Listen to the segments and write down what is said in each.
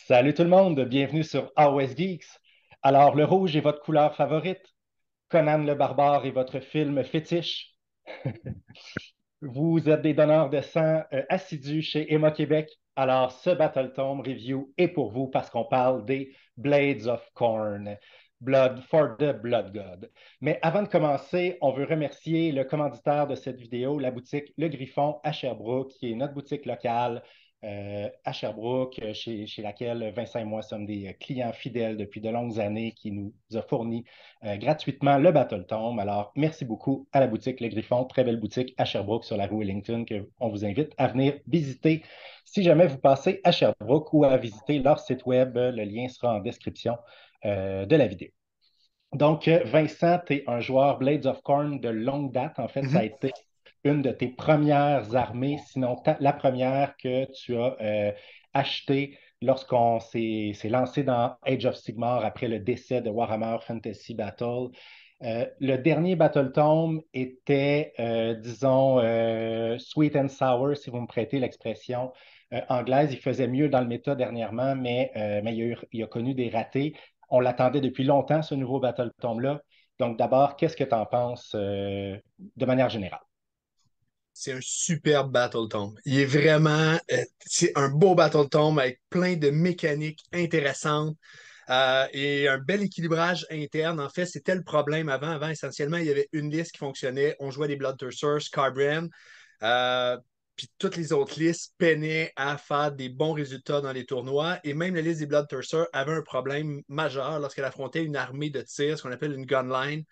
Salut tout le monde, bienvenue sur Always Geeks. Alors, le rouge est votre couleur favorite, Conan le barbare est votre film fétiche. Vous êtes des donneurs de sang assidus chez Emma Québec. Alors, ce Battle Tome Review est pour vous parce qu'on parle des Blades of Corn, Blood for the Blood God. Mais avant de commencer, on veut remercier le commanditaire de cette vidéo, la boutique Le Griffon à Sherbrooke, qui est notre boutique locale à Sherbrooke, chez laquelle Vincent et moi sommes des clients fidèles depuis de longues années, qui nous a fourni gratuitement le Battle Tome. Alors, merci beaucoup à la boutique Le Griffon, très belle boutique à Sherbrooke sur la rue Wellington, qu'on vous invite à venir visiter si jamais vous passez à Sherbrooke ou à visiter leur site web. Le lien sera en description de la vidéo. Donc, Vincent, tu es un joueur Blades of Corn de longue date. En fait, ça a Mhm. été une de tes premières armées, sinon la première que tu as achetée lorsqu'on s'est lancé dans Age of Sigmar après le décès de Warhammer Fantasy Battle. Le dernier Battle Tome était, disons, sweet and sour, si vous me prêtez l'expression anglaise. Il faisait mieux dans le méta dernièrement, mais il a connu des ratés. On l'attendait depuis longtemps, ce nouveau Battle Tome-là. Donc, d'abord, qu'est-ce que tu en penses de manière générale? C'est un superbe Battle Tome. Il est vraiment, c'est un beau Battle Tome avec plein de mécaniques intéressantes et un bel équilibrage interne. En fait, c'était le problème avant. Avant, essentiellement, il y avait une liste qui fonctionnait. On jouait des Bloodthirsters, Scarbrand, euh, puis toutes les autres listes peinaient à faire des bons résultats dans les tournois. Et même la liste des Bloodthirsters avait un problème majeur lorsqu'elle affrontait une armée de tir, ce qu'on appelle une gunline,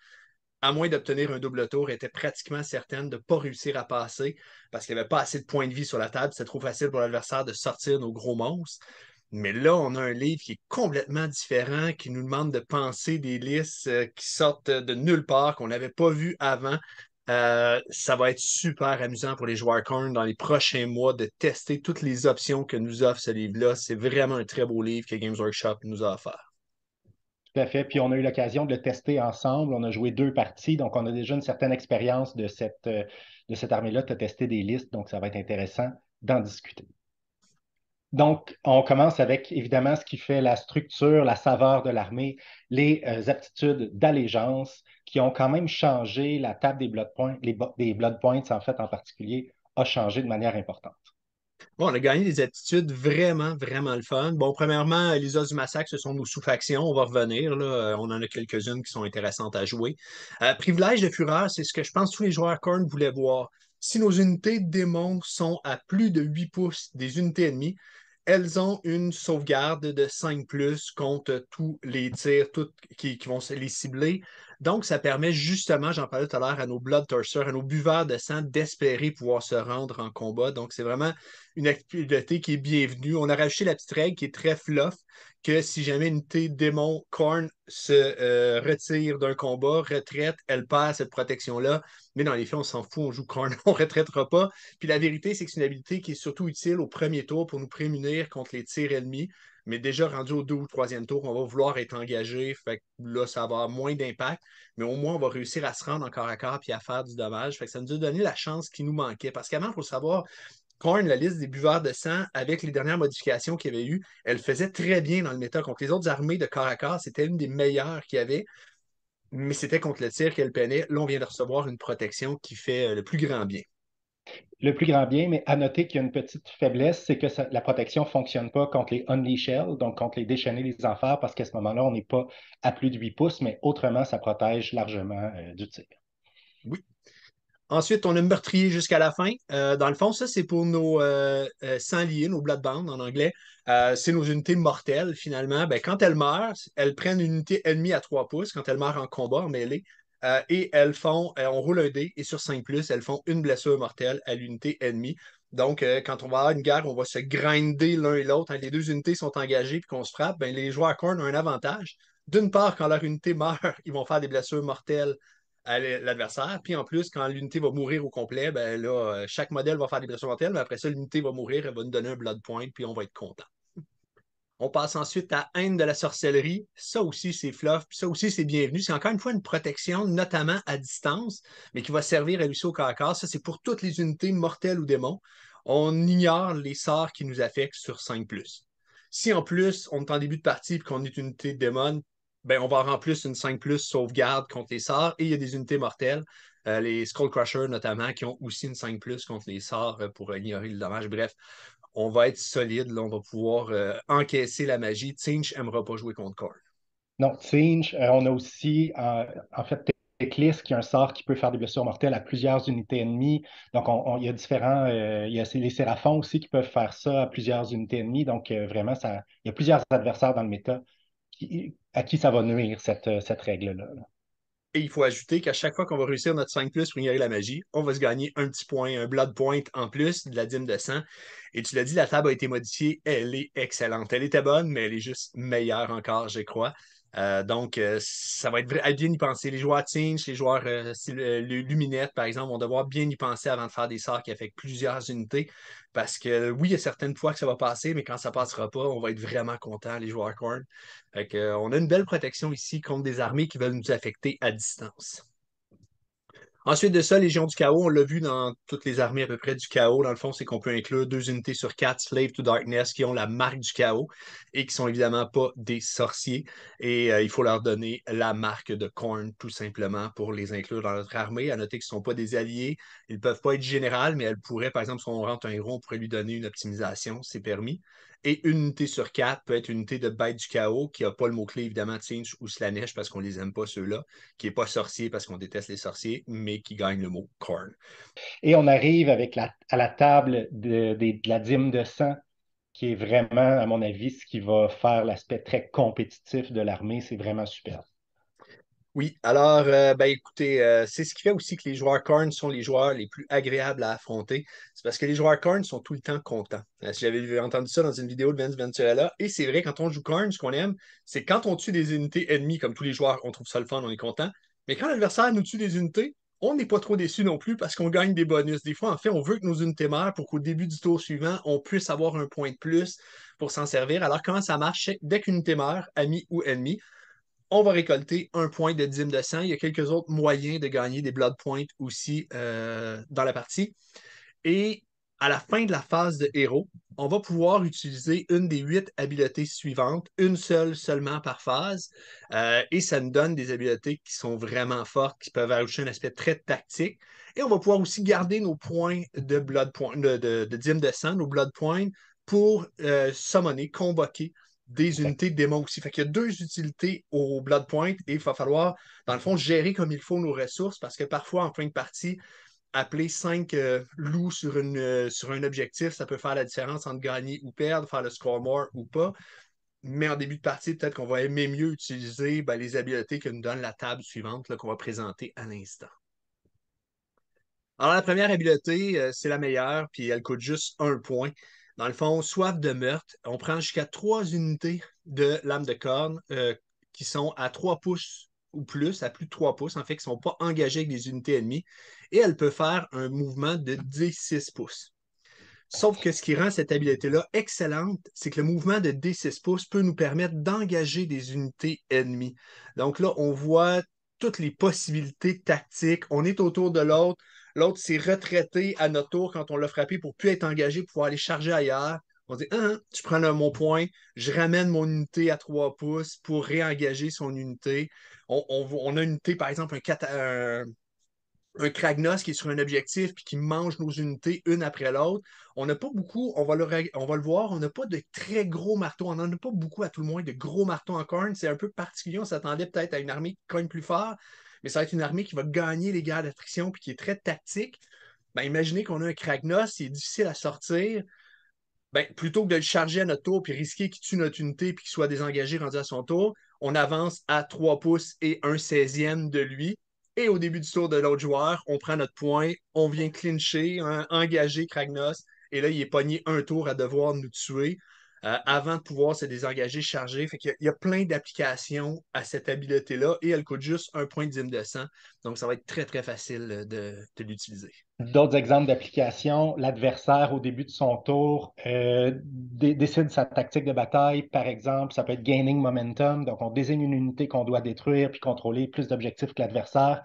à moins d'obtenir un double tour, était pratiquement certaine de ne pas réussir à passer parce qu'il n'y avait pas assez de points de vie sur la table. C'était trop facile pour l'adversaire de sortir nos gros monstres. Mais là, on a un livre qui est complètement différent, qui nous demande de penser des listes qui sortent de nulle part, qu'on n'avait pas vu avant. Ça va être super amusant pour les joueurs Korn dans les prochains mois de tester toutes les options que nous offre ce livre-là. C'est vraiment un très beau livre que Games Workshop nous a offert. Tout à fait. Puis on a eu l'occasion de le tester ensemble. On a joué deux parties, donc on a déjà une certaine expérience de cette armée-là. Tu as testé des listes, donc ça va être intéressant d'en discuter. Donc, on commence avec évidemment ce qui fait la structure, la saveur de l'armée, les aptitudes d'allégeance qui ont quand même changé la table des blood points, des blood points en fait en particulier, a changé de manière importante. Bon, on a gagné des attitudes vraiment, vraiment le fun. Bon, premièrement, les Os du Massacre, ce sont nos sous-factions. On va revenir, là. On en a quelques-unes qui sont intéressantes à jouer. Privilège de Fureur, c'est ce que je pense que tous les joueurs Korn voulaient voir. Si nos unités de démons sont à plus de 8 pouces des unités ennemies, elles ont une sauvegarde de 5 plus contre tous les tirs qui vont se les cibler. Donc, ça permet justement, j'en parlais tout à l'heure, à nos Bloodthirsters, à nos buveurs de sang d'espérer pouvoir se rendre en combat. Donc, c'est vraiment une activité qui est bienvenue. On a rajouté la petite règle qui est très fluff, que si jamais une unité démon Korn se retire d'un combat, retraite, elle perd cette protection-là. Mais dans les faits, on s'en fout, on joue Korn, on ne retraitera pas. Puis la vérité, c'est que c'est une habilité qui est surtout utile au premier tour pour nous prémunir contre les tirs ennemis. Mais déjà rendu au deux ou troisième tour, on va vouloir être engagé. Fait que là, ça va avoir moins d'impact. Mais au moins, on va réussir à se rendre encore à corps et à faire du dommage. Fait que ça nous a donné la chance qui nous manquait. Parce qu'avant, il faut savoir, Korn, la liste des buveurs de sang, avec les dernières modifications qu'il y avait eu, elle faisait très bien dans le méta. Contre les autres armées de corps à corps, c'était une des meilleures qu'il y avait, mais c'était contre le tir qu'elle peinait. Là, on vient de recevoir une protection qui fait le plus grand bien. Le plus grand bien, mais à noter qu'il y a une petite faiblesse, c'est que la protection ne fonctionne pas contre les Unleash Hell, donc contre les déchaînés, les enfers, parce qu'à ce moment-là, on n'est pas à plus de 8 pouces, mais autrement, ça protège largement du tir. Oui. Ensuite, on a meurtrier jusqu'à la fin. Dans le fond, ça, c'est pour nos sangliers, nos bloodbound en anglais. C'est nos unités mortelles, finalement. Ben, quand elles meurent, elles prennent une unité ennemie à 3 pouces quand elles meurent en combat, en mêlée. Et elles font, on roule un dé et sur 5 plus, elles font une blessure mortelle à l'unité ennemie. Donc, quand on va avoir une guerre, on va se grinder l'un et l'autre. Hein, les deux unités sont engagées puis qu'on se frappe, ben, les joueurs Korn ont un avantage. D'une part, quand leur unité meurt, ils vont faire des blessures mortelles à l'adversaire. Puis en plus, quand l'unité va mourir au complet, ben là, chaque modèle va faire des blessures mortelles, mais après ça, l'unité va mourir, elle va nous donner un blood point, puis on va être content. On passe ensuite à Haine de la sorcellerie. Ça aussi, c'est fluff. Puis ça aussi, c'est bienvenu. C'est encore une fois une protection, notamment à distance, mais qui va servir à lui au corps à corps. Ça, c'est pour toutes les unités mortelles ou démons. On ignore les sorts qui nous affectent sur 5+. Si en plus, on est en début de partie et qu'on est une unité de démon, ben, on va avoir en plus une 5 plus sauvegarde contre les sorts. Et il y a des unités mortelles, les Skull Crushers notamment, qui ont aussi une 5 plus contre les sorts pour ignorer le dommage. Bref, on va être solide. Là, on va pouvoir encaisser la magie. Tzinch n'aimera pas jouer contre Korn. Non, Singe, on a aussi, en fait, Teclis, qui est un sort qui peut faire des blessures mortelles à plusieurs unités ennemies. Donc, il y a différents, il y a les Séraphons aussi qui peuvent faire ça à plusieurs unités ennemies. Donc, vraiment, il y a plusieurs adversaires dans le méta à qui ça va nuire, cette règle-là. Et il faut ajouter qu'à chaque fois qu'on va réussir notre 5 plus pour ignorer la magie, on va se gagner un petit point, un blood point en plus de la dîme de sang. Et tu l'as dit, la table a été modifiée. Elle est excellente. Elle était bonne, mais elle est juste meilleure encore, je crois. Donc, ça va être à bien y penser. Les joueurs Tinge, les joueurs Luminette, par exemple, vont devoir bien y penser avant de faire des sorts qui affectent plusieurs unités. Parce que oui, il y a certaines fois que ça va passer, mais quand ça passera pas, on va être vraiment content, les joueurs Korn. Fait que, on a une belle protection ici contre des armées qui veulent nous affecter à distance. Ensuite de ça, Légion du Chaos, on l'a vu dans toutes les armées à peu près du chaos. Dans le fond, c'est qu'on peut inclure 2 unités sur 4 Slave to Darkness qui ont la marque du chaos et qui sont évidemment pas des sorciers. Et il faut leur donner la marque de Khorne tout simplement pour les inclure dans notre armée. À noter qu'ils ne sont pas des alliés. Ils ne peuvent pas être générales, mais elles pourraient, par exemple, si on rentre un héros, on pourrait lui donner une optimisation, c'est permis. Et 1 unité sur 4 peut être une unité de bête du chaos qui n'a pas le mot-clé, évidemment, Tzinch ou Slanesh parce qu'on les aime pas, ceux-là, qui n'est pas sorcier parce qu'on déteste les sorciers, mais qui gagne le mot Korn. Et on arrive à la table de la dîme de sang, qui est vraiment, à mon avis, ce qui va faire l'aspect très compétitif de l'armée. C'est vraiment super. Oui, alors, ben écoutez, c'est ce qui fait aussi que les joueurs Korn sont les joueurs les plus agréables à affronter. C'est parce que les joueurs Korn sont tout le temps contents. J'avais entendu ça dans une vidéo de Vince Venturella. Et c'est vrai, quand on joue Korn, ce qu'on aime, c'est quand on tue des unités ennemies, comme tous les joueurs, on trouve ça le fun, on est content. Mais quand l'adversaire nous tue des unités, on n'est pas trop déçu non plus parce qu'on gagne des bonus. Des fois, en fait, on veut que nos unités meurent pour qu'au début du tour suivant, on puisse avoir un point de plus pour s'en servir. Alors, comment ça marche? Dès qu'une unité meurt, ami ou ennemi, on va récolter un point de dîme de sang. Il y a quelques autres moyens de gagner des blood points aussi dans la partie. Et à la fin de la phase de héros, on va pouvoir utiliser une des 8 habiletés suivantes, une seule seulement par phase. Et ça nous donne des habiletés qui sont vraiment fortes, qui peuvent ajouter un aspect très tactique. Et on va pouvoir aussi garder nos points de blood point, de dîme de sang, nos blood points, pour summoner, convoquer des Exact. unités de démons aussi. Fait qu'il y a 2 utilités au blood point et il va falloir, dans le fond, gérer comme il faut nos ressources parce que parfois, en fin de partie, appeler 5 loups sur un objectif, ça peut faire la différence entre gagner ou perdre, faire le score more ou pas. Mais en début de partie, peut-être qu'on va aimer mieux utiliser ben, les habiletés que nous donne la table suivante qu'on va présenter à l'instant. Alors, la première habileté, c'est la meilleure, puis elle coûte juste 1 point. Dans le fond, soif de meurtre, on prend jusqu'à 3 unités de lame de corne qui sont à 3 pouces ou plus, à plus de 3 pouces, en fait, qui ne sont pas engagées avec des unités ennemies, et elle peut faire un mouvement de 16 pouces. Sauf que ce qui rend cette habileté-là excellente, c'est que le mouvement de D6 pouces peut nous permettre d'engager des unités ennemies. Donc là, on voit toutes les possibilités tactiques. On est autour de l'autre. L'autre s'est retraité à notre tour quand on l'a frappé pour ne plus être engagé, pour pouvoir aller charger ailleurs. On dit, tu prends mon point, je ramène mon unité à 3 pouces pour réengager son unité. On a une unité, par exemple, un Kragnos qui est sur un objectif puis qui mange nos unités une après l'autre. On n'a pas beaucoup, on va le voir, on n'a pas de très gros marteaux. On n'en a pas beaucoup à tout le moins de gros marteaux en corne. C'est un peu particulier. On s'attendait peut-être à une armée qui cogne plus fort, mais ça va être une armée qui va gagner les guerres d'attrition puis qui est très tactique. Ben, imaginez qu'on a un Kragnos, il est difficile à sortir. Ben, plutôt que de le charger à notre tour puis risquer qu'il tue notre unité puis qu'il soit désengagé rendu à son tour, on avance à 3 pouces et un 16e de lui. Et au début du tour de l'autre joueur, on prend notre point, on vient clincher, hein, engager Kragnos, et là, il est pogné un tour à devoir nous tuer avant de pouvoir se désengager, charger. Fait qu'il y a plein d'applications à cette habileté-là et elle coûte juste un point de dîme de sang. Donc, ça va être très, très facile de l'utiliser. D'autres exemples d'application, l'adversaire au début de son tour décide sa tactique de bataille. Par exemple, ça peut être gaining momentum. Donc, on désigne une unité qu'on doit détruire puis contrôler plus d'objectifs que l'adversaire.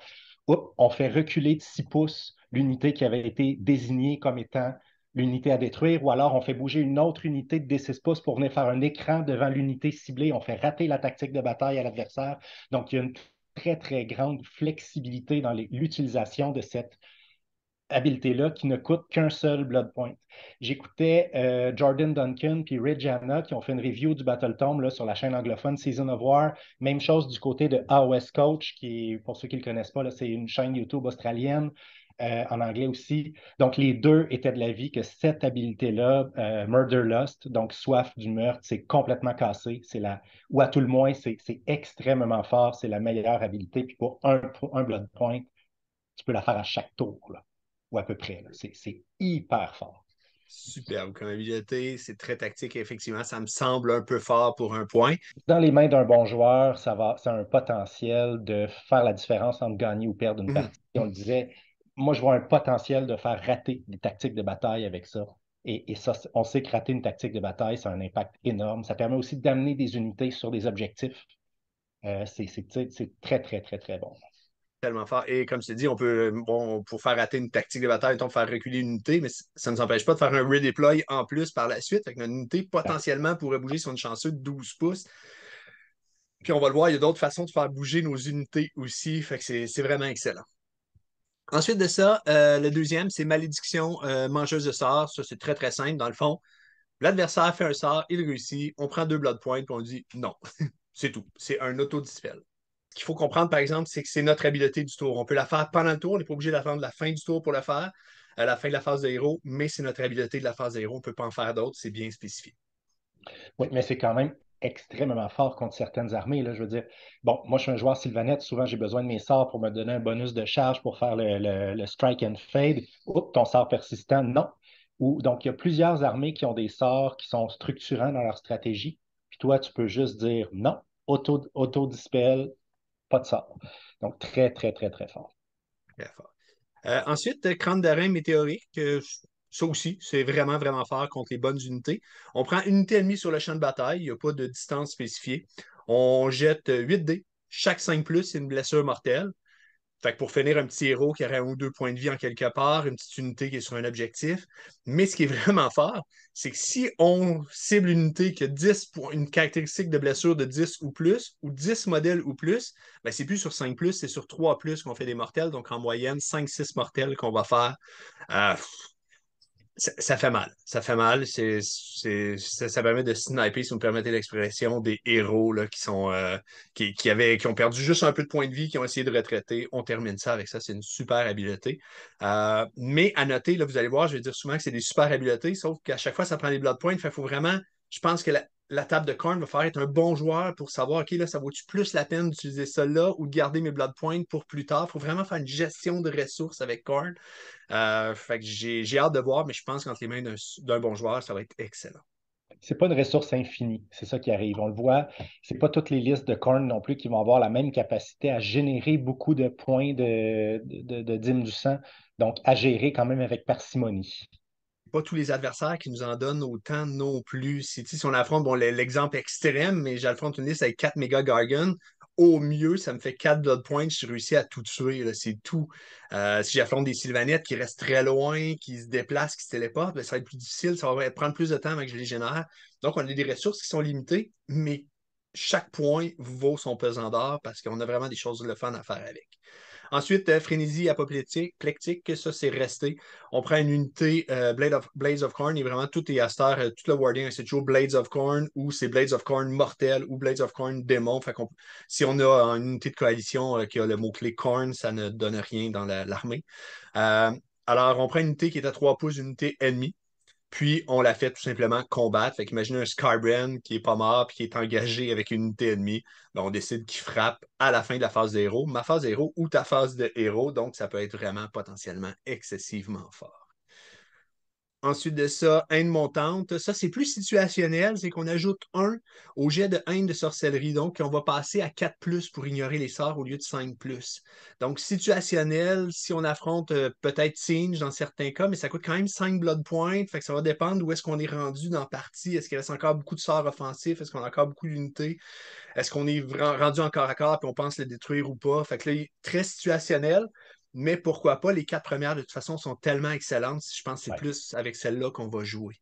On fait reculer de 6 pouces l'unité qui avait été désignée comme étant l'unité à détruire, ou alors on fait bouger une autre unité de D6 pouces pour venir faire un écran devant l'unité ciblée. On fait rater la tactique de bataille à l'adversaire. Donc, il y a une très, très grande flexibilité dans l'utilisation de cette habileté-là qui ne coûte qu'un seul Blood Point. J'écoutais Jordan Duncan puis Ray Hanna qui ont fait une review du Battle Tome là, sur la chaîne anglophone Season of War. Même chose du côté de AOS Coach, qui, pour ceux qui ne le connaissent pas, c'est une chaîne YouTube australienne. En anglais aussi. Donc, les deux étaient de l'avis que cette habileté-là, Murder Lust, donc soif du meurtre, c'est complètement cassé. Ou à tout le moins, c'est extrêmement fort. C'est la meilleure habileté. Puis pour un Blood Point, tu peux la faire à chaque tour, là, ou à peu près. C'est hyper fort. Superbe comme habileté, c'est très tactique et effectivement, ça me semble un peu fort pour un point. Dans les mains d'un bon joueur, ça a un potentiel de faire la différence entre gagner ou perdre une Mhm. partie. On le disait, moi, je vois un potentiel de faire rater des tactiques de bataille avec ça. Et ça, on sait que rater une tactique de bataille, ça a un impact énorme. Ça permet aussi d'amener des unités sur des objectifs. C'est très, très, très, très bon. Tellement fort. Et comme je t'ai dit, on peut, bon, pour faire rater une tactique de bataille, on peut faire reculer une unité, mais ça ne nous empêche pas de faire un redeploy en plus par la suite. Fait que notre unité potentiellement pourrait bouger sur une chanceux de 12 pouces. Puis on va le voir, il y a d'autres façons de faire bouger nos unités aussi. Fait que c'est vraiment excellent. Ensuite de ça, le deuxième, c'est malédiction mangeuse de sorts. Ça, c'est très, très simple. Dans le fond, l'adversaire fait un sort, il réussit, on prend 2 blood points, puis on dit non. C'est tout. C'est un auto-dispel. Ce qu'il faut comprendre, par exemple, c'est que c'est notre habileté du tour. On peut la faire pendant le tour, on n'est pas obligé d'attendre la fin du tour pour le faire, à la fin de la phase de héros, mais c'est notre habileté de la phase de héros. On ne peut pas en faire d'autres, c'est bien spécifié. Oui, mais c'est quand même extrêmement fort contre certaines armées. Là. Je veux dire, bon, moi, je suis un joueur Sylvanette. Souvent, j'ai besoin de mes sorts pour me donner un bonus de charge pour faire le strike and fade. Oups, ton sort persistant, non. Donc, il y a plusieurs armées qui ont des sorts qui sont structurants dans leur stratégie. Puis toi, tu peux juste dire non, auto-dispel, pas de sort. Donc, très, très, très, très fort. Très fort. Ensuite, crâne d'airain météorique. Ça aussi, c'est vraiment, vraiment fort contre les bonnes unités. On prend une unité ennemie sur le champ de bataille. Il n'y a pas de distance spécifiée. On jette 8 dés. Chaque 5 plus, c'est une blessure mortelle. Fait que pour finir, un petit héros qui aurait 1 ou 2 points de vie en quelque part, une petite unité qui est sur un objectif. Mais ce qui est vraiment fort, c'est que si on cible une unité qui a 10 points, une caractéristique de blessure de 10 ou plus, ou 10 modèles ou plus, ben c'est plus sur 5 plus, c'est sur 3 plus qu'on fait des mortels. Donc en moyenne, 5-6 mortels qu'on va faire. Euh, ça fait mal. Ça fait mal. Ça permet de sniper, si vous me permettez l'expression, des héros là, qui ont perdu juste un peu de points de vie, qui ont essayé de retraiter. On termine ça avec ça. C'est une super habileté. Mais à noter, là, vous allez voir, je vais dire souvent que c'est des super habiletés, sauf qu'à chaque fois, ça prend des blood points. Il faut vraiment. Je pense que la table de corne va faire être un bon joueur pour savoir, OK, là, ça vaut-tu plus la peine d'utiliser ça là ou de garder mes blood points pour plus tard. Il faut vraiment faire une gestion de ressources avec corne. Fait que j'ai hâte de voir, mais je pense qu'entre les mains d'un bon joueur, ça va être excellent. C'est pas une ressource infinie, c'est ça qui arrive. On le voit, c'est pas toutes les listes de cornes non plus qui vont avoir la même capacité à générer beaucoup de points de dîme du sang, donc à gérer quand même avec parcimonie. Pas tous les adversaires qui nous en donnent autant non plus. Si on affronte bon, l'exemple extrême, mais j'affronte une liste avec 4 méga Gargons, au mieux, ça me fait 4 blood points, je réussis à tout tuer, là, c'est tout. Si j'affronte des Sylvanettes qui restent très loin, qui se déplacent, qui se téléportent, ben, ça va être plus difficile, ça va prendre plus de temps avant que je les génère. Donc, on a des ressources qui sont limitées, mais chaque point vaut son pesant d'or parce qu'on a vraiment des choses de fun à faire avec. Ensuite, frénésie apoplectique, ça c'est resté. On prend une unité Blades of Corn et vraiment tout est à cette heure, tout le wording, c'est toujours Blades of Corn ou c'est Blades of Corn mortel ou Blades of Corn démon. Si on a une unité de coalition qui a le mot-clé Corn, ça ne donne rien dans l'armée. Alors, on prend une unité qui est à 3 pouces, une unité ennemie. Puis, on la fait tout simplement combattre. Fait qu'imaginez un Skybrand qui est pas mort puis qui est engagé avec une unité ennemie. Ben, on décide qu'il frappe à la fin de la phase de héros, ma phase de héros ou ta phase de héros. Donc, ça peut être vraiment potentiellement excessivement fort. Ensuite de ça, haine montante. Ça, c'est plus situationnel, c'est qu'on ajoute un au jet de haine de sorcellerie. Donc, on va passer à 4 plus pour ignorer les sorts au lieu de 5 plus. Donc, situationnel, si on affronte peut-être Singe dans certains cas, mais ça coûte quand même 5 blood points. Fait que ça va dépendre d'où est-ce qu'on est rendu dans la partie. Est-ce qu'il reste encore beaucoup de sorts offensifs? Est-ce qu'on a encore beaucoup d'unités? Est-ce qu'on est rendu encore à corps et on pense le détruire ou pas? Fait que là, il est très situationnel. mais pourquoi pas? Les quatre premières, de toute façon, sont tellement excellentes. Je pense que c'est Ouais, plus avec celle-là qu'on va jouer.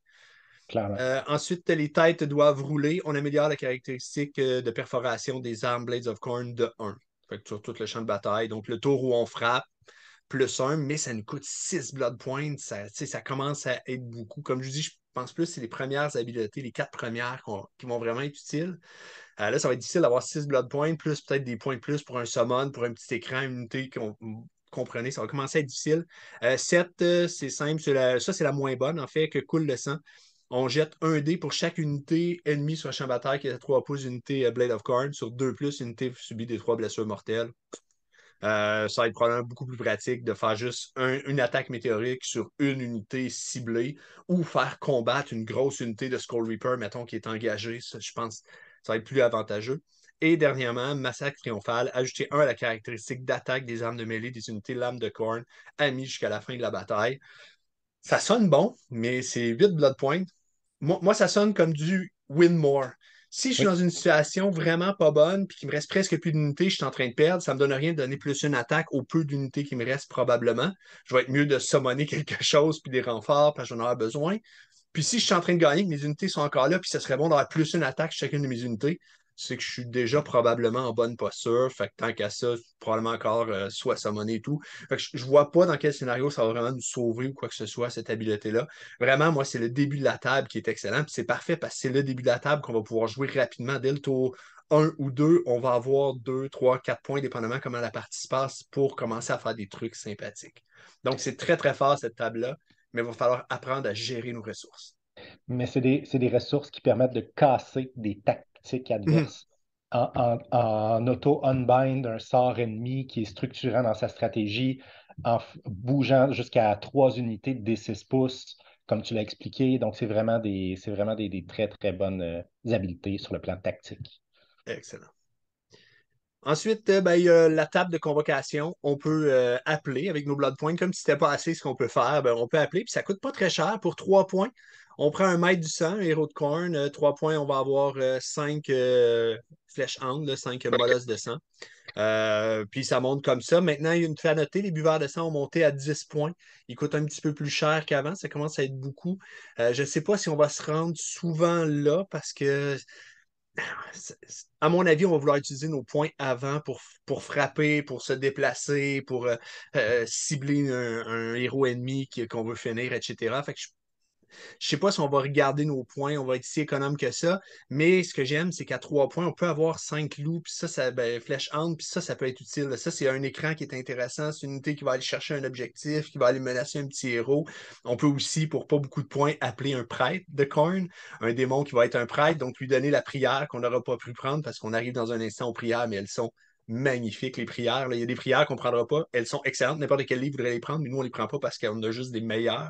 clairement. Ensuite, les têtes doivent rouler. On améliore la caractéristique de perforation des armes Blades of Corn de 1. Fait que sur tout le champ de bataille. Donc, le tour où on frappe, plus 1, mais ça nous coûte 6 blood points. Ça commence à être beaucoup. Comme je dis, je pense plus que c'est les premières habiletés, les quatre premières qui vont vraiment être utiles. Là, ça va être difficile d'avoir 6 blood points, plus peut-être des points de plus pour un summon, pour un petit écran, une unité qu'on comprenez, ça va commencer à être difficile. 7, c'est simple, ça c'est la moins bonne, en fait, que coule le sang. On jette un dé pour chaque unité ennemie sur un champ de bataille qui est à 3 pouces d'unité Blade of Corn. Sur 2 plus, unité subit des 3 blessures mortelles. Ça va être probablement beaucoup plus pratique de faire juste une attaque météorique sur une unité ciblée ou faire combattre une grosse unité de Skull Reaper, mettons, qui est engagée. Ça, je pense que ça va être plus avantageux. Et dernièrement, Massacre triomphal, ajouter un à la caractéristique d'attaque des armes de mêlée des unités lames de corne amies jusqu'à la fin de la bataille. Ça sonne bon, mais c'est 8 blood points. Moi, ça sonne comme du win more. Si je suis dans Oui. une situation vraiment pas bonne puis qu'il me reste presque plus d'unités, je suis en train de perdre, ça me donne rien de donner plus une attaque au peu d'unités qui me restent probablement. Je vais être mieux de summoner quelque chose puis des renforts parce que j'en aurai besoin. Puis si je suis en train de gagner, que mes unités sont encore là, puis ça serait bon d'avoir plus une attaque sur chacune de mes unités, c'est que je suis déjà probablement en bonne posture. Fait que tant qu'à ça, probablement encore soit summoner et tout. Fait que je vois pas dans quel scénario ça va vraiment nous sauver ou quoi que ce soit, cette habileté-là. Vraiment, moi, c'est le début de la table qui est excellent. Puis c'est parfait parce que c'est le début de la table qu'on va pouvoir jouer rapidement. Dès le tour 1 ou 2, on va avoir 2, 3, 4 points, dépendamment comment la partie se passe, pour commencer à faire des trucs sympathiques. Donc, c'est très, très fort cette table-là, mais il va falloir apprendre à gérer nos ressources. Mais c'est des ressources qui permettent de casser des tactiques Mhm. adverses. En auto-unbind un sort ennemi qui est structurant dans sa stratégie, bougeant jusqu'à 3 unités de D6 pouces, comme tu l'as expliqué. Donc, c'est vraiment des très, très bonnes habiletés sur le plan tactique. Excellent. Ensuite, ben, il y a la table de convocation. On peut appeler avec nos blood points. Comme si c'était pas assez ce qu'on peut faire, ben, on peut appeler, puis ça coûte pas très cher. Pour 3 points, on prend un maître du sang, un héros de corn. 3 points, on va avoir 5 flèches hand, 5 molosses de sang. Puis ça monte comme ça. Maintenant, il y a une fait à noter, les buveurs de sang ont monté à 10 points. Ils coûtent un petit peu plus cher qu'avant. Ça commence à être beaucoup. Je ne sais pas si on va se rendre souvent là parce que à mon avis, on va vouloir utiliser nos points avant pour frapper, pour se déplacer, pour cibler un héros ennemi qu'on veut finir, etc. Fait que je sais pas si on va regarder nos points, on va être si économe que ça, mais ce que j'aime, c'est qu'à 3 points, on peut avoir 5 loups, puis ça ben, flèche hand, puis ça peut être utile. Ça, c'est un écran qui est intéressant, c'est une unité qui va aller chercher un objectif, qui va aller menacer un petit héros. On peut aussi, pour pas beaucoup de points, appeler un prêtre de Korn, un démon qui va être un prêtre, donc lui donner la prière qu'on n'aura pas pu prendre parce qu'on arrive dans un instant aux prières, mais elles sont magnifiques, les prières. Là. Il y a des prières qu'on ne prendra pas. Elles sont excellentes. N'importe quel livre voudrait les prendre, mais nous, on ne les prend pas parce qu'on a juste des meilleures.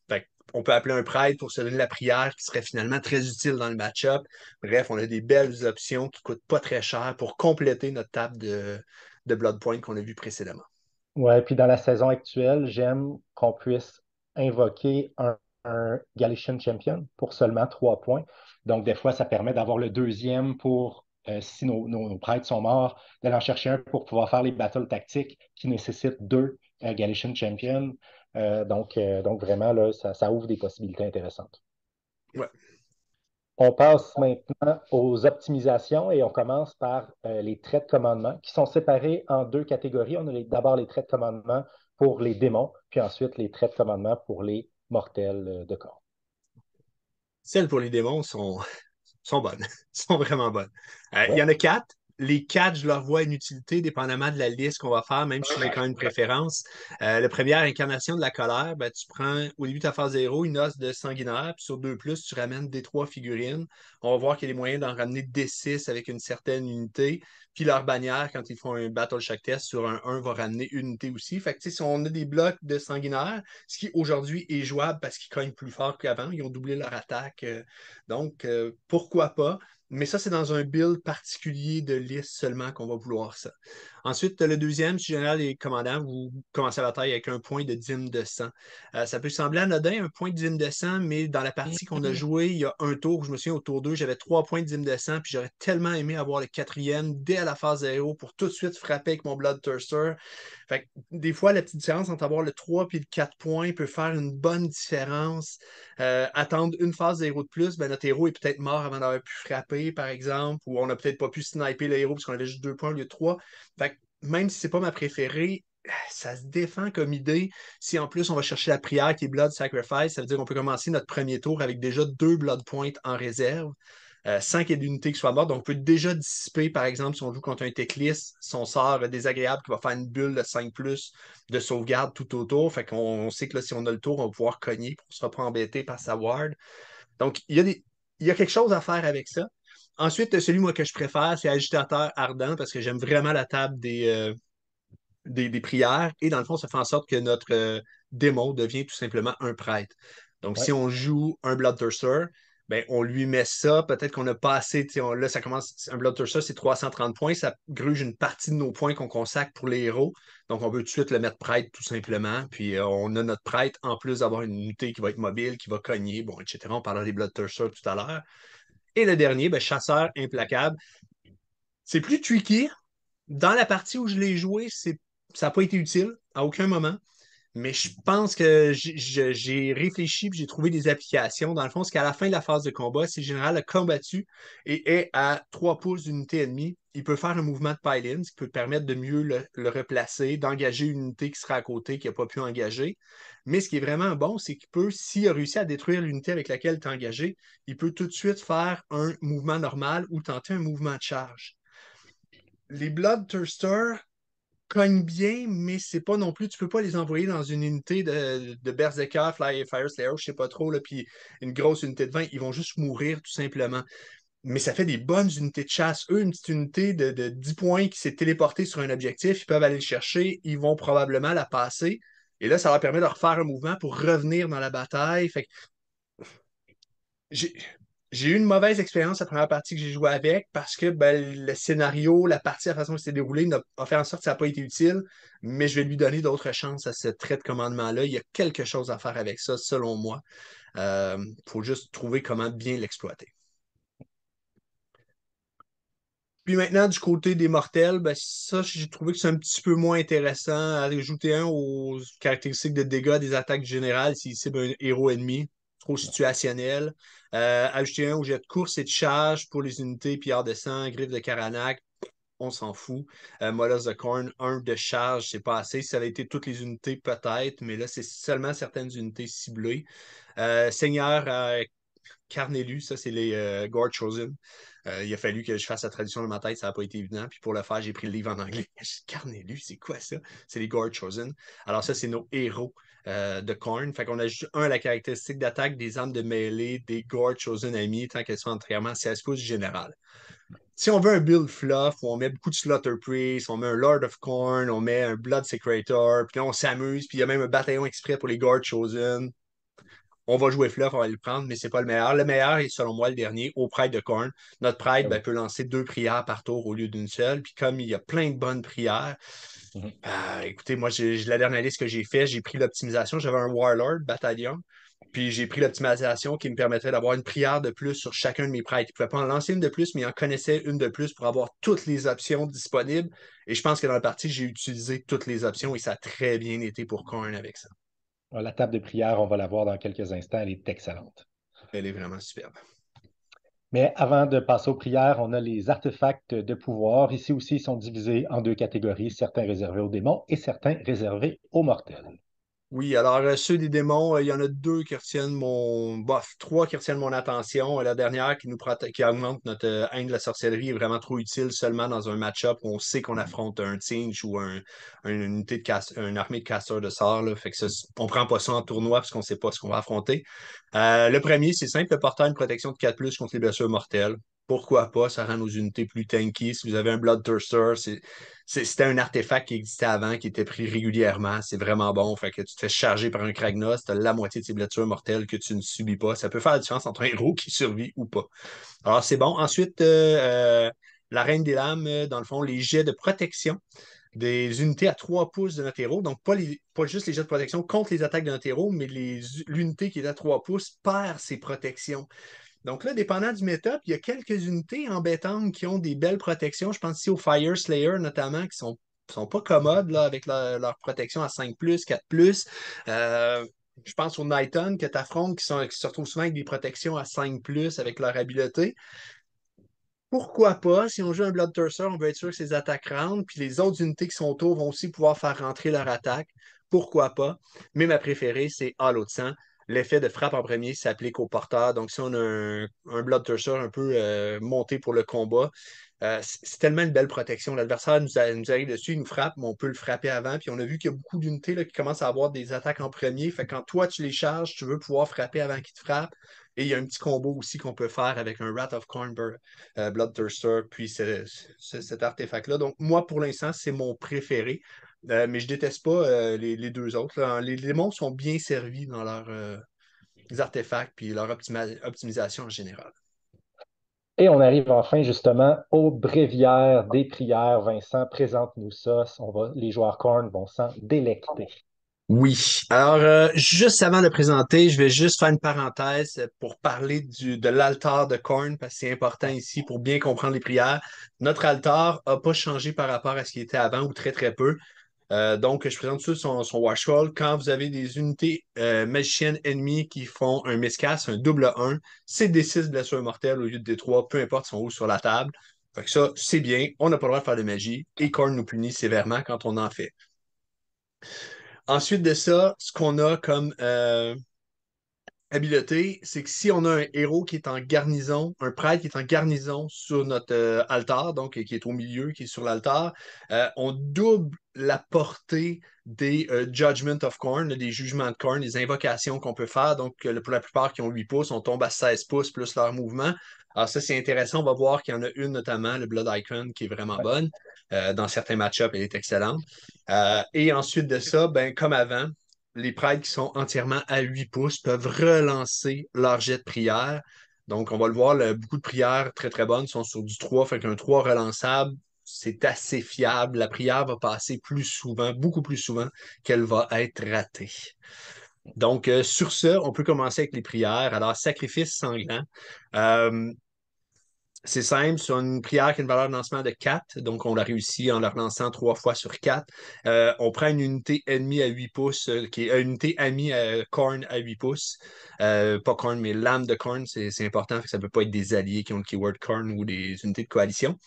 Fait on peut appeler un prêtre pour se donner la prière qui serait finalement très utile dans le match-up. Bref, on a des belles options qui ne coûtent pas très cher pour compléter notre table de Blood Point qu'on a vu précédemment. Ouais, puis dans la saison actuelle, j'aime qu'on puisse invoquer un Galician Champion pour seulement 3 points. Donc, des fois, ça permet d'avoir le deuxième pour, si nos prêtres sont morts, d'aller en chercher un pour pouvoir faire les battles tactiques qui nécessitent 2 Galician Champions. Donc, vraiment, là, ça ouvre des possibilités intéressantes. Ouais. On passe maintenant aux optimisations et on commence par les traits de commandement qui sont séparés en 2 catégories. On a d'abord les traits de commandement pour les démons, puis ensuite les traits de commandement pour les mortels de corps. Celles pour les démons sont bonnes, sont vraiment bonnes. Il y Ouais. en a 4. Les 4, je leur vois une utilité dépendamment de la liste qu'on va faire, même si je mets quand même une préférence. La première incarnation de la colère, ben, tu prends au début de ta phase 0 une os de sanguinaire, puis sur 2 plus, tu ramènes des 3 figurines. On va voir qu'il y a des moyens d'en ramener des 6 avec une certaine unité. Puis leur bannière, quand ils font un battle shock test sur un 1, va ramener une unité aussi. Fait que si on a des blocs de sanguinaire, ce qui aujourd'hui est jouable parce qu'ils cognent plus fort qu'avant, ils ont doublé leur attaque. Donc, pourquoi pas? Mais ça, c'est dans un build particulier de liste seulement qu'on va vouloir ça. Ensuite, le deuxième, si général et commandant, vous commencez la bataille avec un point de dîme de sang. Ça peut sembler anodin, un point de dîme de sang, mais dans la partie qu'on a jouée, il y a un tour, je me souviens, au tour 2, j'avais 3 points de dîme de sang, puis j'aurais tellement aimé avoir le quatrième dès à la phase 0 pour tout de suite frapper avec mon Bloodthirster. Fait que, des fois, la petite différence entre avoir le 3 et le 4 points peut faire une bonne différence. Attendre une phase 0 de plus, ben, notre héros est peut-être mort avant d'avoir pu frapper, par exemple, ou on n'a peut-être pas pu sniper le héros parce qu'on avait juste 2 points au lieu de 3. Fait que, même si c'est pas ma préférée, ça se défend comme idée. Si en plus on va chercher la prière qui est Blood Sacrifice, ça veut dire qu'on peut commencer notre premier tour avec déjà 2 Blood Points en réserve, sans qu'il y ait d'unité qui soit morte. Donc on peut déjà dissiper, par exemple, si on joue contre un Teclis, son sort désagréable qui va faire une bulle de 5+ de sauvegarde tout autour. Fait qu'on sait que là, si on a le tour, on va pouvoir cogner pour ne se sera pas embêté par sa ward. Donc il y a quelque chose à faire avec ça. Ensuite, celui moi que je préfère, c'est Agitateur Ardent parce que j'aime vraiment la table des prières. Et dans le fond, ça fait en sorte que notre démon devient tout simplement un prêtre. Donc, si Ouais. on joue un Bloodthirster, ben, on lui met ça. Peut-être qu'on n'a pas assez. Là, ça commence. Un Bloodthirster, c'est 330 points. Ça gruge une partie de nos points qu'on consacre pour les héros. Donc, on peut tout de suite le mettre prêtre, tout simplement. Puis, on a notre prêtre, en plus d'avoir une unité qui va être mobile, qui va cogner, bon, etc. On parlera des Bloodthirsters tout à l'heure. Et le dernier, ben, chasseur implacable. C'est plus tricky. Dans la partie où je l'ai joué, ça n'a pas été utile à aucun moment. Mais je pense que j'ai réfléchi et j'ai trouvé des applications. Dans le fond, c'est qu'à la fin de la phase de combat, si le général a combattu et est à 3 pouces d'unité ennemie, il peut faire un mouvement de pile-in, ce qui peut permettre de mieux le replacer, d'engager une unité qui sera à côté, qui n'a pas pu engager. Mais ce qui est vraiment bon, c'est qu'il peut, s'il a réussi à détruire l'unité avec laquelle tu es engagé, il peut tout de suite faire un mouvement normal ou tenter un mouvement de charge. Les Bloodthirsters cognent bien, mais c'est pas non plus, tu peux pas les envoyer dans une unité de Berserker, Fire Slayer, je sais pas trop, là, puis une grosse unité de 20, ils vont juste mourir tout simplement. Mais ça fait des bonnes unités de chasse. Eux, une petite unité de 10 points qui s'est téléportée sur un objectif, ils peuvent aller le chercher, ils vont probablement la passer. Et là, ça leur permet de refaire un mouvement pour revenir dans la bataille. Fait que j'ai j'ai eu une mauvaise expérience la première partie que j'ai joué avec parce que ben, le scénario, la partie, la façon dont c'était déroulé a fait en sorte que ça n'a pas été utile, mais je vais lui donner d'autres chances à ce trait de commandement-là. Il y a quelque chose à faire avec ça, selon moi. Il faut juste trouver comment bien l'exploiter. Puis maintenant, du côté des mortels, ben ça, j'ai trouvé que c'est un petit peu moins intéressant à ajouter un aux caractéristiques de dégâts des attaques générales s'il cible un héros ennemi. Trop situationnel. Ajouter un au jet de course et de charge pour les unités pillards de sang, griffes de Karanac, on s'en fout. Molosse de Corn, un de charge, c'est pas assez. Si ça avait été toutes les unités, peut-être, mais là, c'est seulement certaines unités ciblées. Seigneur Carnelu, ça, c'est les Gore Chosen. Il a fallu que je fasse la traduction dans ma tête, ça n'a pas été évident. Puis pour le faire, j'ai pris le livre en anglais. Carnelu, c'est quoi ça? C'est les Gore Chosen. Alors, ça, c'est nos héros de Korn. Fait qu'on a juste un, la caractéristique d'attaque des armes de mêlée des Gore Chosen amis, tant qu'elles sont entièrement 16 pouces général. Si on veut un build fluff, où on met beaucoup de Slaughter Priest, on met un Lord of Corn, on met un Blood Secretor, puis là, on s'amuse, puis il y a même un bataillon exprès pour les Gore Chosen. On va jouer fluff, on va le prendre, mais c'est pas le meilleur. Le meilleur est, selon moi, le dernier, au prêtre de Korn. Notre prêtre Ah ben, oui. peut lancer 2 prières par tour au lieu d'une seule. Puis comme il y a plein de bonnes prières, Mhm. écoutez, moi, la dernière liste que j'ai faite, j'ai pris l'optimisation. J'avais un Warlord bataillon. Puis j'ai pris l'optimisation qui me permettrait d'avoir une prière de plus sur chacun de mes prêtres. Il ne pouvait pas en lancer une de plus, mais il en connaissait une de plus pour avoir toutes les options disponibles. Et je pense que dans la partie, j'ai utilisé toutes les options et ça a très bien été pour Korn avec ça. La table de prière, on va la voir dans quelques instants, elle est excellente. Elle est vraiment superbe. Mais avant de passer aux prières, on a les artefacts de pouvoir. Ici aussi, ils sont divisés en deux catégories, certains réservés aux démons et certains réservés aux mortels. Oui, alors ceux des démons, il y en a deux qui retiennent mon. Bof, trois qui retiennent mon attention. La dernière qui augmente notre haine de la sorcellerie est vraiment trop utile seulement dans un match-up où on sait qu'on affronte un Tinge ou une unité une armée de casteurs de sorts. Là. Fait que ça, on prend pas ça en tournoi parce qu'on sait pas ce qu'on va affronter. Le premier, c'est simple, le porteur une protection de 4+ contre les blessures mortelles. Pourquoi pas? Ça rend nos unités plus tanky. Si vous avez un Bloodthirster, c'était un artefact qui existait avant, qui était pris régulièrement. C'est vraiment bon. Fait que tu te fais charger par un Kragnos, tu as la moitié de tes blessures mortelles que tu ne subis pas. Ça peut faire la différence entre un héros qui survit ou pas. Alors, c'est bon. Ensuite, la Reine des Lames, dans le fond, les jets de protection. des unités à 3 pouces de notre héros. Donc, pas juste les jets de protection contre les attaques de notre héros, mais l'unité qui est à 3 pouces perd ses protections. Donc là, dépendant du méta, il y a quelques unités embêtantes qui ont des belles protections. Je pense ici au Fire Slayer notamment, qui sont pas commodes là, avec leur protection à 5 4 Euh, je pense aux Nighton que tu affrontes qui se retrouvent souvent avec des protections à 5 avec leur habileté. Pourquoi pas? Si on joue un Bloodthirster, on veut être sûr que ses attaques rentrent, puis les autres unités qui sont autour vont aussi pouvoir faire rentrer leur attaque. Pourquoi pas? Mais ma préférée, c'est Halo de sang. L'effet de frappe en premier s'applique au porteur. Donc, si on a un Bloodthirster un peu monté pour le combat, c'est tellement une belle protection. L'adversaire nous arrive dessus, il nous frappe, mais on peut le frapper avant. Puis on a vu qu'il y a beaucoup d'unités là, qui commencent à avoir des attaques en premier. Fait que quand toi, tu les charges, tu veux pouvoir frapper avant qu'ils te frappent. Et il y a un petit combo aussi qu'on peut faire avec un Wrath of Khorne Bloodthirster, puis cet artefact-là. Donc, moi, pour l'instant, c'est mon préféré. Mais je déteste pas les deux autres, là. Les démons sont bien servis dans leurs artefacts puis leur optimisation en général. Et on arrive enfin justement au bréviaire des prières. Vincent, présente-nous ça. Les joueurs Korn vont s'en délecter. Oui. Alors, juste avant de présenter, je vais juste faire une parenthèse pour parler de l'altar de Korn, parce que c'est important ici pour bien comprendre les prières. Notre altar n'a pas changé par rapport à ce qui était avant ou très, très peu. Donc, je présente tout de suite son Washroll. Quand vous avez des unités magiciennes ennemies qui font un miscast, un double 1, c'est des 6 blessures mortelles au lieu de des 3, peu importe son haut sur la table. Fait que ça, c'est bien. On n'a pas le droit de faire de magie. Et Korn nous punit sévèrement quand on en fait. Ensuite de ça, ce qu'on a comme habileté, c'est que si on a un héros qui est en garnison, un prêtre qui est en garnison sur notre altar, donc qui est au milieu, qui est sur l'altar, on double la portée des Judgment of Khorne, des jugements de Khorne, des invocations qu'on peut faire. Donc, pour la plupart qui ont 8 pouces, on tombe à 16 pouces plus leur mouvement. Alors ça, c'est intéressant. On va voir qu'il y en a une notamment, le Blood Icon, qui est vraiment Ouais. bonne. Dans certains match-ups, elle est excellente. Et ensuite de ça, ben, comme avant, les prêtres qui sont entièrement à 8 pouces peuvent relancer leur jet de prière. Donc, on va le voir, beaucoup de prières très, très bonnes sont sur du 3, fait qu'un 3 relançable, c'est assez fiable. La prière va passer plus souvent, beaucoup plus souvent qu'elle va être ratée. Donc, sur ce, on peut commencer avec les prières. Alors, sacrifice sanglant. Euh, c'est simple, c'est une prière qui a une valeur de lancement de 4, donc on l'a réussi en la relançant 3 fois sur 4. On prend une unité ennemie à 8 pouces, qui est une unité amie à Khorne à 8 pouces. Pas Khorne, mais l'âme de Khorne, c'est important, ça ne peut pas être des alliés qui ont le keyword Khorne ou des unités de coalition.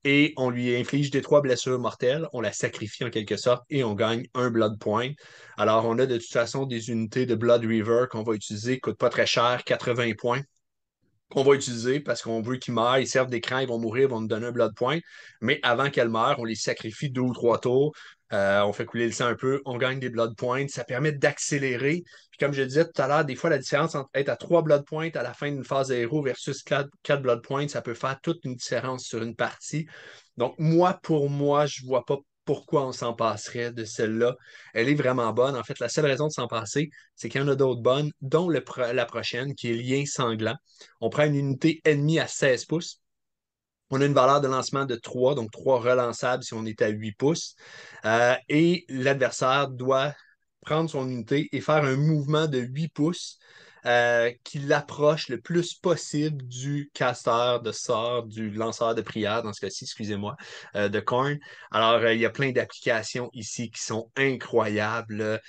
Et on lui inflige des 3 blessures mortelles, on la sacrifie en quelque sorte et on gagne un Blood Point. Alors on a de toute façon des unités de Blood River qu'on va utiliser, qui ne coûtent pas très cher, 80 points qu'on va utiliser parce qu'on veut qu'ils meurent, ils servent d'écran, ils vont mourir, ils vont nous donner un blood point. Mais avant qu'elles meurent, on les sacrifie 2 ou 3 tours. On fait couler le sang un peu, on gagne des blood points. Ça permet d'accélérer. Puis comme je disais tout à l'heure, des fois, la différence entre être à 3 blood points à la fin d'une phase de héros versus 4 blood points, ça peut faire toute une différence sur une partie. Donc, moi, pour moi, je vois pas pourquoi on s'en passerait de celle-là. Elle est vraiment bonne. En fait, la seule raison de s'en passer, c'est qu'il y en a d'autres bonnes, dont la prochaine, qui est Lien sanglant. On prend une unité ennemie à 16 pouces. On a une valeur de lancement de 3, donc 3 relançables si on est à 8 pouces. Et l'adversaire doit prendre son unité et faire un mouvement de 8 pouces qui l'approche le plus possible du casteur de sort, du lanceur de prière, dans ce cas-ci, excusez-moi, de Korn. Alors, il y a plein d'applications ici qui sont incroyables.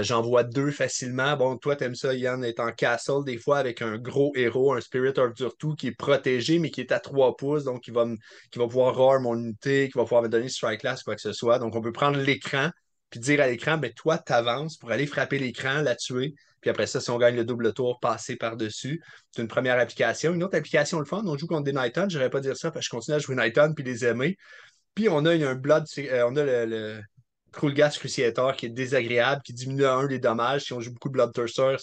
J'en vois 2 facilement. Bon, toi, t'aimes ça, Yann, être en castle des fois avec un gros héros, un Spirit of Virtue qui est protégé, mais qui est à 3 pouces, donc qui va pouvoir roar mon unité, qui va pouvoir me donner strike class, quoi que ce soit. Donc, on peut prendre l'écran puis dire à l'écran, ben toi, tu avances pour aller frapper l'écran, la tuer. Puis après ça, si on gagne le double tour, passer par-dessus. C'est une première application. Une autre application, le fun, on joue contre des Nighton. Je n'aurais pas dire ça parce que je continue à jouer Nighton puis les aimer. Puis on a un Blood, on a le Krulgas Cruciator qui est désagréable, qui diminue à 1 les dommages. Si on joue beaucoup de Bloodthirster,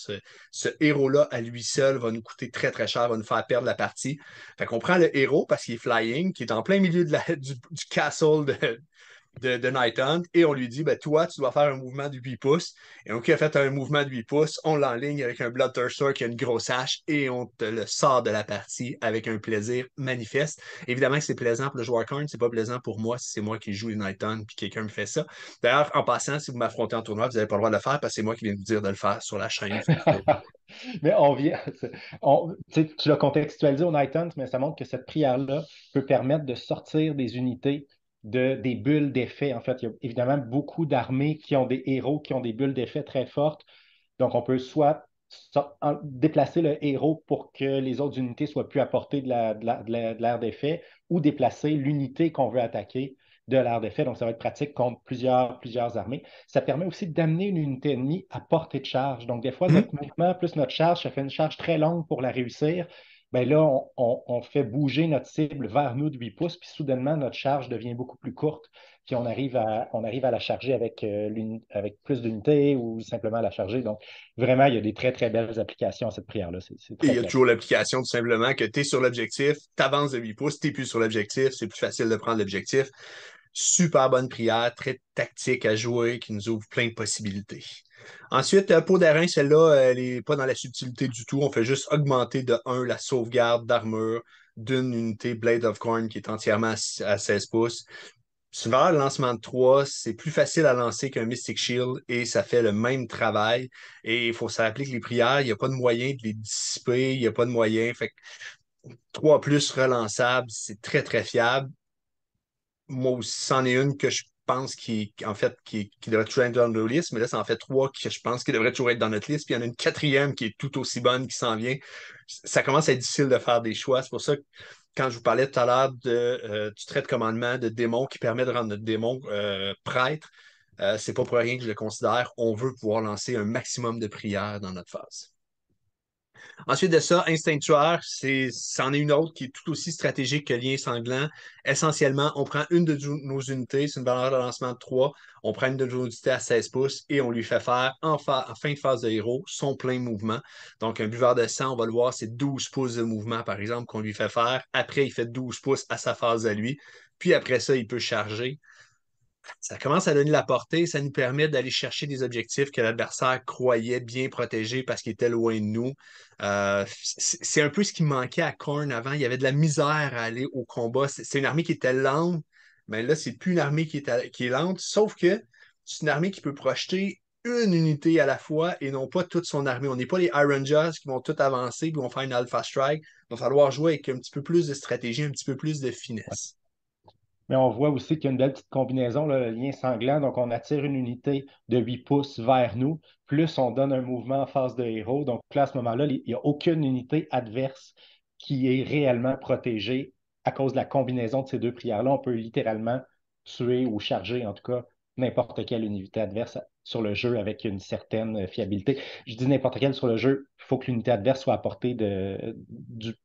ce héros-là, à lui seul, va nous coûter très très cher, va nous faire perdre la partie. Fait qu'on prend le héros parce qu'il est flying, qui est en plein milieu du castle de Night Hunt et on lui dit ben, toi, tu dois faire un mouvement de 8 pouces. Et donc, il a fait un mouvement de 8 pouces, on l'enligne avec un Bloodthirster qui a une grosse hache et on te le sort de la partie avec un plaisir manifeste. Évidemment que c'est plaisant pour le joueur Korn, c'est pas plaisant pour moi si c'est moi qui joue les Night Hunt puis quelqu'un me fait ça. D'ailleurs, en passant, si vous m'affrontez en tournoi, vous n'avez pas le droit de le faire parce que c'est moi qui viens de vous dire de le faire sur la chaîne. Mais on vient, tu l'as contextualisé au Night Hunt, mais ça montre que cette prière-là peut permettre de sortir des unités des bulles d'effet. En fait, il y a évidemment beaucoup d'armées qui ont des héros qui ont des bulles d'effet très fortes. Donc, on peut soit déplacer le héros pour que les autres unités soient plus à portée de l'aire d'effet ou déplacer l'unité qu'on veut attaquer de l'aire d'effet. Donc, ça va être pratique contre plusieurs armées. Ça permet aussi d'amener une unité ennemie à portée de charge. Donc, des fois, notre mouvement plus notre charge, ça fait une charge très longue pour la réussir. Bien là, on fait bouger notre cible vers nous de 8 pouces, puis soudainement, notre charge devient beaucoup plus courte, puis on arrive à la charger avec plus d'unités ou simplement à la charger. Donc, vraiment, il y a des très, très belles applications à cette prière-là. C'est Et il très y a clair. toujours l'application tout simplement que tu es sur l'objectif, tu avances de 8 pouces, tu n'es plus sur l'objectif, c'est plus facile de prendre l'objectif. Super bonne prière, très tactique à jouer, qui nous ouvre plein de possibilités. Ensuite, Peau d'airain, celle-là, elle n'est pas dans la subtilité du tout. On fait juste augmenter de 1 la sauvegarde d'armure d'une unité Blade of Corn qui est entièrement à 16 pouces. Souvent, le lancement de 3, c'est plus facile à lancer qu'un Mystic Shield et ça fait le même travail. Et il faut se rappeler que les prières, il n'y a pas de moyen de les dissiper, il n'y a pas de moyen. Fait que 3 plus relançable, c'est très, très fiable. Moi aussi, c'en est une que je pense qui devrait toujours être dans nos listes, mais là, ça en fait 3 que je pense qui devraient toujours être dans notre liste. Puis il y en a une quatrième qui est tout aussi bonne qui s'en vient. Ça commence à être difficile de faire des choix. C'est pour ça que quand je vous parlais tout à l'heure du trait de commandement de démon qui permet de rendre notre démon prêtre, c'est pas pour rien que je le considère. On veut pouvoir lancer un maximum de prières dans notre phase. Ensuite de ça, Instinctuaire, c'en est une autre qui est tout aussi stratégique que Lien Sanglant. Essentiellement, on prend une de nos unités, c'est une valeur de lancement de 3, on prend une de nos unités à 16 pouces et on lui fait faire en fin de phase de héros son plein mouvement. Donc, un buveur de sang, on va le voir, c'est 12 pouces de mouvement, par exemple, qu'on lui fait faire. Après, il fait 12 pouces à sa phase à lui. Puis après ça, il peut charger. Ça commence à donner la portée, ça nous permet d'aller chercher des objectifs que l'adversaire croyait bien protégés parce qu'il était loin de nous. C'est un peu ce qui manquait à Korn avant. Il y avait de la misère à aller au combat. C'est une armée qui était lente, mais là, c'est plus une armée qui est lente, sauf que c'est une armée qui peut projeter une unité à la fois et non pas toute son armée. On n'est pas les Iron Jaws qui vont tout avancer et vont faire une Alpha Strike. Il va falloir jouer avec un petit peu plus de stratégie, un petit peu plus de finesse. Mais on voit aussi qu'il y a une belle petite combinaison, là, le lien sanglant. Donc, on attire une unité de 8 pouces vers nous, plus on donne un mouvement en face de héros. Donc, là, à ce moment-là, il n'y a aucune unité adverse qui est réellement protégée à cause de la combinaison de ces deux prières-là. On peut littéralement tuer ou charger, en tout cas, n'importe quelle unité adverse sur le jeu avec une certaine fiabilité. Je dis n'importe quelle sur le jeu, il faut que l'unité adverse soit à portée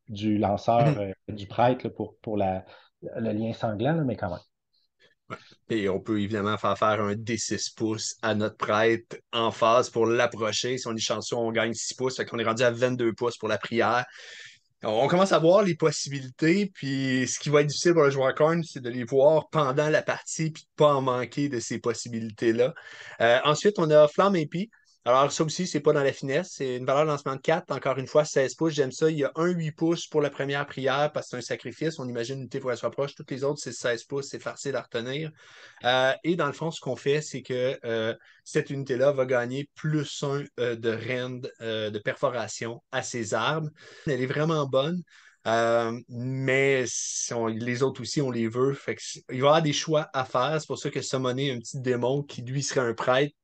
du lanceur, du prêtre là, pour le lien sanglant, là, mais quand même. Ouais. Et on peut évidemment faire un D6 pouces à notre prêtre en phase pour l'approcher. Si on est chanceux, on gagne 6 pouces. Fait qu'on est rendu à 22 pouces pour la prière. On commence à voir les possibilités, puis ce qui va être difficile pour le joueur Korn, c'est de les voir pendant la partie, puis de ne pas en manquer de ces possibilités-là. Ensuite, on a Flamme Impie. Alors, ça aussi, c'est pas dans la finesse. C'est une valeur de lancement de 4. Encore une fois, 16 pouces. J'aime ça. Il y a un 8 pouces pour la première prière parce que c'est un sacrifice. On imagine une unité pour qu'elle soit proche. Toutes les autres, c'est 16 pouces. C'est facile à retenir. Et dans le fond, ce qu'on fait, c'est que cette unité-là va gagner plus un de rend de perforation à ses armes. Elle est vraiment bonne. Mais les autres aussi, on les veut. Il va y avoir des choix à faire. C'est pour ça que summoner un petit démon qui, lui, serait un prêtre,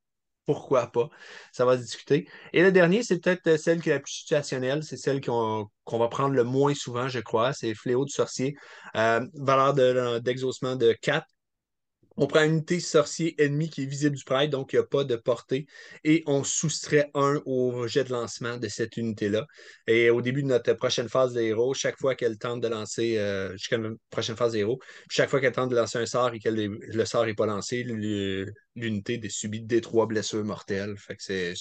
pourquoi pas? Ça va se discuter. Et le dernier, c'est peut-être celle qui est la plus situationnelle. C'est celle qu'on va prendre le moins souvent, je crois. C'est Fléau du sorcier. Valeur d'exaucement de 4. On prend une unité sorcier ennemi qui est visible du prêtre, donc il n'y a pas de portée, et on soustrait un au jet de lancement de cette unité-là. Et au début de notre prochaine phase de héros, chaque fois qu'elle tente de lancer, jusqu'à la prochaine phase de héros, chaque fois qu'elle tente de lancer un sort et que le sort n'est pas lancé, l'unité subit des 3 blessures mortelles. Fait que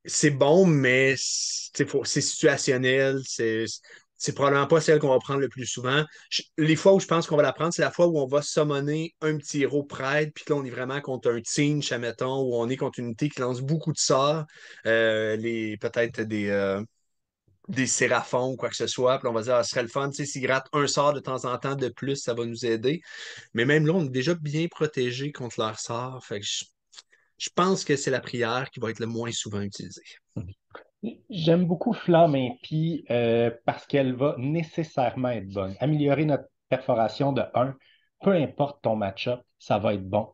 c'est bon, mais c'est situationnel. C'est probablement pas celle qu'on va prendre le plus souvent. Les fois où je pense qu'on va la prendre, c'est la fois où on va summoner un petit héros prêtre, puis là, on est vraiment contre un Tzeentch, admettons, où on est contre une unité qui lance beaucoup de sorts, peut-être des séraphons ou quoi que ce soit. Puis là, on va dire, ah, ce serait le fun, tu sais, s'ils grattent un sort de temps en temps de plus, ça va nous aider. Mais même là, on est déjà bien protégé contre leur sort. Fait que je pense que c'est la prière qui va être le moins souvent utilisée. J'aime beaucoup Flamme Impie parce qu'elle va nécessairement être bonne. Améliorer notre perforation de 1, peu importe ton match-up, ça va être bon.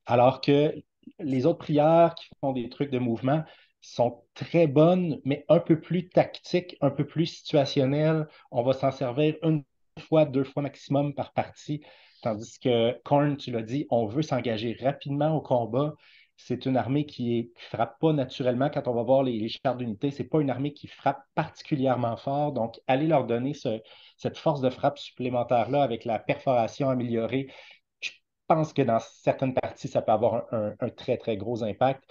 Alors que les autres prières qui font des trucs de mouvement sont très bonnes, mais un peu plus tactiques, un peu plus situationnelles. On va s'en servir une fois, deux fois maximum par partie. Tandis que Korn, tu l'as dit, on veut s'engager rapidement au combat. C'est une armée qui frappe pas naturellement. Quand on va voir les chartes d'unité, c'est pas une armée qui frappe particulièrement fort. Donc, allez leur donner cette force de frappe supplémentaire-là avec la perforation améliorée. Je pense que dans certaines parties, ça peut avoir un très, très gros impact.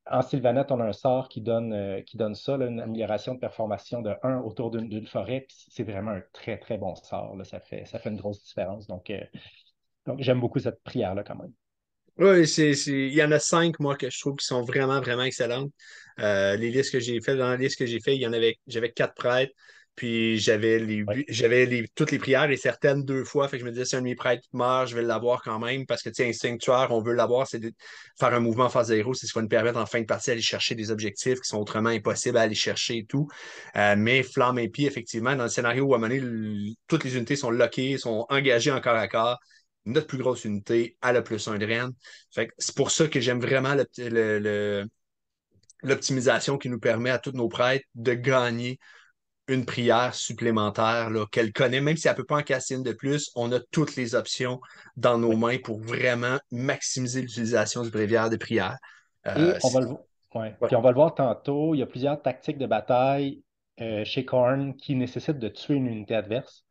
En Sylvanette, on a un sort qui donne ça, là, une amélioration de performation de 1 autour d'une forêt. Puis c'est vraiment un très, très bon sort. Là. Ça fait une grosse différence. Donc j'aime beaucoup cette prière-là quand même. Oui, il y en a 5, moi, que je trouve qui sont vraiment, vraiment excellentes. Les listes que j'ai faites, dans la liste que j'ai fait, j'avais 4 prêtres, puis Oui. toutes les prières et certaines 2 fois. Fait que je me disais, si un de mes prêtres meurt, je vais l'avoir quand même, parce que, tu sais, un sanctuaire, on veut l'avoir, c'est de faire un mouvement en phase zéro, c'est ce qui va nous permettre en fin de partie d'aller chercher des objectifs qui sont autrement impossibles à aller chercher et tout. Mais Flamme Impie, effectivement, dans le scénario où à un moment donné, toutes les unités sont lockées, sont engagées en corps à corps, notre plus grosse unité a le +1 de Rennes. Fait que c'est pour ça que j'aime vraiment l'optimisation qui nous permet à tous nos prêtres de gagner une prière supplémentaire là, qu'elle connaît, même si elle ne peut pas en casser une de plus, on a toutes les options dans nos Oui. mains pour vraiment maximiser l'utilisation du bréviaire de prière. Et Euh, on va c'est- le voir. Ouais. ouais. Puis on va le voir tantôt. Il y a plusieurs tactiques de bataille chez Korn qui nécessitent de tuer une unité adverse.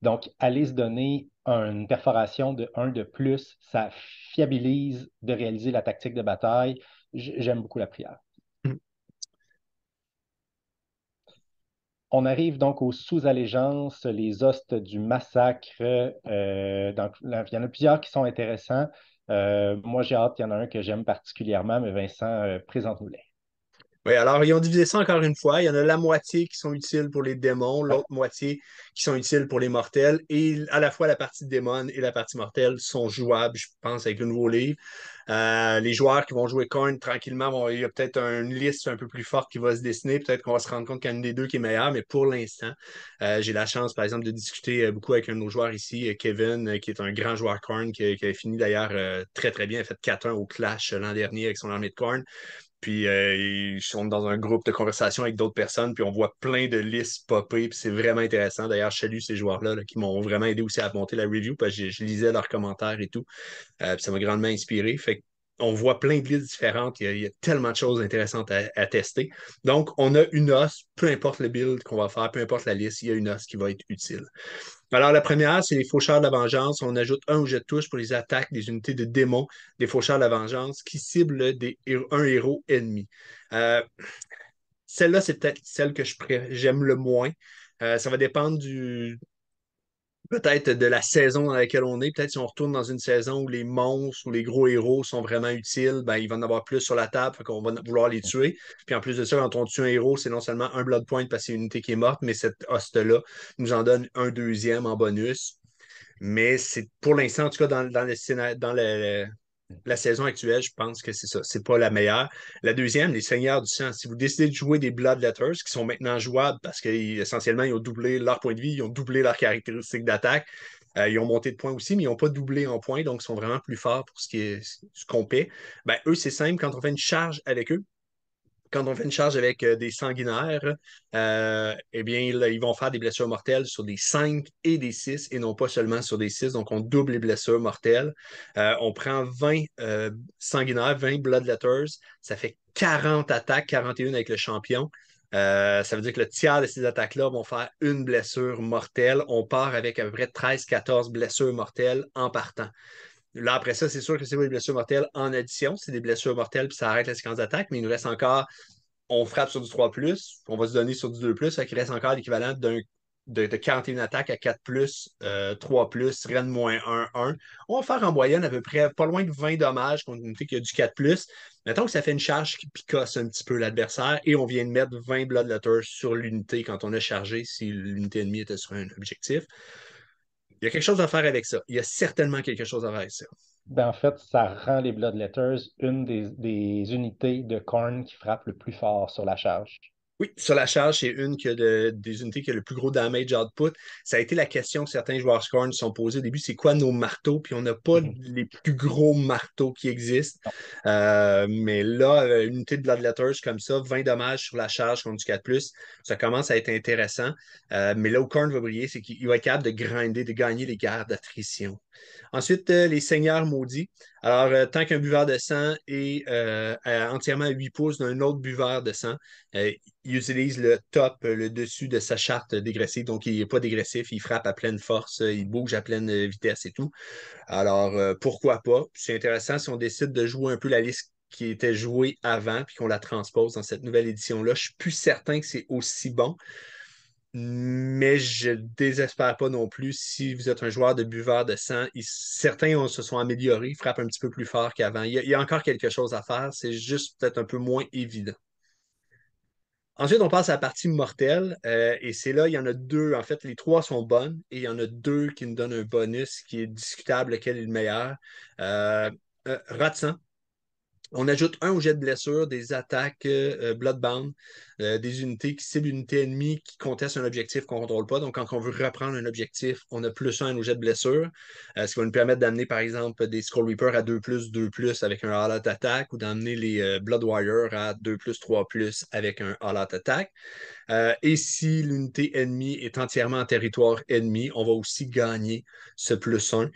Donc, aller se donner une perforation de 1 de plus, ça fiabilise de réaliser la tactique de bataille. J'aime beaucoup la prière. On arrive donc aux sous-allégeances, les hostes du massacre. Donc, là, il y en a plusieurs qui sont intéressants. Moi, j'ai hâte, il y en a un que j'aime particulièrement, mais Vincent, présente-nous-les. Oui, alors ils ont divisé ça encore une fois. Il y en a la moitié qui sont utiles pour les démons, Ouais. l'autre moitié qui sont utiles pour les mortels. Et à la fois la partie démon et la partie mortelle sont jouables, je pense, avec le nouveau livre. Les joueurs qui vont jouer Korn tranquillement, il y a peut-être une liste un peu plus forte qui va se dessiner. Peut-être qu'on va se rendre compte qu'il y en a un des deux qui est meilleur, mais pour l'instant, j'ai la chance, par exemple, de discuter beaucoup avec un de nos joueurs ici, Kevin, qui est un grand joueur Korn, qui a fini d'ailleurs très très bien. Il a fait 4-1 au Clash l'an dernier avec son armée de Korn. Puis ils sont dans un groupe de conversation avec d'autres personnes, puis on voit plein de listes popper, puis c'est vraiment intéressant. D'ailleurs, je salue ces joueurs-là là, qui m'ont vraiment aidé aussi à monter la review, parce que je lisais leurs commentaires et tout. Puis ça m'a grandement inspiré. Fait on voit plein de listes différentes. Il y a tellement de choses intéressantes à tester. Donc, on a une os, peu importe le build qu'on va faire, peu importe la liste, il y a une os qui va être utile. Alors, la première, c'est les faucheurs de la vengeance. On ajoute un objet de touche pour les attaques des unités de démons des faucheurs de la vengeance qui ciblent un héros ennemi. Euh, Celle-là, c'est peut-être celle que j'aime le moins. Ça va dépendre peut-être de la saison dans laquelle on est. Peut-être si on retourne dans une saison où les monstres ou les gros héros sont vraiment utiles, ben, il va en avoir plus sur la table, fait qu'on va vouloir les tuer. Puis en plus de ça, quand on tue un héros, c'est non seulement un blood point parce que c'est une unité qui est morte, mais cette host-là nous en donne un deuxième en bonus. Mais c'est pour l'instant, en tout cas, dans le la saison actuelle, je pense que c'est ça. C'est pas la meilleure. La deuxième, les Seigneurs du Sang. Si vous décidez de jouer des Bloodletters, qui sont maintenant jouables parce qu'essentiellement, ils ont doublé leur point de vie, ils ont doublé leurs caractéristiques d'attaque, ils ont monté de points aussi, mais ils n'ont pas doublé en points, donc ils sont vraiment plus forts pour ce qu'on paie. Ben, eux, c'est simple, quand on fait une charge avec eux, quand on fait une charge avec des sanguinaires, eh bien, là, ils vont faire des blessures mortelles sur des 5 et des 6 et non pas seulement sur des 6. Donc, on double les blessures mortelles. On prend 20 sanguinaires, 20 bloodletters. Ça fait 40 attaques, 41 avec le champion. Ça veut dire que le tiers de ces attaques-là vont faire une blessure mortelle. On part avec à peu près 13-14 blessures mortelles en partant. Là, après ça, c'est sûr que c'est pas des blessures mortelles en addition. C'est des blessures mortelles, puis ça arrête la séquence d'attaque, mais il nous reste encore on frappe sur du 3+, on va se donner sur du 2+, ça qui reste encore l'équivalent d'un de 41 attaques à 4 3 Ren -1, 1. On va faire en moyenne à peu près pas loin de 20 dommages contre une unité qui a du 4 Mettons que ça fait une charge qui picasse un petit peu l'adversaire et on vient de mettre 20 Bloodletters sur l'unité quand on a chargé si l'unité ennemie était sur un objectif. Il y a quelque chose à faire avec ça. Il y a certainement quelque chose à faire avec ça. Ben, en fait, ça rend les Bloodletters une des unités de Khorne qui frappe le plus fort sur la charge. Oui, sur la charge, c'est une des unités qui a le plus gros damage output. Ça a été la question que certains joueurs Scorn se sont posés au début, c'est quoi nos marteaux? Puis on n'a pas Mhm. les plus gros marteaux qui existent. Non. Mais là, une unité de Bloodletters comme ça, 20 dommages sur la charge contre du 4+, ça commence à être intéressant. Mais là où Korn va briller, c'est qu'il va être capable de grinder, de gagner les guerres d'attrition. Ensuite, les seigneurs maudits. Alors, tant qu'un buveur de sang est entièrement à 8 pouces d'un autre buveur de sang, il utilise le top, le dessus de sa charte dégressive. Donc, il n'est pas dégressif, il frappe à pleine force, il bouge à pleine vitesse et tout. Alors, pourquoi pas? C'est intéressant si on décide de jouer un peu la liste qui était jouée avant, puis qu'on la transpose dans cette nouvelle édition-là. Je suis plus certain que c'est aussi bon. Mais je ne désespère pas non plus. Si vous êtes un joueur de buveur de sang, certains se sont améliorés, ils frappent un petit peu plus fort qu'avant. Il y a encore quelque chose à faire, c'est juste peut-être un peu moins évident. Ensuite, on passe à la partie mortelle, et c'est là, il y en a deux. En fait, les trois sont bonnes, et il y en a deux qui nous donnent un bonus qui est discutable, lequel est le meilleur. Euh, Rat de sang. On ajoute un au jet de blessure, des attaques Bloodbound, des unités qui ciblent une unité ennemie qui conteste un objectif qu'on ne contrôle pas. Donc, quand on veut reprendre un objectif, on a +1 au jet de blessure, ce qui va nous permettre d'amener, par exemple, des Skull Reapers à 2+2+ avec un All-Out Attack ou d'amener les Blood Warriors à 2+3+ avec un All-Out Attack. Et si l'unité ennemie est entièrement en territoire ennemi, on va aussi gagner ce +1.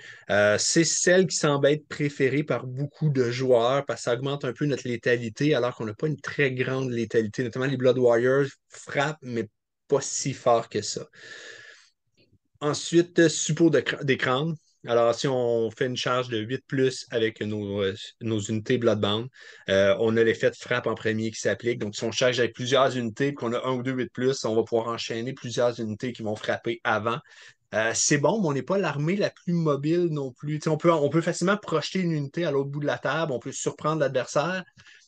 C'est celle qui semble être préférée par beaucoup de joueurs parce que ça augmente un peu notre létalité alors qu'on n'a pas une très grande létalité. Notamment les Blood Warriors frappent, mais pas si fort que ça. Ensuite, suppôt d'écran. Alors, si on fait une charge de 8 avec nos unités Bloodbound, on a l'effet de frappe en premier qui s'applique. Donc, si on charge avec plusieurs unités et qu'on a un ou deux 8 on va pouvoir enchaîner plusieurs unités qui vont frapper avant. C'est bon, mais on n'est pas l'armée la plus mobile non plus. On peut facilement projeter une unité à l'autre bout de la table, on peut surprendre l'adversaire,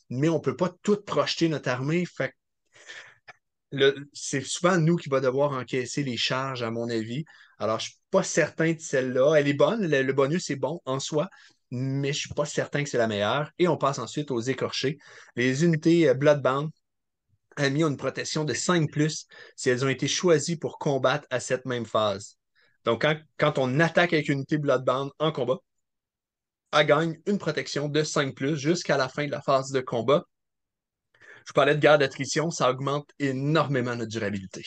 mais on ne peut pas tout projeter notre armée. Fait c'est souvent nous qui va devoir encaisser les charges, à mon avis. Alors, je ne suis pas certain de celle-là. Elle est bonne, le bonus est bon en soi, mais je ne suis pas certain que c'est la meilleure. Et on passe ensuite aux écorchés. Les unités Bloodbound, elles ont une protection de 5+ si elles ont été choisies pour combattre à cette même phase. Donc, quand on attaque avec une unité Bloodbound en combat, elle gagne une protection de 5+ jusqu'à la fin de la phase de combat. Je parlais de guerre d'attrition, ça augmente énormément notre durabilité.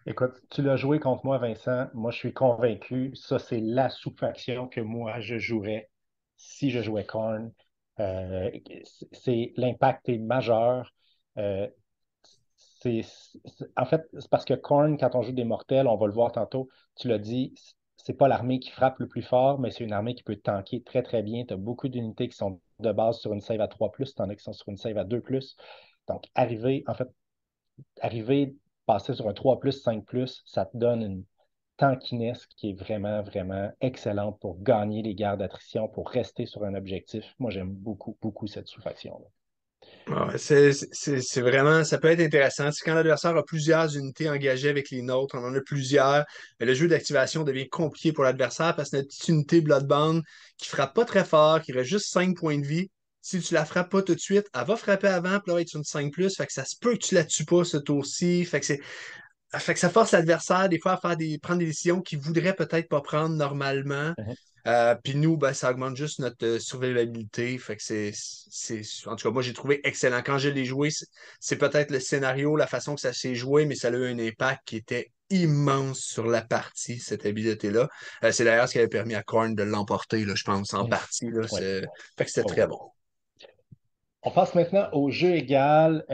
Écoute, tu l'as joué contre moi, Vincent. Moi, je suis convaincu. Ça, c'est la sous-faction que moi, je jouerais si je jouais Korn. Euh, l'impact est majeur. Euh, en fait, c'est parce que Korn, quand on joue des mortels, on va le voir tantôt, tu l'as dit, c'est pas l'armée qui frappe le plus fort, mais c'est une armée qui peut tanker très, très bien. Tu as beaucoup d'unités qui sont de base sur une save à 3+, tu en as qui sont sur une save à 2+. Donc, arriver, passer sur un 3+, 5+, ça te donne une tankiness qui est vraiment, vraiment excellente pour gagner les guerres d'attrition, pour rester sur un objectif. Moi, j'aime beaucoup, beaucoup cette sous-faction-là. Ouais, c'est vraiment, ça peut être intéressant. C'est quand l'adversaire a plusieurs unités engagées avec les nôtres, on en a plusieurs, mais le jeu d'activation devient compliqué pour l'adversaire parce que notre petite unité Bloodbound qui frappe pas très fort, qui reste juste 5 points de vie, si tu la frappes pas tout de suite, elle va frapper avant, puis là, elle va être une 5+, fait que ça se peut que tu la tues pas ce tour-ci, fait que ça force l'adversaire des fois à prendre des décisions qu'il voudrait peut-être pas prendre normalement. Mhm. Puis nous, ben, ça augmente juste notre survivabilité. Fait que En tout cas, moi, j'ai trouvé excellent. Quand je l'ai joué, c'est peut-être le scénario, la façon que ça s'est joué, mais ça a eu un impact qui était immense sur la partie, cette habileté-là. C'est d'ailleurs ce qui avait permis à Korn de l'emporter, là, je pense, en Mhm. partie. Là, Oui. fait que c'était Oh, très oui. bon. On passe maintenant au jeu égal,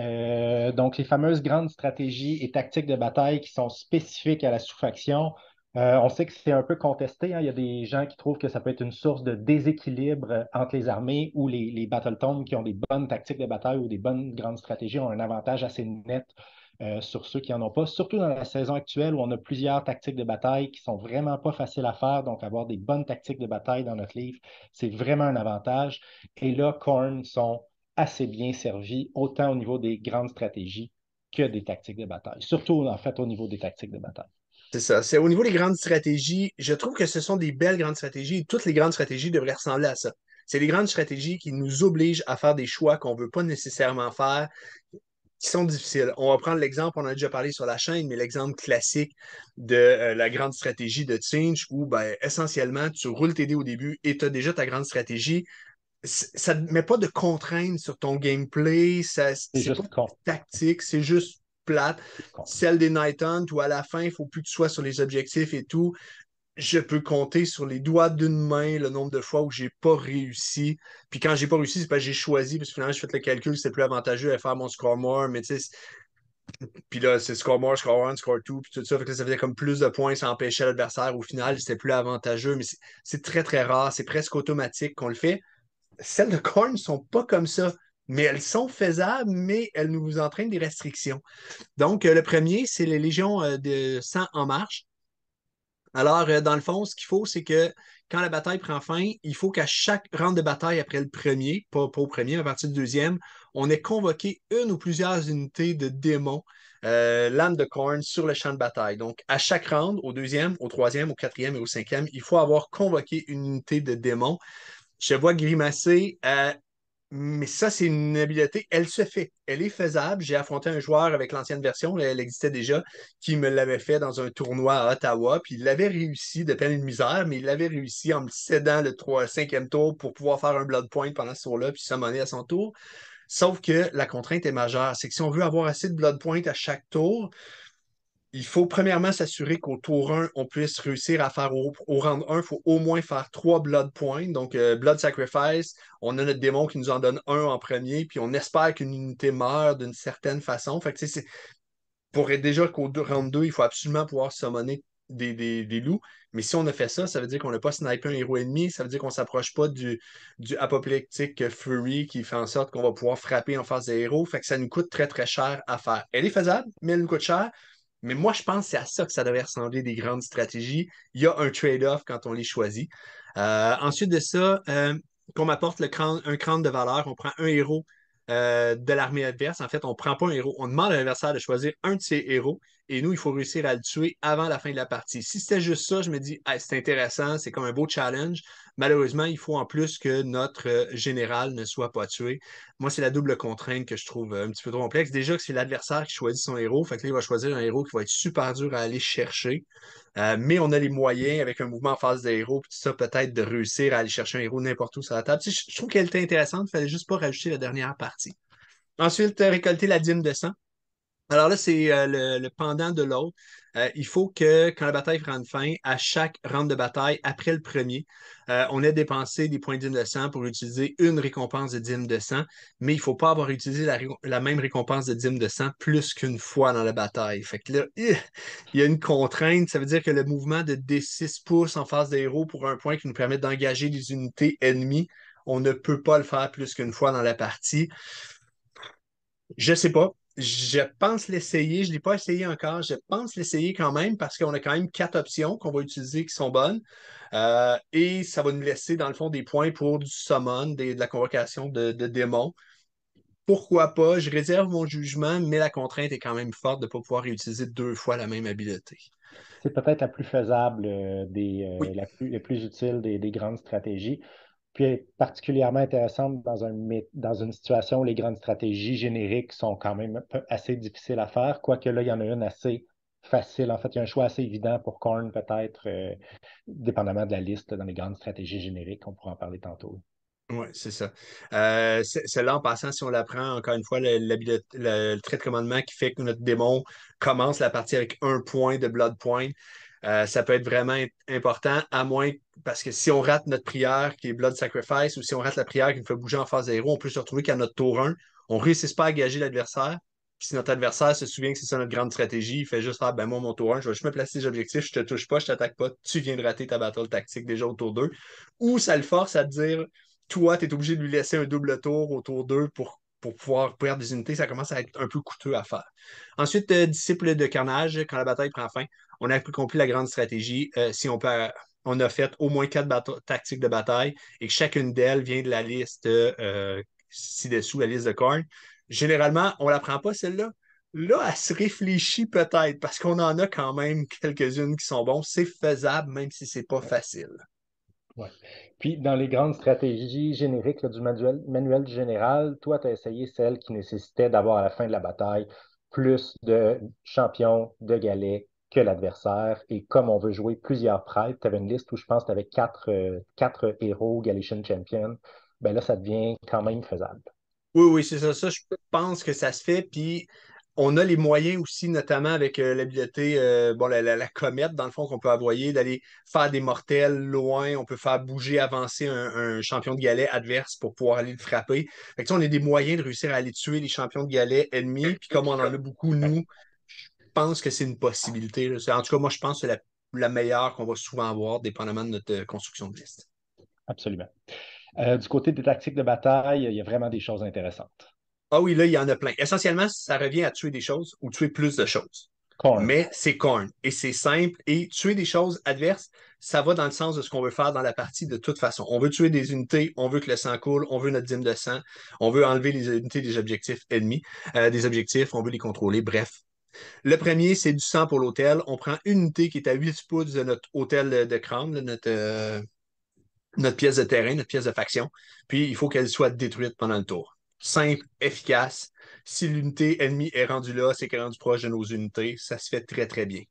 donc les fameuses grandes stratégies et tactiques de bataille qui sont spécifiques à la sous-faction. On sait que c'est un peu contesté, hein. Il y a des gens qui trouvent que ça peut être une source de déséquilibre entre les armées ou les Battletomes qui ont des bonnes tactiques de bataille ou des bonnes grandes stratégies ont un avantage assez net sur ceux qui n'en ont pas, surtout dans la saison actuelle où on a plusieurs tactiques de bataille qui sont vraiment pas faciles à faire. Donc, avoir des bonnes tactiques de bataille dans notre livre, c'est vraiment un avantage. Et là, Korn sont assez bien servis, autant au niveau des grandes stratégies que des tactiques de bataille. Surtout, en fait, au niveau des tactiques de bataille. C'est ça. C'est au niveau des grandes stratégies, je trouve que ce sont des belles grandes stratégies et toutes les grandes stratégies devraient ressembler à ça. C'est des grandes stratégies qui nous obligent à faire des choix qu'on ne veut pas nécessairement faire, qui sont difficiles. On va prendre l'exemple, on en a déjà parlé sur la chaîne, mais l'exemple classique de la grande stratégie de Tsinch où ben, essentiellement, tu roules tes dés au début et tu as déjà ta grande stratégie. Ça ne met pas de contraintes sur ton gameplay, C'est c'est pas juste con. tactique, c'est juste plate. C'est con. Celle des Night Hunt où à la fin, il faut plus que tu sois sur les objectifs et tout. Je peux compter sur les doigts d'une main le nombre de fois où j'ai pas réussi. Puis quand j'ai pas réussi, c'est parce que j'ai choisi, parce que finalement, j'ai fait le calcul, c'est plus avantageux à faire mon score more, mais tu sais, puis là, c'est score more, score one, score two, puis tout ça. Fait que là, ça faisait comme plus de points, ça empêchait l'adversaire. Au final, c'était plus avantageux, mais c'est très, très rare. C'est presque automatique qu'on le fait. Celles de Korn ne sont pas comme ça, mais elles sont faisables, mais elles nous entraînent des restrictions. Donc, le premier, c'est les légions de sang en marche. Alors, dans le fond, ce qu'il faut, c'est que quand la bataille prend fin, il faut qu'à chaque round de bataille après le premier, pas au premier, mais à partir du deuxième, on ait convoqué une ou plusieurs unités de démons, lames de corne sur le champ de bataille. Donc, à chaque round, au deuxième, au troisième, au quatrième et au cinquième, il faut avoir convoqué une unité de démons. Je vois grimacer. Mais ça, c'est une habileté. Elle se fait. Elle est faisable. J'ai affronté un joueur avec l'ancienne version, elle existait déjà, qui me l'avait fait dans un tournoi à Ottawa. Puis il l'avait réussi de peine et de misère, mais il l'avait réussi en me cédant le 5e tour pour pouvoir faire un blood point pendant ce tour-là, puis summoner à son tour. Sauf que la contrainte est majeure. C'est que si on veut avoir assez de blood point à chaque tour, il faut premièrement s'assurer qu'au tour 1, on puisse réussir à faire au round 1, il faut au moins faire 3 blood points. Donc, blood sacrifice, on a notre démon qui nous en donne un en premier, puis on espère qu'une unité meurt d'une certaine façon. Fait que, tu sais, pour être déjà qu'au round 2, il faut absolument pouvoir summoner des loups. Mais si on a fait ça, ça veut dire qu'on n'a pas snipé un héros ennemi, ça veut dire qu'on ne s'approche pas du apocalyptique Fury qui fait en sorte qu'on va pouvoir frapper en face des héros. Fait que ça nous coûte très, très cher à faire. Elle est faisable, mais elle nous coûte cher. Mais moi, je pense que c'est à ça que ça devrait ressembler des grandes stratégies. Il y a un trade-off quand on les choisit. Ensuite de ça, qu'on m'apporte un crâne de valeur, on prend un héros de l'armée adverse. En fait, on ne prend pas un héros, on demande à l'adversaire de choisir un de ses héros et nous, il faut réussir à le tuer avant la fin de la partie. Si c'était juste ça, je me dis, hey, c'est intéressant, c'est comme un beau challenge. Malheureusement, il faut en plus que notre général ne soit pas tué. Moi, c'est la double contrainte que je trouve un petit peu trop complexe. Déjà que c'est l'adversaire qui choisit son héros, fait que là, il va choisir un héros qui va être super dur à aller chercher. Mais on a les moyens, avec un mouvement en phase de héros, puis tout ça, peut-être de réussir à aller chercher un héros n'importe où sur la table. Tu sais, je trouve qu'elle était intéressante, il fallait juste pas rajouter la dernière partie. Ensuite, récolter la dîme de sang. Alors là, c'est le pendant de l'autre. Il faut que quand la bataille prend fin, à chaque round de bataille, après le premier, on ait dépensé des points d'hymne de sang pour utiliser une récompense de dîme de sang, mais il ne faut pas avoir utilisé la même récompense de dîme de sang plus qu'une fois dans la bataille. Fait que là, il y a une contrainte. Ça veut dire que le mouvement de D6 pouces en face des héros pour un point qui nous permet d'engager des unités ennemies, on ne peut pas le faire plus qu'une fois dans la partie. Je sais pas. Je pense l'essayer. Je ne l'ai pas essayé encore. Je pense l'essayer quand même parce qu'on a quand même 4 options qu'on va utiliser qui sont bonnes. Et ça va nous laisser, dans le fond, des points pour du summon, de la convocation de démons. Pourquoi pas? Je réserve mon jugement, mais la contrainte est quand même forte de ne pas pouvoir réutiliser 2 fois la même habileté. C'est peut-être la plus faisable Oui. la plus utile des grandes stratégies. Puis elle est particulièrement intéressante dans une situation où les grandes stratégies génériques sont quand même assez difficiles à faire, quoique là, il y en a une assez facile. En fait, il y a un choix assez évident pour Korn, peut-être, dépendamment de la liste dans les grandes stratégies génériques. On pourra en parler tantôt. Oui, c'est ça. Celle-là, en passant, si on la prend, encore une fois, le trait de commandement qui fait que notre démon commence la partie avec un point de blood point, ça peut être vraiment important, à moins, parce que si on rate notre prière qui est blood sacrifice, ou si on rate la prière qui nous fait bouger en phase zéro, on peut se retrouver qu'à notre tour 1, on ne réussisse pas à gager l'adversaire. Puis si notre adversaire se souvient que c'est ça notre grande stratégie, il fait juste faire, ben moi, mon tour 1, je vais juste me placer des objectifs, je te touche pas, je t'attaque pas, tu viens de rater ta battle tactique déjà au tour 2. Ou ça le force à te dire, toi, tu es obligé de lui laisser un double tour au tour 2 pour pouvoir perdre des unités, ça commence à être un peu coûteux à faire. Ensuite, disciple de carnage, quand la bataille prend fin, on a accompli la grande stratégie. Si on peut, on a fait au moins 4 tactiques de bataille et que chacune d'elles vient de la liste ci-dessous, la liste de Korn. Généralement, on ne la prend pas, celle-là. Là, elle se réfléchit peut-être parce qu'on en a quand même quelques-unes qui sont bons. C'est faisable, même si c'est pas facile. Ouais. Puis, dans les grandes stratégies génériques là, du manuel général, toi, tu as essayé celle qui nécessitait d'avoir à la fin de la bataille plus de champions de galets que l'adversaire. Et comme on veut jouer plusieurs prêtres, tu avais une liste où je pense que tu avais quatre héros Galatian Champion. Ben là, ça devient quand même faisable. Oui, oui, c'est ça. Ça, je pense que ça se fait. Puis, on a les moyens aussi, notamment avec l'habileté, bon, la comète, dans le fond, qu'on peut envoyer, d'aller faire des mortels loin. On peut faire bouger, avancer un champion de galet adverse pour pouvoir aller le frapper. Fait que, tu sais, on a des moyens de réussir à aller tuer les champions de galet ennemis. Puis, comme on en a beaucoup, nous, je pense que c'est une possibilité, là. En tout cas, moi, je pense que c'est la meilleure qu'on va souvent avoir, dépendamment de notre construction de liste. Absolument. Du côté des tactiques de bataille, il y a vraiment des choses intéressantes. Ah oui, là, il y en a plein. Essentiellement, ça revient à tuer des choses ou tuer plus de choses. Corn. Mais c'est corn et c'est simple. Et tuer des choses adverses, ça va dans le sens de ce qu'on veut faire dans la partie de toute façon. On veut tuer des unités, on veut que le sang coule, on veut notre dîme de sang, on veut enlever les unités des objectifs ennemis, des objectifs, on veut les contrôler. Bref. Le premier, c'est du sang pour l'hôtel. On prend une unité qui est à 8 pouces de notre hôtel de crâne, là, notre pièce de terrain, notre pièce de faction, puis il faut qu'elle soit détruite pendant le tour. Simple, efficace. Si l'unité ennemie est rendue là, c'est qu'elle est rendue proche de nos unités. Ça se fait très, très bien.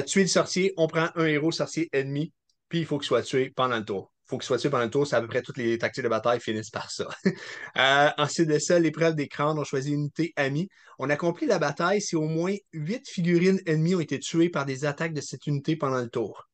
Tuer le sorcier, on prend un héros sorcier ennemi, puis il faut qu'il soit tué pendant le tour. Il faut qu'il soit tué pendant le tour, c'est à peu près toutes les tactiques de bataille finissent par ça. Ensuite de ça, l'épreuve des crânes, on choisit une unité amie. On accomplit la bataille si au moins 8 figurines ennemies ont été tuées par des attaques de cette unité pendant le tour.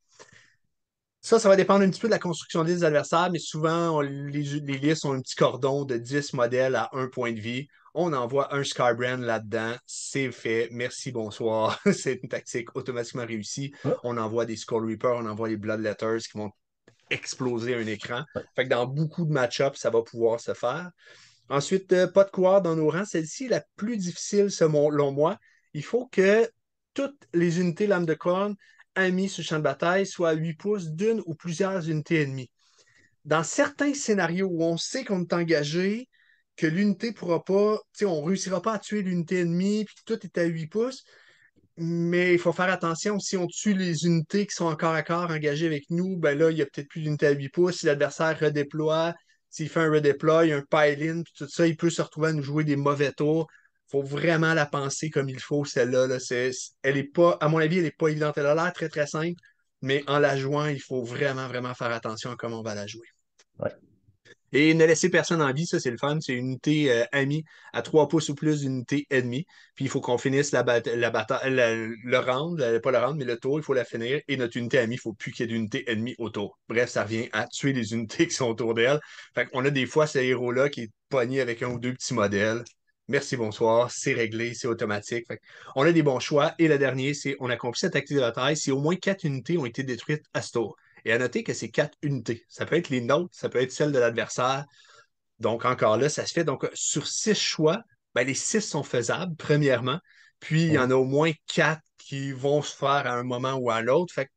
Ça va dépendre un petit peu de la construction de liste des adversaires, mais souvent, les listes ont un petit cordon de 10 modèles à un point de vie. On envoie un Skybrand là-dedans. C'est fait. Merci, bonsoir. C'est une tactique automatiquement réussie. Ah, On envoie des Skull Reapers, on envoie les Bloodletters qui vont exploser un écran. ouais. Fait que dans beaucoup de match-ups, ça va pouvoir se faire. Ensuite, pas de coureur dans nos rangs. Celle-ci est la plus difficile, selon moi. Il faut que toutes les unités lames de corne amies sur le champ de bataille soient à 8 pouces d'une ou plusieurs unités ennemies. Dans certains scénarios où on sait qu'on est engagé, que l'unité ne pourra pas, tu sais, on ne réussira pas à tuer l'unité ennemie, puis que tout est à 8 pouces, mais il faut faire attention, si on tue les unités qui sont encore à corps engagées avec nous, ben là, il y a peut-être plus d'unités à 8 pouces. Si l'adversaire redéploie, s'il fait un redeploy, un pile-in, puis tout ça, il peut se retrouver à nous jouer des mauvais tours. Il faut vraiment la penser comme il faut, celle-là. Là. Elle est pas, à mon avis, elle n'est pas évidente. Elle a l'air très, très simple, mais en la jouant, il faut vraiment, vraiment faire attention à comment on va la jouer. Ouais. Et ne laisser personne en vie, ça c'est le fun. C'est une unité amie à 3 pouces ou plus d'unité ennemie. Puis il faut qu'on finisse la bataille, le round, pas le round, mais le tour, il faut la finir. Et notre unité amie, il ne faut plus qu'il y ait d'unité ennemie autour. Bref, ça revient à tuer les unités qui sont autour d'elle. Fait qu'on a des fois ce héros-là qui est pogné avec un ou deux petits modèles. Merci, bonsoir, c'est réglé, c'est automatique. On a des bons choix. Et le dernier, c'est on accomplit cette activité de bataille si au moins 4 unités ont été détruites à ce tour. Et à noter que c'est 4 unités. Ça peut être les nôtres, ça peut être celles de l'adversaire. Donc, encore là, ça se fait. Donc, sur 6 choix, ben, les 6 sont faisables, premièrement. Puis, il y en Mhm. a au moins 4 qui vont se faire à un moment ou à l'autre. Fait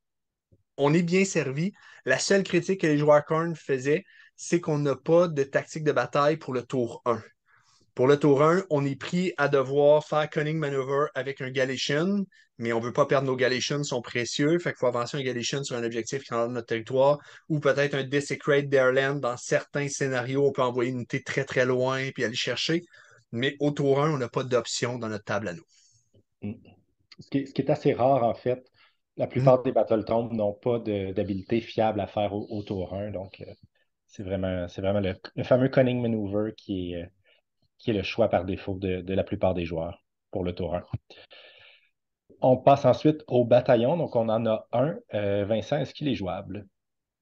qu'on est bien servi. La seule critique que les joueurs Korn faisaient, c'est qu'on n'a pas de tactique de bataille pour le tour 1. Pour le tour 1, on est pris à devoir faire Cunning Maneuver avec un Galatian, mais on ne veut pas perdre nos Galatians, ils sont précieux, fait qu'il faut avancer un Galatian sur un objectif qui est dans notre territoire, ou peut-être un Desecrate d'Airland. Dans certains scénarios, on peut envoyer une unité très très loin puis aller chercher, mais au tour 1, on n'a pas d'option dans notre table à nous. Mm. Ce qui est assez rare, en fait. La Mhm. plupart des Battle Tomes n'ont pas d'habilité fiable à faire au tour 1. Donc, c'est vraiment le fameux Cunning Maneuver qui est le choix par défaut de la plupart des joueurs pour le tour 1. On passe ensuite au bataillon. Donc, on en a un. Vincent, est-ce qu'il est jouable?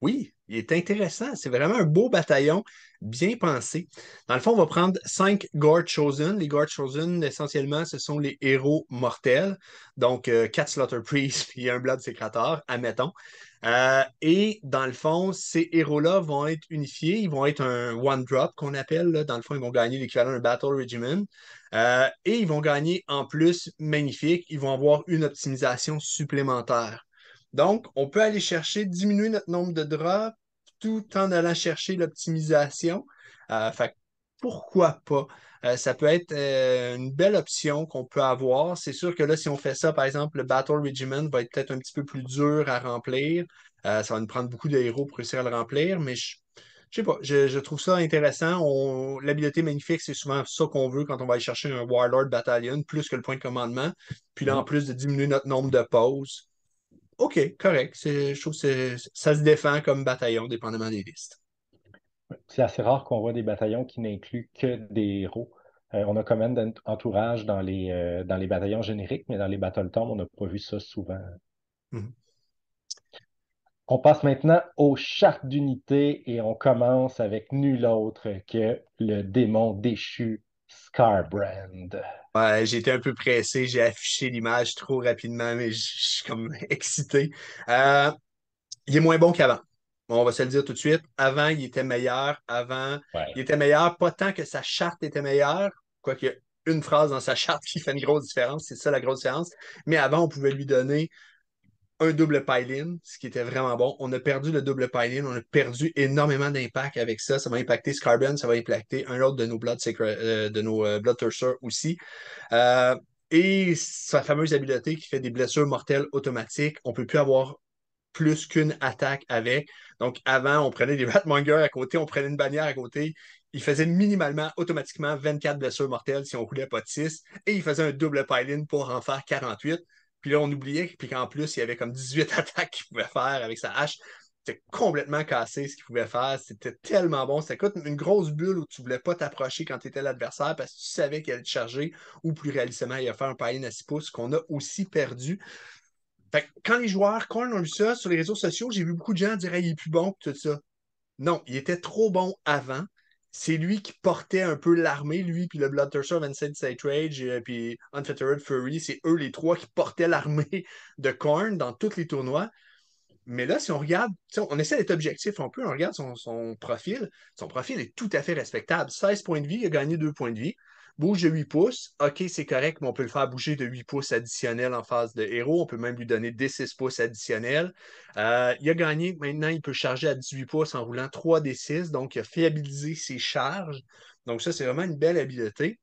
Oui, il est intéressant. C'est vraiment un beau bataillon, bien pensé. Dans le fond, on va prendre 5 Guard Chosen. Les Guard Chosen, essentiellement, ce sont les héros mortels. Donc, 4 Slaughter Priests et un Blood Secretor, admettons. Et dans le fond, ces héros-là vont être unifiés. Ils vont être un One Drop qu'on appelle. Là. Dans le fond, ils vont gagner l'équivalent d'un Battle Regimen. Et ils vont gagner en plus, magnifique, ils vont avoir une optimisation supplémentaire. Donc, on peut aller chercher, diminuer notre nombre de drops tout en allant chercher l'optimisation. Fait que pourquoi pas? Ça peut être une belle option qu'on peut avoir. C'est sûr que là, si on fait ça, par exemple, le Battle Regiment va être peut-être un petit peu plus dur à remplir. Ça va nous prendre beaucoup de héros pour réussir à le remplir, mais je sais pas, je trouve ça intéressant. L'habileté magnifique, c'est souvent ça qu'on veut quand on va aller chercher un Warlord Battalion, plus que le point de commandement. Puis là, en Mhm. plus de diminuer notre nombre de pauses. OK, correct. Je trouve que ça se défend comme bataillon, dépendamment des listes. C'est assez rare qu'on voit des bataillons qui n'incluent que des héros. On a quand même d'entourage dans les bataillons génériques, mais dans les Battle Tomes, on n'a pas vu ça souvent. Mhm. On passe maintenant aux chartes d'unité et on commence avec nul autre que le démon déchu Scarbrand. Ouais, j'ai été un peu pressé, j'ai affiché l'image trop rapidement, mais je suis comme excité. Euh, il est moins bon qu'avant. Bon, on va se le dire tout de suite. Avant, il était meilleur. Avant, Ouais. il était meilleur, pas tant que sa charte était meilleure, quoiqu'il y a une phrase dans sa charte qui fait une grosse différence, c'est ça la grosse différence. Mais avant, on pouvait lui donner un double pile-in, ce qui était vraiment bon. On a perdu le double pile-in, on a perdu énormément d'impact avec ça. Ça va impacter Scarbrand, ça va impacter un autre de nos Blood Thirster aussi. Euh, et sa fameuse habileté qui fait des blessures mortelles automatiques, on ne peut plus avoir plus qu'une attaque avec. Donc, avant, on prenait des Ratmongers à côté, on prenait une bannière à côté. Il faisait minimalement, automatiquement, 24 blessures mortelles si on roulait pas de 6. Et il faisait un double pile-in pour en faire 48. Puis là, on oubliait puis qu'en plus, il y avait comme 18 attaques qu'il pouvait faire avec sa hache. C'était complètement cassé ce qu'il pouvait faire. C'était tellement bon. C'était comme une grosse bulle où tu voulais pas t'approcher quand tu étais l'adversaire parce que tu savais qu'il allait te charger ou plus réalistement, il allait faire un pile-in à 6 pouces qu'on a aussi perdu. Fait que quand les joueurs Korn ont vu ça sur les réseaux sociaux, j'ai vu beaucoup de gens dire hey, il est plus bon que tout ça. Non, il était trop bon avant. C'est lui qui portait un peu l'armée, lui, puis le Bloodthirster, Vincent Sage Rage, puis Unfettered Fury. C'est eux les trois qui portaient l'armée de Korn dans tous les tournois. Mais là, si on regarde, on essaie d'être objectif un peu, on regarde son profil. Son profil est tout à fait respectable. 16 points de vie, il a gagné 2 points de vie. Bouge de 8 pouces. OK, c'est correct, mais on peut le faire bouger de 8 pouces additionnels en phase de héros. On peut même lui donner des 6 pouces additionnels. Il a gagné, maintenant, il peut charger à 18 pouces en roulant 3 des 6. Donc, il a fiabilisé ses charges. Donc, ça, c'est vraiment une belle habileté.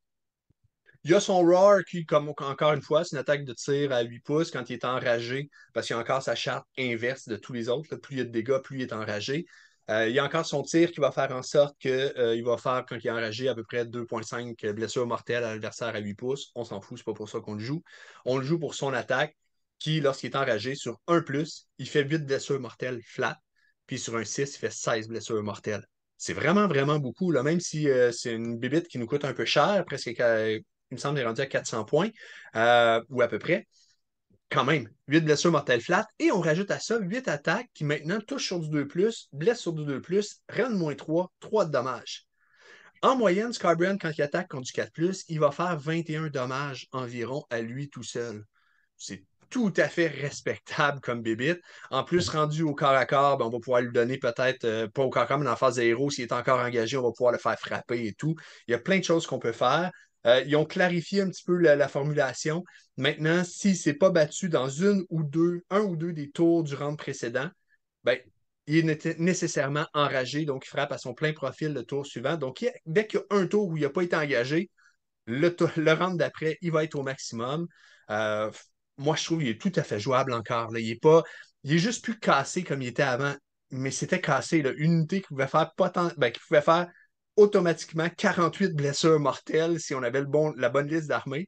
Il y a son Roar qui, comme encore une fois, c'est une attaque de tir à 8 pouces quand il est enragé, parce qu'il a encore sa charte inverse de tous les autres. Là. Plus il y a de dégâts, plus il est enragé. Il y a encore son tir qui va faire en sorte qu'il va faire, quand il est enragé, à peu près 2,5 blessures mortelles à l'adversaire à 8 pouces. On s'en fout, c'est pas pour ça qu'on le joue. On le joue pour son attaque, qui, lorsqu'il est enragé, sur un plus, il fait 8 blessures mortelles flat, puis sur un 6, il fait 16 blessures mortelles. C'est vraiment, vraiment beaucoup. Là. Même si c'est une bébite qui nous coûte un peu cher, presque il me semble, qu'il est rendu à 400 points, ou à peu près. Quand même, 8 blessures mortelles flat. Et on rajoute à ça 8 attaques qui maintenant touchent sur du 2 blessent sur du 2 rend -3, 3 de dommages. En moyenne, Scarbrand, quand il attaque contre du 4 il va faire 21 dommages environ à lui tout seul. C'est tout à fait respectable comme bébite. En plus, rendu au corps à corps, ben, on va pouvoir lui donner peut-être, pas au corps à corps, mais en phase de héros, s'il est encore engagé, on va pouvoir le faire frapper et tout. Il y a plein de choses qu'on peut faire. Ils ont clarifié un petit peu la formulation. Maintenant, s'il ne s'est pas battu dans un ou deux des tours du round précédent, ben, il est nécessairement enragé, donc il frappe à son plein profil le tour suivant. Donc, dès qu'il y a un tour où il n'a pas été engagé, le round d'après, il va être au maximum. Euh, Moi, je trouve qu'il est tout à fait jouable encore. Là. Il est juste plus cassé comme il était avant, mais c'était cassé. Là. Une unité qui pouvait faire qui pouvait faire automatiquement 48 blessures mortelles si on avait la bonne liste d'armées.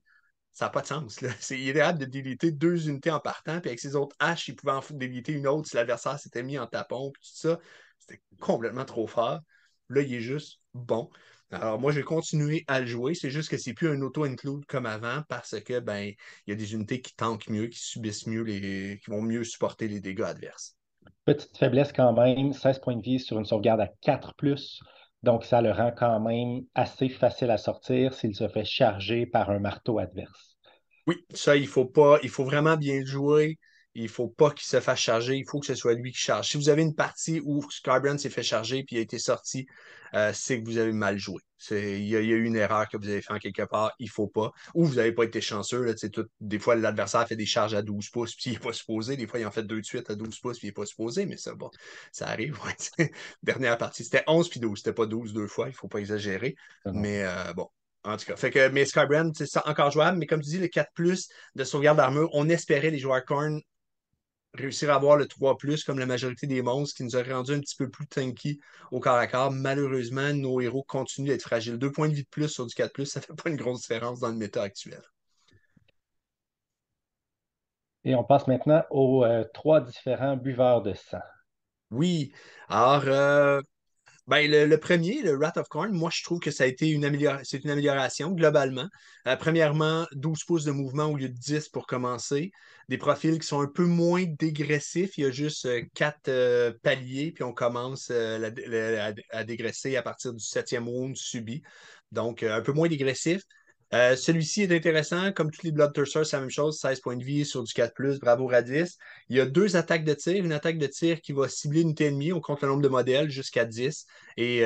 Ça n'a pas de sens. Là. C'est idéal de déliter 2 unités en partant, puis avec ses autres haches, il pouvait en déliter une autre si l'adversaire s'était mis en tapon, puis tout ça. C'était complètement trop fort. Là, il est juste bon. Alors, moi, je vais continuer à le jouer. C'est juste que c'est plus un auto-include comme avant parce que, ben, il y a des unités qui tankent mieux, qui subissent mieux qui vont mieux supporter les dégâts adverses. Petite faiblesse quand même, 16 points de vie sur une sauvegarde à 4+. Donc, ça le rend quand même assez facile à sortir s'il se fait charger par un marteau adverse. Oui, ça, il faut pas, il faut vraiment bien le jouer. Il faut pas qu'il se fasse charger. Il faut que ce soit lui qui charge. Si vous avez une partie où Skybrand s'est fait charger puis il a été sorti, c'est que vous avez mal joué. Il y a eu une erreur que vous avez fait en quelque part. Il faut pas. Ou vous n'avez pas été chanceux. Là, des fois, l'adversaire fait des charges à 12 pouces puis il n'est pas supposé. Des fois, il en fait deux de suite à 12 pouces puis il n'est pas supposé. Mais ça, bon, ça arrive. Ouais. Dernière partie, c'était 11 puis 12. C'était pas 12 deux fois. Il faut pas exagérer. Non. Mais bon. En tout cas, fait que, mais Skybrand, c'est encore jouable, mais comme tu dis, le 4 de sauvegarde d'armure, on espérait les joueurs Korn réussir à avoir le 3 comme la majorité des monstres, qui nous aurait rendu un petit peu plus tanky au corps à corps. Malheureusement, nos héros continuent d'être fragiles. 2 points de vie de plus sur du 4 ça fait pas une grosse différence dans le méta actuel. Et on passe maintenant aux trois différents buveurs de sang. Oui, alors, ben, le premier, le Wrath of Corn, moi, je trouve que ça a été c'est une amélioration globalement. Premièrement, 12 pouces de mouvement au lieu de 10 pour commencer. Des profils qui sont un peu moins dégressifs. Il y a juste 4 paliers, puis on commence à dégraisser à partir du 7e round subi. Donc, un peu moins dégressif. Celui-ci est intéressant. Comme tous les Bloodthirsters, c'est la même chose. 16 points de vie sur du 4+. Bravo Radis. Il y a deux attaques de tir. Une attaque de tir qui va cibler une unité ennemie. On compte le nombre de modèles jusqu'à 10. Et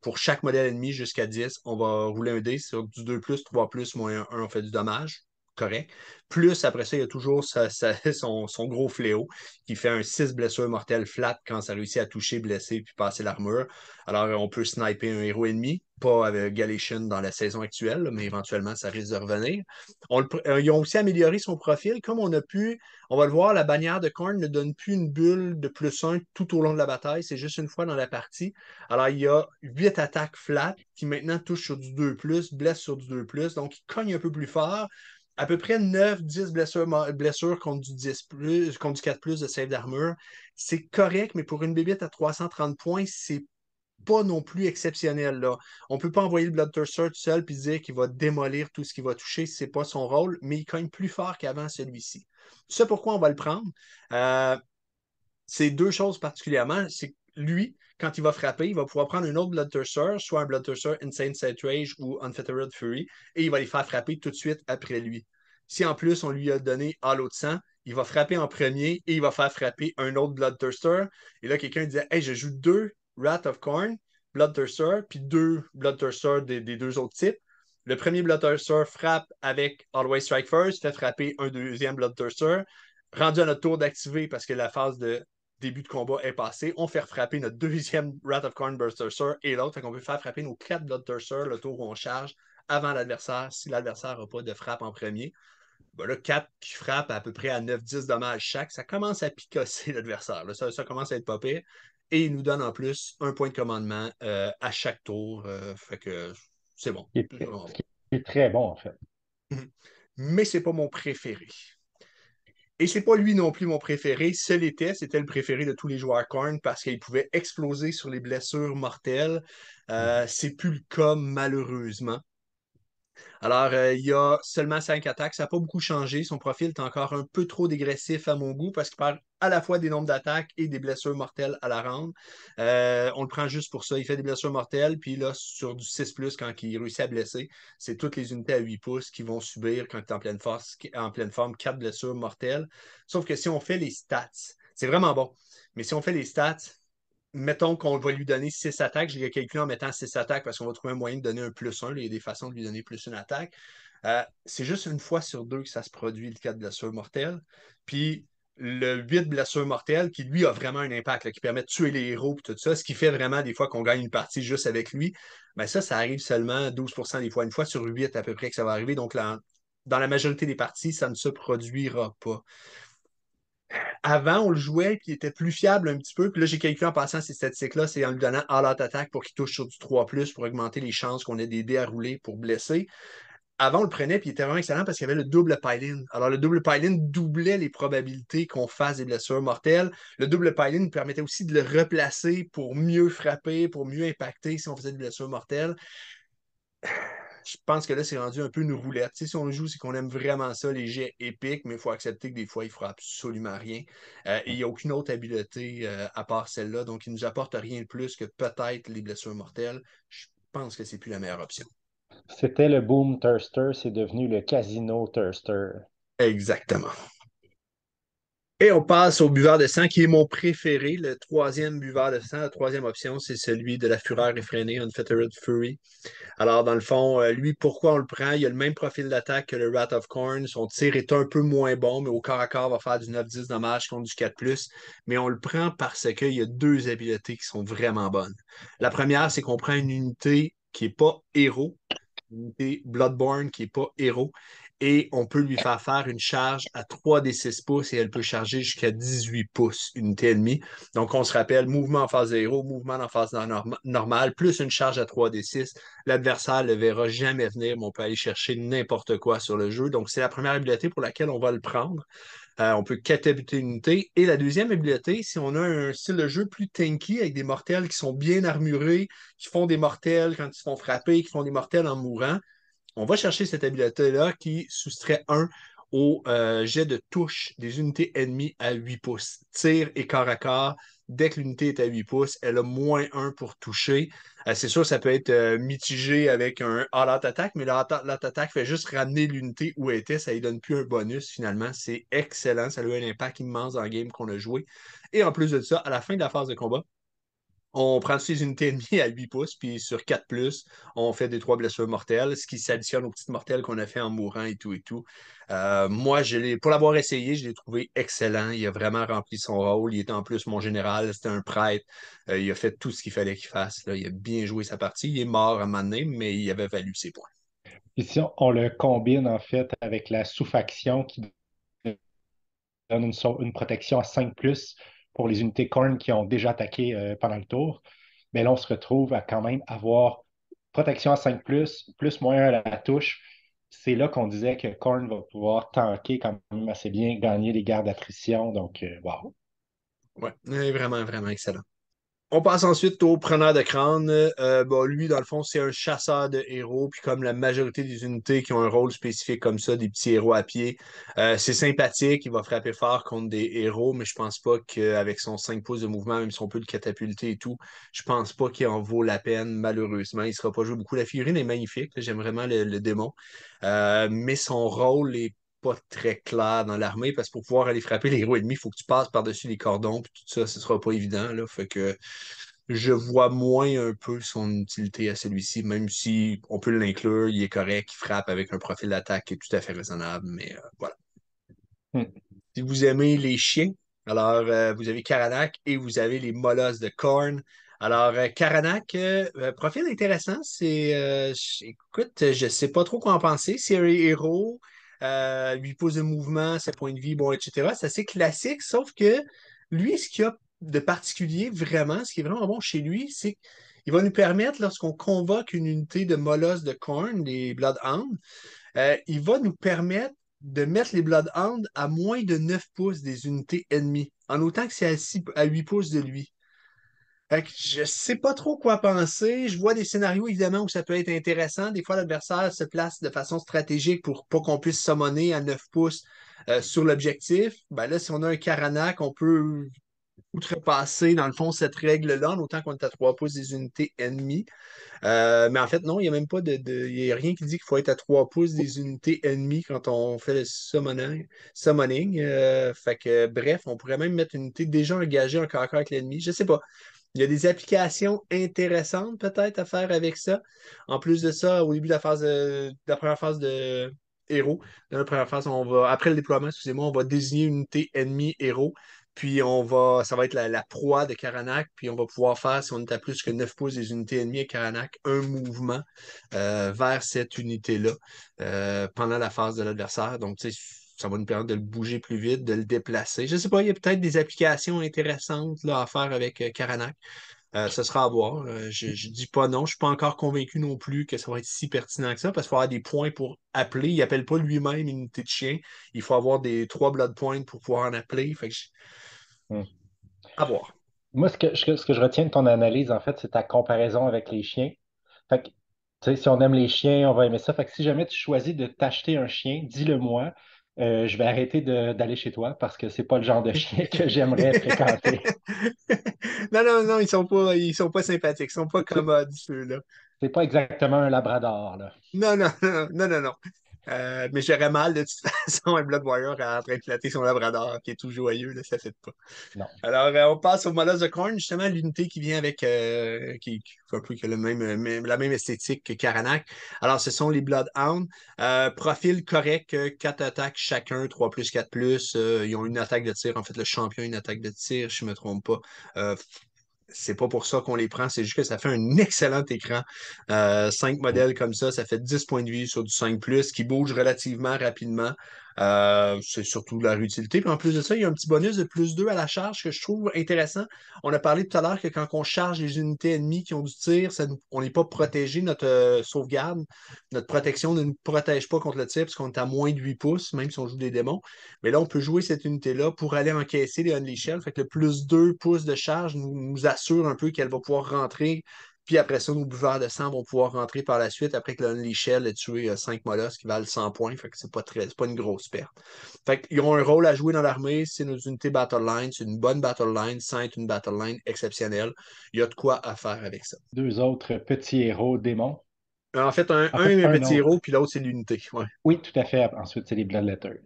pour chaque modèle ennemi jusqu'à 10, on va rouler un dé sur du 2+, 3+, moins un, on fait du dommage. Correct. Plus, après ça, il y a toujours son gros fléau qui fait un 6 blessures mortelles flat quand ça réussit à toucher, blesser puis passer l'armure. Alors, on peut sniper un héros ennemi, pas avec Galatian dans la saison actuelle, mais éventuellement, ça risque de revenir. Ils ont aussi amélioré son profil. Comme on a pu, on va le voir, la bannière de Korn ne donne plus une bulle de +1 tout au long de la bataille. C'est juste une fois dans la partie. Alors, il y a 8 attaques flat qui maintenant touchent sur du 2+, blessent sur du 2+, donc il cogne un peu plus fort. À peu près 9-10 blessures contre du 10+, contre du 4+ de save d'armure. C'est correct, mais pour une bébite à 330 points, c'est pas non plus exceptionnel, là. On peut pas envoyer le Bloodthirster tout seul puis dire qu'il va démolir tout ce qu'il va toucher, c'est pas son rôle, mais il cogne plus fort qu'avant celui-ci. C'est pourquoi on va le prendre. Euh, c'est deux choses particulièrement. C'est que lui, quand il va frapper, il va pouvoir prendre un autre Bloodthirster, soit un Bloodthirster Insane Sight Rage ou Unfettered Fury, et il va les faire frapper tout de suite après lui. Si en plus on lui a donné Halo de sang, il va frapper en premier et il va faire frapper un autre Bloodthirster. Et là, quelqu'un disait Hey, je joue deux Wrath of Corn, Bloodthirster, puis deux Bloodthirster des deux autres types. Le premier Bloodthirster frappe avec Always Strike First, fait frapper un deuxième Bloodthirster. Rendu à notre tour d'activer parce que la phase de début de combat est passée, on fait frapper notre deuxième Wrath of Corn Bloodthirster et l'autre. Fait qu'on peut faire frapper nos 4 Bloodthirsters le tour où on charge avant l'adversaire si l'adversaire n'a pas de frappe en premier. Ben là, 4 qui frappent à peu près à 9-10 dommages chaque, ça commence à picosser l'adversaire. Ça commence à être pas pire. Et il nous donne en plus un point de commandement à chaque tour. Fait que c'est bon. Ce qui C'est vraiment ce bon. qui est très bon, en fait. Mais c'est pas mon préféré. Et c'est pas lui non plus mon préféré. Ce l'était, c'était le préféré de tous les joueurs Korn parce qu'il pouvait exploser sur les blessures mortelles. Mhm. C'est plus le cas malheureusement. Alors, il y a seulement 5 attaques. Ça n'a pas beaucoup changé. Son profil est encore un peu trop dégressif à mon goût parce qu'il perd à la fois des nombres d'attaques et des blessures mortelles à la ronde. On le prend juste pour ça. Il fait des blessures mortelles, puis là, sur du 6+, quand il réussit à blesser, c'est toutes les unités à 8 pouces qui vont subir, quand il est en pleine forme, 4 blessures mortelles. Sauf que si on fait les stats, c'est vraiment bon. Mais si on fait les stats, mettons qu'on va lui donner 6 attaques, je l'ai calculé en mettant 6 attaques parce qu'on va trouver un moyen de donner un +1. Il y a des façons de lui donner plus une attaque. C'est juste une fois sur deux que ça se produit le cas de blessure mortelle. Puis le 8 blessures mortelles, qui lui a vraiment un impact, là, qui permet de tuer les héros et tout ça, ce qui fait vraiment des fois qu'on gagne une partie juste avec lui. Mais ça arrive seulement 12% des fois, une fois sur 8 à peu près que ça va arriver. Donc là, dans la majorité des parties, ça ne se produira pas. Avant, on le jouait, puis il était plus fiable un petit peu. Puis là, j'ai calculé en passant ces statistiques-là, c'est en lui donnant All-Out Attack pour qu'il touche sur du 3+, pour augmenter les chances qu'on ait des dés à rouler pour blesser. Avant, on le prenait, puis il était vraiment excellent parce qu'il y avait le double pile-in. Alors, le double pile-in doublait les probabilités qu'on fasse des blessures mortelles. Le double pile-in nous permettait aussi de le replacer pour mieux frapper, pour mieux impacter si on faisait des blessures mortelles. Je pense que là, c'est rendu un peu une roulette. Tu sais, si on le joue, c'est qu'on aime vraiment ça, les jets épiques, mais il faut accepter que des fois, il ne fera absolument rien. Et il n'y a aucune autre habileté à part celle-là, donc il ne nous apporte rien de plus que peut-être les blessures mortelles. Je pense que c'est plus la meilleure option. C'était le Boom Thirster, c'est devenu le Casino Thirster. Exactement. Et on passe au buveur de sang, qui est mon préféré, le troisième buveur de sang. La troisième option, c'est celui de la fureur effrénée, Unfettered Fury. Alors, dans le fond, lui, pourquoi on le prend? Il a le même profil d'attaque que le Wrath of Corn. Son tir est un peu moins bon, mais au corps à corps, va faire du 9-10 dommage contre du 4+. Mais on le prend parce qu'il y a deux habiletés qui sont vraiment bonnes. La première, c'est qu'on prend une unité qui n'est pas héros, une unité Bloodborne qui n'est pas héros, et on peut lui faire une charge à 3d6 pouces et elle peut charger jusqu'à 18 pouces, unité ennemie. Donc, on se rappelle, mouvement en phase de héros, mouvement en phase normale, plus une charge à 3d6. L'adversaire ne le verra jamais venir, mais on peut aller chercher n'importe quoi sur le jeu. Donc, c'est la première habileté pour laquelle on va le prendre. On peut catapulter une unité. Et la deuxième habileté, si on a un style de jeu plus tanky, avec des mortels qui sont bien armurés, qui font des mortels quand ils se font frapper, qui font des mortels en mourant, on va chercher cette habileté-là qui soustrait un au jet de touche des unités ennemies à 8 pouces. Tir et corps à corps. Dès que l'unité est à 8 pouces, elle a -1 pour toucher. C'est sûr, ça peut être mitigé avec un all-out attack, mais l'all-out attack fait juste ramener l'unité où elle était. Ça lui donne plus un bonus finalement. C'est excellent. Ça a eu un impact immense dans le game qu'on a joué. Et en plus de ça, à la fin de la phase de combat, on prend toutes les unités ennemies à 8 pouces, puis sur 4+, on fait des 3 blessures mortelles, ce qui s'additionne aux petites mortelles qu'on a fait en mourant et tout et tout. Moi, pour l'avoir essayé, je l'ai trouvé excellent. Il a vraiment rempli son rôle. Il était en plus mon général, c'était un prêtre. Il a fait tout ce qu'il fallait qu'il fasse, là. Il a bien joué sa partie. Il est mort à un moment donné, mais il avait valu ses points. Puis si on le combine en fait avec la sous-faction qui donne une protection à 5 plus pour les unités Korn qui ont déjà attaqué pendant le tour, mais là, on se retrouve à quand même avoir protection à 5 plus moins 1 à la touche. C'est là qu'on disait que Korn va pouvoir tanker quand même assez bien, gagner les guerres d'attrition. Donc, wow. Ouais, vraiment, vraiment excellent. On passe ensuite au preneur de crâne. Bon, lui, dans le fond, c'est un chasseur de héros. Puis comme la majorité des unités qui ont un rôle spécifique comme ça, des petits héros à pied, c'est sympathique. Il va frapper fort contre des héros, mais je pense pas qu'avec son 5 pouces de mouvement, même si on peut le catapulter et tout, je pense pas qu'il en vaut la peine, malheureusement. Il sera pas joué beaucoup. La figurine est magnifique. J'aime vraiment le démon. Mais son rôle est pas très clair dans l'armée parce que pour pouvoir aller frapper les héros ennemis, il faut que tu passes par-dessus les cordons, puis tout ça, ce sera pas évident, là. Fait que je vois moins un peu son utilité à celui-ci, même si on peut l'inclure, il est correct, il frappe avec un profil d'attaque qui est tout à fait raisonnable, mais voilà. Hmm. Si vous aimez les chiens, alors vous avez Karanak et vous avez les molosses de Korn. Alors, Karanak, profil intéressant, écoute, je sais pas trop quoi en penser. C'est un héros, 8 pouces de mouvement, 7 points de vie, bon, etc. C'est assez classique, sauf que lui, ce qu'il y a de particulier, vraiment, ce qui est vraiment bon chez lui, c'est qu'il va nous permettre, lorsqu'on convoque une unité de molosses de Korn, les Bloodhounds, il va nous permettre de mettre les Bloodhounds à moins de 9 pouces des unités ennemies, en autant que c'est à 8 pouces de lui. Fait que je sais pas trop quoi penser. Je vois des scénarios, évidemment, où ça peut être intéressant. Des fois, l'adversaire se place de façon stratégique pour pas qu'on puisse summoner à 9 pouces sur l'objectif. Ben là, si on a un Karanak, on peut outrepasser, dans le fond, cette règle-là, en autant qu'on est à 3 pouces des unités ennemies. Mais en fait, non, il n'y a même pas il y a rien qui dit qu'il faut être à 3 pouces des unités ennemies quand on fait le summoning. Fait que, bref, on pourrait même mettre une unité déjà engagée en corps à corps avec l'ennemi. Je sais pas. Il y a des applications intéressantes peut-être à faire avec ça. En plus de ça, au début de la première phase de héros, dans la première phase, après le déploiement, excusez-moi, on va désigner une unité ennemie héros. Puis ça va être la proie de Karanak. Puis on va pouvoir faire, si on est à plus que 9 pouces des unités ennemies à Karanak, un mouvement vers cette unité-là pendant la phase de l'adversaire. Donc, tu sais, ça va nous permettre de le bouger plus vite, de le déplacer. Je ne sais pas, il y a peut-être des applications intéressantes là, à faire avec Karanak. Ce sera à voir. Je ne dis pas non. Je ne suis pas encore convaincu non plus que ça va être si pertinent que ça, parce qu'il faut avoir des points pour appeler. Il n'appelle pas lui-même une unité de chien. Il faut avoir des 3 blood points pour pouvoir en appeler. Fait que Hmm. à voir. Moi, ce que je retiens de ton analyse, en fait, c'est ta comparaison avec les chiens. Fait que Tu sais, si on aime les chiens, on va aimer ça. Fait que si jamais tu choisis de t'acheter un chien, dis-le moi. Je vais arrêter d'aller chez toi parce que c'est pas le genre de chien que j'aimerais fréquenter. Non, non, non, ils sont pas sympathiques, ils sont pas C'est commodes, ceux-là. c'est pas exactement un labrador, là. Non, non, non, non, non, non. Mais j'aurais mal de toute façon un Blood Warrior en train de flatter son labrador qui est tout joyeux, là, ça fait pas. Non. Alors, on passe au Molosse de Corn, justement, l'unité qui vient avec, qui un peu qui a le même, la même esthétique que Karanak. Alors, ce sont les Bloodhounds. Profil correct, 4 attaques chacun, 3 plus, 4 plus. Ils ont une attaque de tir. En fait, le champion a une attaque de tir, je ne me trompe pas. Euh, c'est pas pour ça qu'on les prend, c'est juste que ça fait un excellent écran. 5 modèles comme ça fait 10 points de vie sur du 5 qui bouge relativement rapidement. C'est surtout de leur utilité. Puis en plus de ça, il y a un petit bonus de plus 2 à la charge que je trouve intéressant. On a parlé tout à l'heure que quand on charge les unités ennemies qui ont du tir, on n'est pas protégé, notre sauvegarde, notre protection ne nous protège pas contre le tir parce qu'on est à moins de 8 pouces, même si on joue des démons. Mais là, on peut jouer cette unité-là pour aller encaisser les Unleash Shell. Fait que le plus 2 pouces de charge nous assure un peu qu'elle va pouvoir rentrer. Puis après ça, nos buveurs de sang vont pouvoir rentrer par la suite après que le Unleash Shell ait tué 5 mollusques qui valent 100 points. Fait que c'est pas une grosse perte. Fait qu'ils ont un rôle à jouer dans l'armée. C'est nos unités Battle Line. C'est une bonne Battle Line sans être une Battle Line exceptionnelle. Il y a de quoi à faire avec ça. Deux autres petits héros démons. En fait, En un fait, est un un petit autre. héros, puis l'autre, c'est l'unité. Ouais. Oui, tout à fait. Ensuite, c'est les Bloodletters.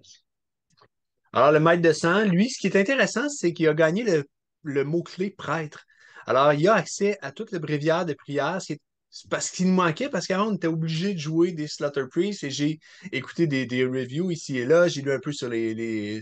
Alors, le maître de sang, lui, ce qui est intéressant, c'est qu'il a gagné le mot-clé prêtre. Alors, il a accès à tout le bréviaire de prière, c'est parce qu'il nous manquait, parce qu'avant, on était obligé de jouer des Slaughter Priests et j'ai écouté des reviews ici et là, j'ai lu un peu sur les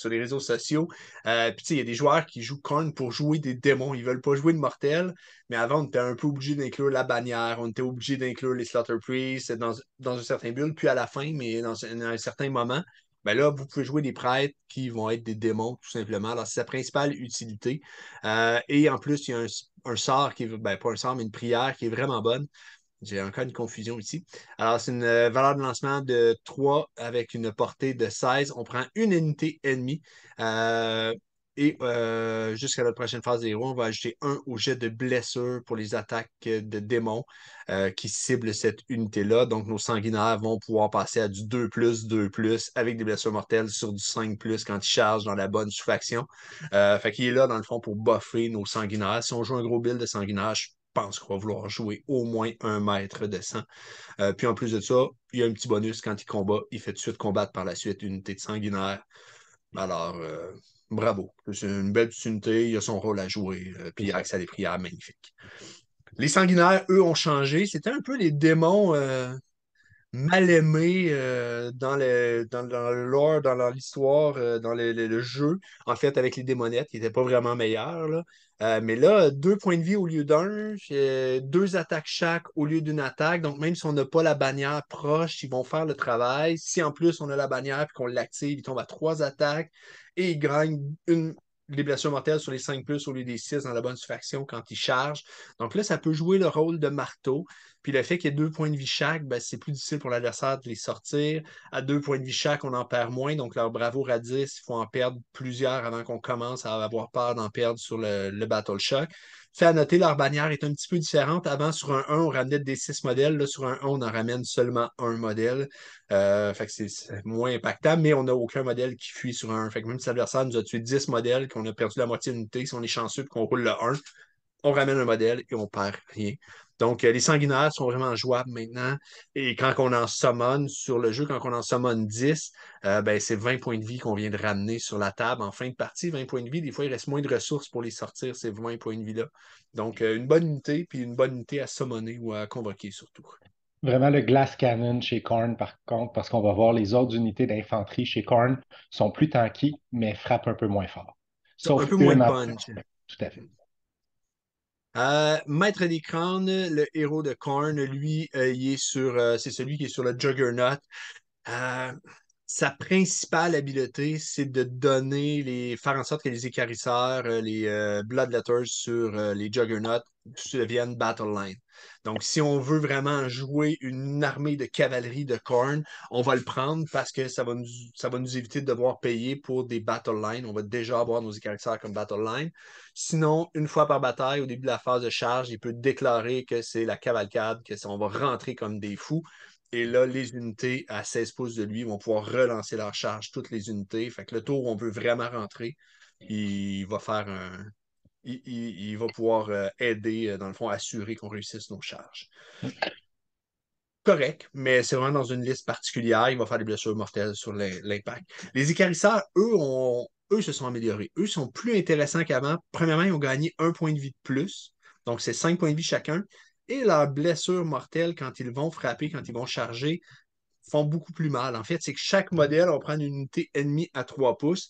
réseaux sociaux. Puis, tu sais, il y a des joueurs qui jouent Korn pour jouer des démons. Ils veulent pas jouer de mortels, mais avant, on était un peu obligé d'inclure la bannière, on était obligé d'inclure les Slaughter Priests dans un certain build, puis à la fin, mais dans un certain moment. Ben là, vous pouvez jouer des prêtres qui vont être des démons, tout simplement. Alors, c'est sa principale utilité. Et en plus, il y a un sort qui est, ben, pas un sort, mais une prière qui est vraiment bonne. J'ai encore une confusion ici. Alors, c'est une valeur de lancement de 3 avec une portée de 16. On prend une unité ennemie. Euh, Jusqu'à notre prochaine phase des héros, on va ajouter un au jet de blessure pour les attaques de démons qui ciblent cette unité-là. Donc, nos sanguinaires vont pouvoir passer à du 2+, avec des blessures mortelles sur du 5+, quand ils chargent dans la bonne sous-faction. Fait qu'il est là, dans le fond, pour buffer nos sanguinaires. Si on joue un gros build de sanguinaires, je pense qu'on va vouloir jouer au moins un mètre de sang. Puis en plus de ça, il y a un petit bonus quand il combat. Il fait tout de suite combattre par la suite une unité de sanguinaire. Alors, bravo. C'est une belle petite unité. Il a son rôle à jouer. Puis C'est il a ça. accès à des prières magnifiques. Les sanguinaires, eux, ont changé. C'était un peu les démons mal aimé dans le lore, dans l'histoire, dans le jeu, en fait, avec les démonettes, qui n'étaient pas vraiment meilleurs, là. Mais là, 2 points de vie au lieu d'un, 2 attaques chaque au lieu d'une attaque. Donc, même si on n'a pas la bannière proche, ils vont faire le travail. Si en plus on a la bannière et qu'on l'active, il tombe à 3 attaques et il gagne des blessures mortelles sur les 5 au lieu des 6 dans la bonne faction quand il charge. Donc là, ça peut jouer le rôle de marteau. Puis le fait qu'il y ait 2 points de vie chaque, ben, c'est plus difficile pour l'adversaire de les sortir. À 2 points de vie chaque, on en perd moins. Donc leur bravoure à 10, il faut en perdre plusieurs avant qu'on commence à avoir peur d'en perdre sur le Battle Shock. Fait à noter, leur bannière est un petit peu différente. Avant, sur un 1, on ramenait des 6 modèles. Là, sur un 1, on en ramène seulement un modèle. Fait que c'est moins impactant, mais on n'a aucun modèle qui fuit sur un 1. Fait que même si l'adversaire nous a tué 10 modèles, qu'on a perdu la moitié de l'unité, si on est chanceux et qu'on roule le 1, on ramène un modèle et on perd rien. Donc, les sanguinaires sont vraiment jouables maintenant. Et quand on en summon sur le jeu, quand on en summon 10, ben, c'est 20 points de vie qu'on vient de ramener sur la table en fin de partie. 20 points de vie, des fois, il reste moins de ressources pour les sortir, ces 20 points de vie-là. Donc, une bonne unité, puis une bonne unité à summoner ou à convoquer surtout. Vraiment le Glass Cannon chez Korn, par contre, parce qu'on va voir les autres unités d'infanterie chez Korn sont plus tanky, mais frappent un peu moins fort. Un Sauf peu moins une de en... punch. Ouais, tout à fait. Maître des crânes, le héros de Korn, lui, c'est celui qui est sur le Juggernaut. Euh, Sa principale habileté, c'est de faire en sorte que les écarisseurs, les Bloodletters sur les Juggernauts deviennent Battle Line. Donc, si on veut vraiment jouer une armée de cavalerie de Khorne, on va le prendre parce que ça va nous éviter de devoir payer pour des Battle Line. On va déjà avoir nos écarisseurs comme Battle Line. Sinon, une fois par bataille, au début de la phase de charge, il peut déclarer que c'est la cavalcade, on va rentrer comme des fous. Et là, les unités à 16 pouces de lui vont pouvoir relancer leur charge, toutes les unités. Fait que le tour où on veut vraiment rentrer, il va faire un, il va pouvoir aider, dans le fond, assurer qu'on réussisse nos charges. Correct, mais c'est vraiment dans une liste particulière. Il va faire des blessures mortelles sur l'impact. Les écarisseurs, eux se sont améliorés. Eux sont plus intéressants qu'avant. Premièrement, ils ont gagné 1 point de vie de plus. Donc, c'est 5 points de vie chacun. Et leurs blessures mortelles, quand ils vont frapper, quand ils vont charger, font beaucoup plus mal. En fait, c'est que chaque modèle, on prend une unité ennemie à 3 pouces.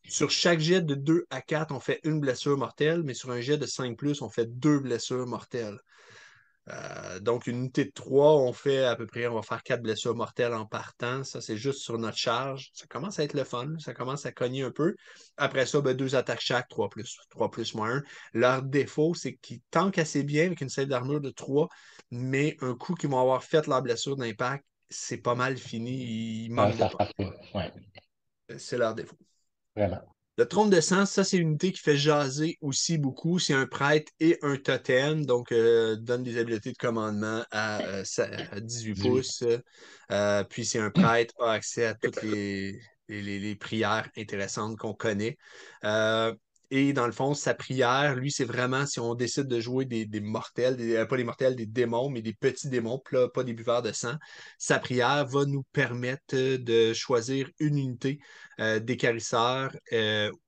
Sur chaque jet de 2 à 4, on fait une blessure mortelle, mais sur un jet de 5 plus, on fait deux blessures mortelles. Donc, une unité de 3, on va faire 4 blessures mortelles en partant. Ça, c'est juste sur notre charge. Ça commence à être le fun. Ça commence à cogner un peu. Après ça, ben, 2 attaques chaque, 3 plus moins 1. Leur défaut, c'est qu'ils tankent assez bien avec une save d'armure de 3, mais un coup qu'ils vont avoir fait leur blessure d'impact, c'est pas mal fini. Il manque de Ça pas. frappe pas. Ouais, C'est leur défaut. vraiment. Le trône de sang, ça, c'est une unité qui fait jaser aussi beaucoup. C'est un prêtre et un totem, donc donne des habiletés de commandement à 18 18. pouces. Puis c'est un prêtre, a accès à toutes les prières intéressantes qu'on connaît. Euh, et dans le fond, sa prière, lui, c'est vraiment si on décide de jouer des mortels, pas des mortels, des démons, mais des petits démons, pas des buveurs de sang. Sa prière va nous permettre de choisir une unité d'écarisseurs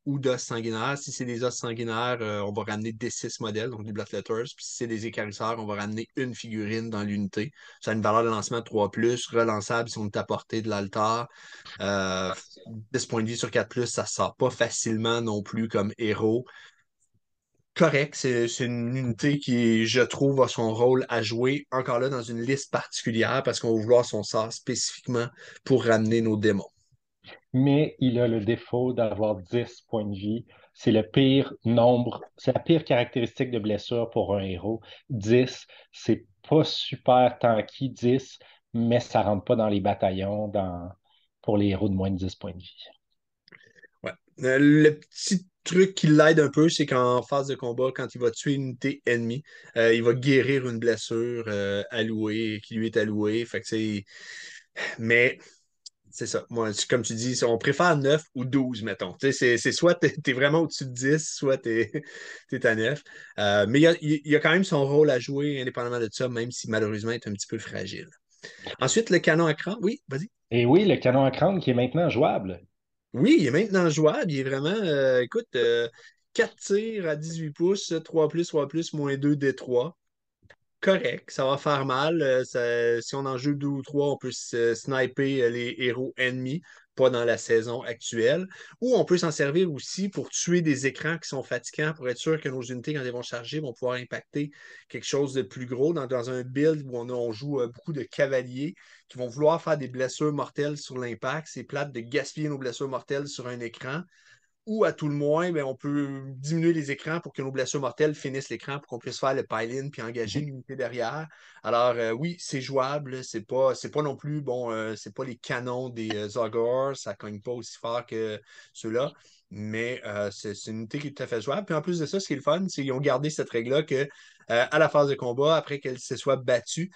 ou d'os sanguinaires. Si c'est des os sanguinaires, on va ramener des 6 modèles, donc des Bloodletters. Puis si c'est des écarisseurs, on va ramener une figurine dans l'unité. Ça a une valeur de lancement de 3 relançable si on est à portée de l'altar. Euh, 10 points de vie sur 4 ça ne sort pas facilement non plus comme héros. Correct, c'est une unité qui, je trouve, a son rôle à jouer, encore là, dans une liste particulière, parce qu'on va vouloir son sort spécifiquement pour ramener nos démons. Mais il a le défaut d'avoir 10 points de vie. C'est le pire nombre, c'est la pire caractéristique de blessure pour un héros. 10, c'est pas super tanky, 10, mais ça rentre pas dans les bataillons pour les héros de moins de 10 points de vie. Ouais. Le petit truc qui l'aide un peu, c'est qu'en phase de combat, quand il va tuer une unité ennemie, il va guérir une blessure allouée, qui lui est allouée. Fait que mais c'est ça. Moi, comme tu dis, on préfère 9 ou 12 mettons. Tu sais, c'est soit t'es vraiment au-dessus de 10, soit t'es à 9. Mais il y a quand même son rôle à jouer indépendamment de ça, même si malheureusement il est un petit peu fragile. Ensuite, le canon à cran. Oui, vas-y. Et oui, le canon à crâne qui est maintenant jouable. Oui, il est maintenant jouable. Il est vraiment, écoute, 4 tirs à 18 pouces, 3 plus, 3 plus, moins 2 D3. Correct, ça va faire mal. Si on en joue 2 ou 3, on peut sniper les héros ennemis, pas dans la saison actuelle. Ou on peut s'en servir aussi pour tuer des écrans qui sont fatigants, pour être sûr que nos unités, quand elles vont charger, vont pouvoir impacter quelque chose de plus gros dans un build où on joue beaucoup de cavaliers qui vont vouloir faire des blessures mortelles sur l'impact. C'est plate de gaspiller nos blessures mortelles sur un écran ou à tout le moins, ben, on peut diminuer les écrans pour que nos blessures mortelles finissent l'écran pour qu'on puisse faire le pile-in puis engager l'unité derrière. Alors, oui, c'est jouable. C'est pas non plus, bon, c'est pas les canons des Zogor, ça cogne pas aussi fort que ceux-là. Mais c'est une unité qui est tout à fait jouable. Puis en plus de ça, ce qui est le fun, c'est qu'ils ont gardé cette règle-là que à la phase de combat, après qu'elle se soit battue,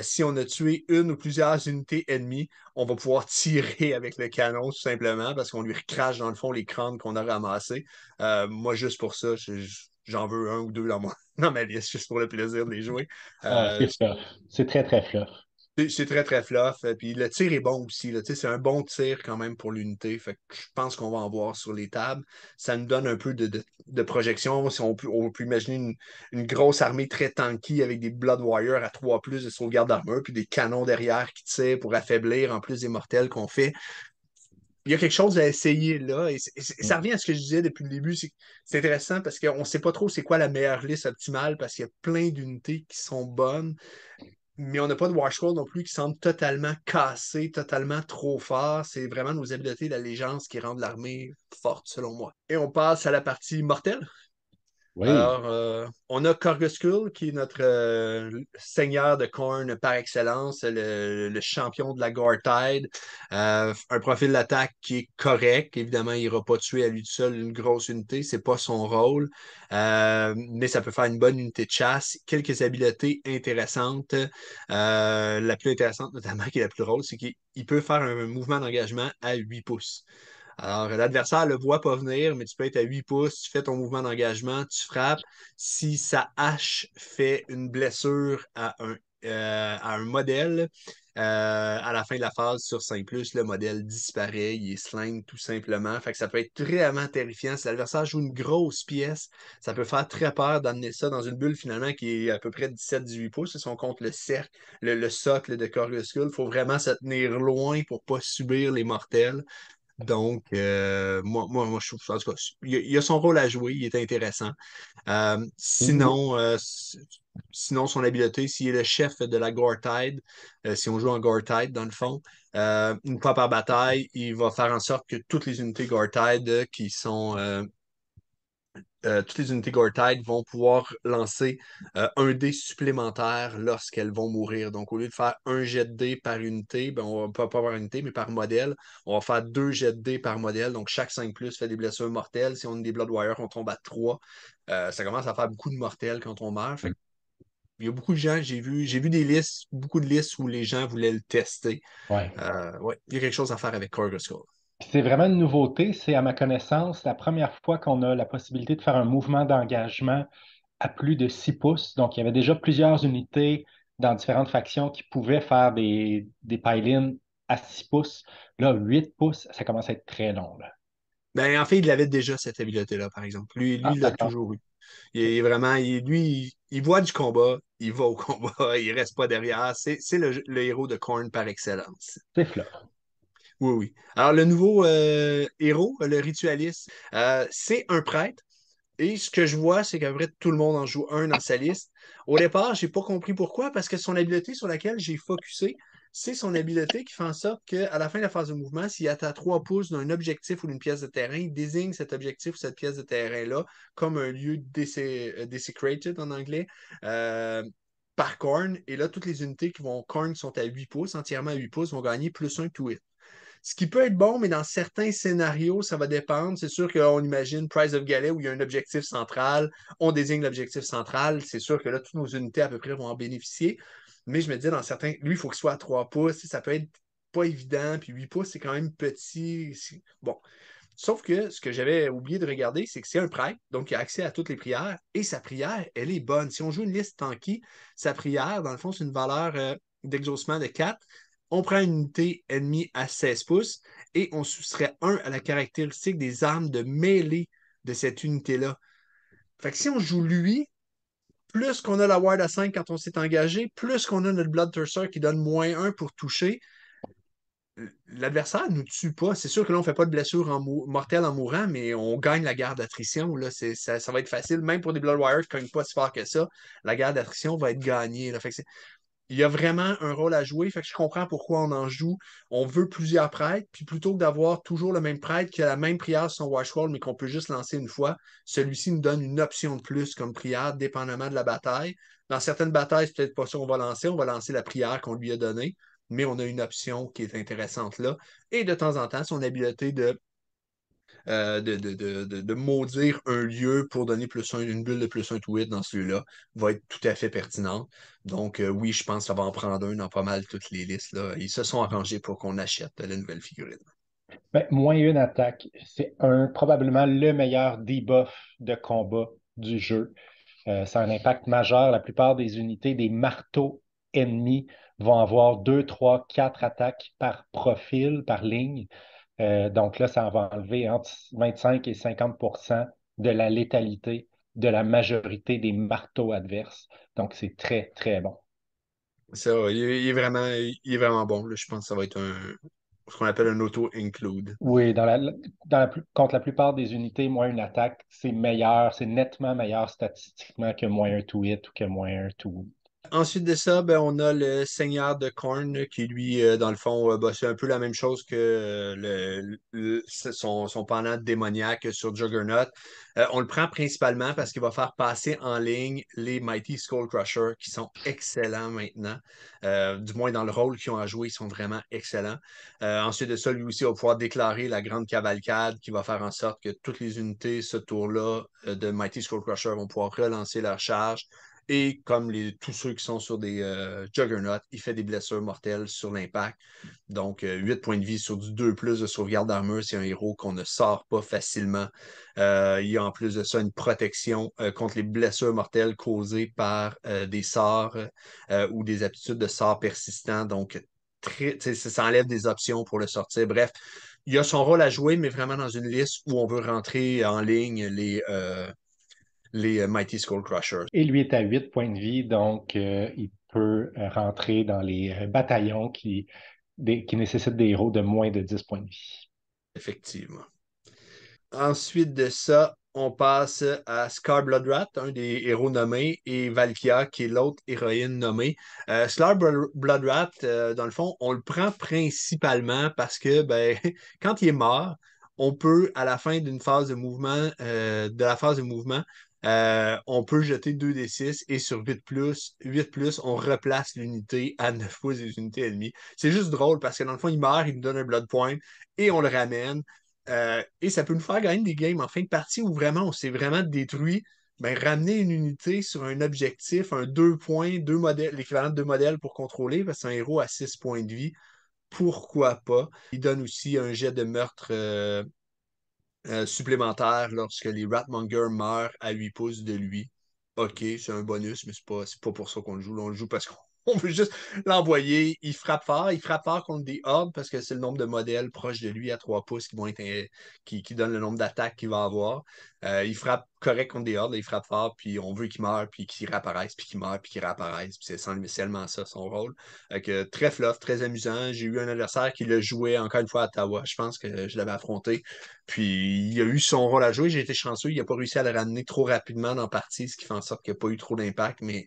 si on a tué une ou plusieurs unités ennemies, on va pouvoir tirer avec le canon tout simplement parce qu'on lui recrache dans le fond les crânes qu'on a ramassés. Moi, juste pour ça, j'en veux un ou deux dans ma liste, juste pour le plaisir de les jouer. Ah, c'est Euh, fluff. C'est très, très fluff. c'est très, très fluff. Puis le tir est bon aussi. Là. C'est un bon tir quand même pour l'unité. Fait que je pense qu'on va en voir sur les tables. Ça nous donne un peu de projection. Si on peut imaginer une grosse armée très tanky avec des Blood Warriors à 3 plus de sauvegarde d'armure, puis des canons derrière qui tirent pour affaiblir en plus des mortels qu'on fait. Il y a quelque chose à essayer là. Et ça revient à ce que je disais depuis le début. C'est intéressant parce qu'on ne sait pas trop c'est quoi la meilleure liste optimale parce qu'il y a plein d'unités qui sont bonnes mais on n'a pas de Washcroll non plus qui semble totalement cassé, totalement trop fort. C'est vraiment nos habiletés d'allégeance qui rendent l'armée forte, selon moi. Et on passe à la partie mortelle. Oui. Alors, on a Korgoskul, qui est notre seigneur de Khorne par excellence, le champion de la Gore-Tide. Un profil d'attaque qui est correct. Évidemment, il n'ira pas tuer à lui tout seul une grosse unité, c'est pas son rôle. Mais ça peut faire une bonne unité de chasse. Quelques habiletés intéressantes. La plus intéressante, notamment, qui est la plus rôle, c'est qu'il peut faire un mouvement d'engagement à 8 pouces. Alors, l'adversaire le voit pas venir, mais tu peux être à 8 pouces, tu fais ton mouvement d'engagement, tu frappes. Si sa hache fait une blessure à un modèle, à la fin de la phase sur 5+, le modèle disparaît, il est sling tout simplement. Fait que ça peut être vraiment terrifiant. Si l'adversaire joue une grosse pièce, ça peut faire très peur d'amener ça dans une bulle finalement qui est à peu près 17-18 pouces. Si on compte le cercle, le socle de Korgoskul, il faut vraiment se tenir loin pour pas subir les mortels. Donc, moi, je trouve, en tout cas, il a son rôle à jouer, il est intéressant. Sinon, son habileté, s'il est le chef de la Gore-Tide, si on joue en Gore-Tide, dans le fond, une fois par bataille, il va faire en sorte que toutes les unités Gore-Tide toutes les unités Gore-Tide vont pouvoir lancer un dé supplémentaire lorsqu'elles vont mourir. Donc, au lieu de faire un jet de dé par unité, ben, on va pas avoir une unité, mais par modèle, on va faire deux jets de dé par modèle. Donc, chaque 5+ fait des blessures mortelles. Si on a des Blood Warriors, on tombe à 3. Ça commence à faire beaucoup de mortels quand on meurt. Fait il y a beaucoup de gens, j'ai vu des listes, beaucoup de listes où les gens voulaient le tester. Ouais. Ouais, il y a quelque chose à faire avec Korgoskul. Puis c'est vraiment une nouveauté. C'est, à ma connaissance, la première fois qu'on a la possibilité de faire un mouvement d'engagement à plus de 6 pouces. Donc, il y avait déjà plusieurs unités dans différentes factions qui pouvaient faire des pile-ins à 6 pouces. Là, 8 pouces, ça commence à être très long, là. Ben, en fait, il avait déjà cette habileté-là, par exemple. Lui, Ah, il l'a d'accord. toujours eu. OK. Il est vraiment, lui, il voit du combat, il va au combat, il reste pas derrière. C'est le héros de Korn par excellence. C'est flop. Oui, oui. Alors, le nouveau héros, le ritualiste, c'est un prêtre. Et ce que je vois, c'est qu'à vrai, tout le monde en joue un dans sa liste. Au départ, j'ai pas compris pourquoi, parce que son habileté sur laquelle j'ai focusé, c'est son habileté qui fait en sorte qu'à la fin de la phase de mouvement, s'il est à 3 pouces d'un objectif ou d'une pièce de terrain, il désigne cet objectif ou cette pièce de terrain-là comme un lieu desecrated en anglais, euh, par corn. Et là, toutes les unités qui vont corn sont à 8 pouces, entièrement à 8 pouces, vont gagner +1 to hit. Ce qui peut être bon, mais dans certains scénarios, ça va dépendre. C'est sûr qu'on imagine Prize of Galet où il y a un objectif central, on désigne l'objectif central. C'est sûr que là, toutes nos unités à peu près vont en bénéficier. Mais je me dis, dans certains, lui, il faut qu'il soit à 3 pouces. Ça peut être pas évident. Puis 8 pouces, c'est quand même petit. Bon. Sauf que ce que j'avais oublié de regarder, c'est que c'est un prêtre, donc il a accès à toutes les prières, et sa prière, elle est bonne. Si on joue une liste tanky, sa prière, dans le fond, c'est une valeur d'exaucement de 4. On prend une unité ennemie à 16 pouces et on soustrait 1 à la caractéristique des armes de mêlée de cette unité-là. Fait que si on joue lui, plus qu'on a la ward à 5 quand on s'est engagé, plus qu'on a notre Bloodthirster qui donne -1 pour toucher, l'adversaire ne nous tue pas. C'est sûr que là, on ne fait pas de blessure mortelle en mourant, mais on gagne la guerre d'attrition. Là, ça va être facile. Même pour des Blood Warriors qui ne cognent pas si fort que ça, la guerre d'attrition va être gagnée. Là. Fait que il y a vraiment un rôle à jouer. Fait que je comprends pourquoi on en joue. On veut plusieurs prêtres, puis plutôt que d'avoir toujours le même prêtre qui a la même prière sur son Watchwall, mais qu'on peut juste lancer une fois, celui-ci nous donne une option de plus comme prière, dépendamment de la bataille. Dans certaines batailles, c'est peut-être pas ça qu'on va lancer la prière qu'on lui a donnée, mais on a une option qui est intéressante là. Et de temps en temps, son habileté de maudire un lieu pour donner une bulle de +1 to hit dans celui-là va être tout à fait pertinente. Donc, oui, je pense que ça va en prendre un dans pas mal toutes les listes, là. Ils se sont arrangés pour qu'on achète la nouvelle figurine. Ben, -1 attaque, c'est probablement le meilleur debuff de combat du jeu. Ça a un impact majeur. La plupart des unités, des marteaux ennemis, vont avoir 2, 3, 4 attaques par profil, par ligne. Donc là, ça va enlever entre 25 et 50 de la létalité de la majorité des marteaux adverses. Donc, c'est très, très bon. Ça, il est vraiment bon, là. Je pense que ça va être ce qu'on appelle un auto-include. Oui, contre la plupart des unités, -1 attaque, c'est meilleur, c'est nettement meilleur statistiquement que -1 to hit ou que -1 to wound. Ensuite de ça, ben, on a le Seigneur de Corn qui, lui, dans le fond, ben, c'est un peu la même chose que son pendant démoniaque sur Juggernaut. On le prend principalement parce qu'il va faire passer en ligne les Mighty Skull Crusher qui sont excellents maintenant. Du moins, dans le rôle qu'ils ont à jouer, ils sont vraiment excellents. Ensuite de ça, lui aussi va pouvoir déclarer la grande cavalcade qui va faire en sorte que toutes les unités ce tour-là de Mighty Skull Crusher vont pouvoir relancer leur charge. Et comme tous ceux qui sont sur des Juggernauts, il fait des blessures mortelles sur l'impact. Donc, 8 points de vie sur du 2 plus de sauvegarde d'armure. C'est un héros qu'on ne sort pas facilement. Il y a en plus de ça une protection contre les blessures mortelles causées par des sorts ou des aptitudes de sorts persistants. Donc, ça enlève des options pour le sortir. Bref, il a son rôle à jouer, mais vraiment dans une liste où on veut rentrer en ligne les Mighty Skull Crushers. Et lui est à 8 points de vie, donc il peut rentrer dans les bataillons qui nécessitent des héros de moins de 10 points de vie. Effectivement. Ensuite de ça, on passe à Scar Bloodrat, un des héros nommés, et Valkia, qui est l'autre héroïne nommée. Bloodrat, dans le fond, on le prend principalement parce que ben, quand il est mort, on peut, à la fin d'une phase de mouvement, on peut jeter 2d6 et sur 8 plus, on replace l'unité à 9 pouces des unités ennemies. C'est juste drôle parce que dans le fond, il meurt, il nous donne un blood point et on le ramène. Et ça peut nous faire gagner des games en fin de partie où vraiment on s'est vraiment détruit. Ben, ramener une unité sur un objectif, un 2 points, deux modèles, l'équivalent de 2 modèles pour contrôler, parce que c'est un héros à 6 points de vie. Pourquoi pas? Il donne aussi un jet de meurtre supplémentaire lorsque les Ratmongers meurent à 8 pouces de lui. OK, c'est un bonus, mais c'est pas pour ça qu'on le joue. Là, on le joue parce qu'on on veut juste l'envoyer. Il frappe fort. Il frappe fort contre des hordes parce que c'est le nombre de modèles proches de lui à 3 pouces qui vont être qui donne le nombre d'attaques qu'il va avoir. Il frappe correct contre des hordes, il frappe fort, puis on veut qu'il meure, puis qu'il réapparaisse, puis qu'il meure, puis qu'il réapparaisse. Puis c'est seulement ça, son rôle. Très fluff, très amusant. J'ai eu un adversaire qui le jouait encore une fois à Ottawa. Je pense que je l'avais affronté. Puis il a eu son rôle à jouer. J'ai été chanceux. Il n'a pas réussi à le ramener trop rapidement dans la partie, ce qui fait en sorte qu'il n'a pas eu trop d'impact, mais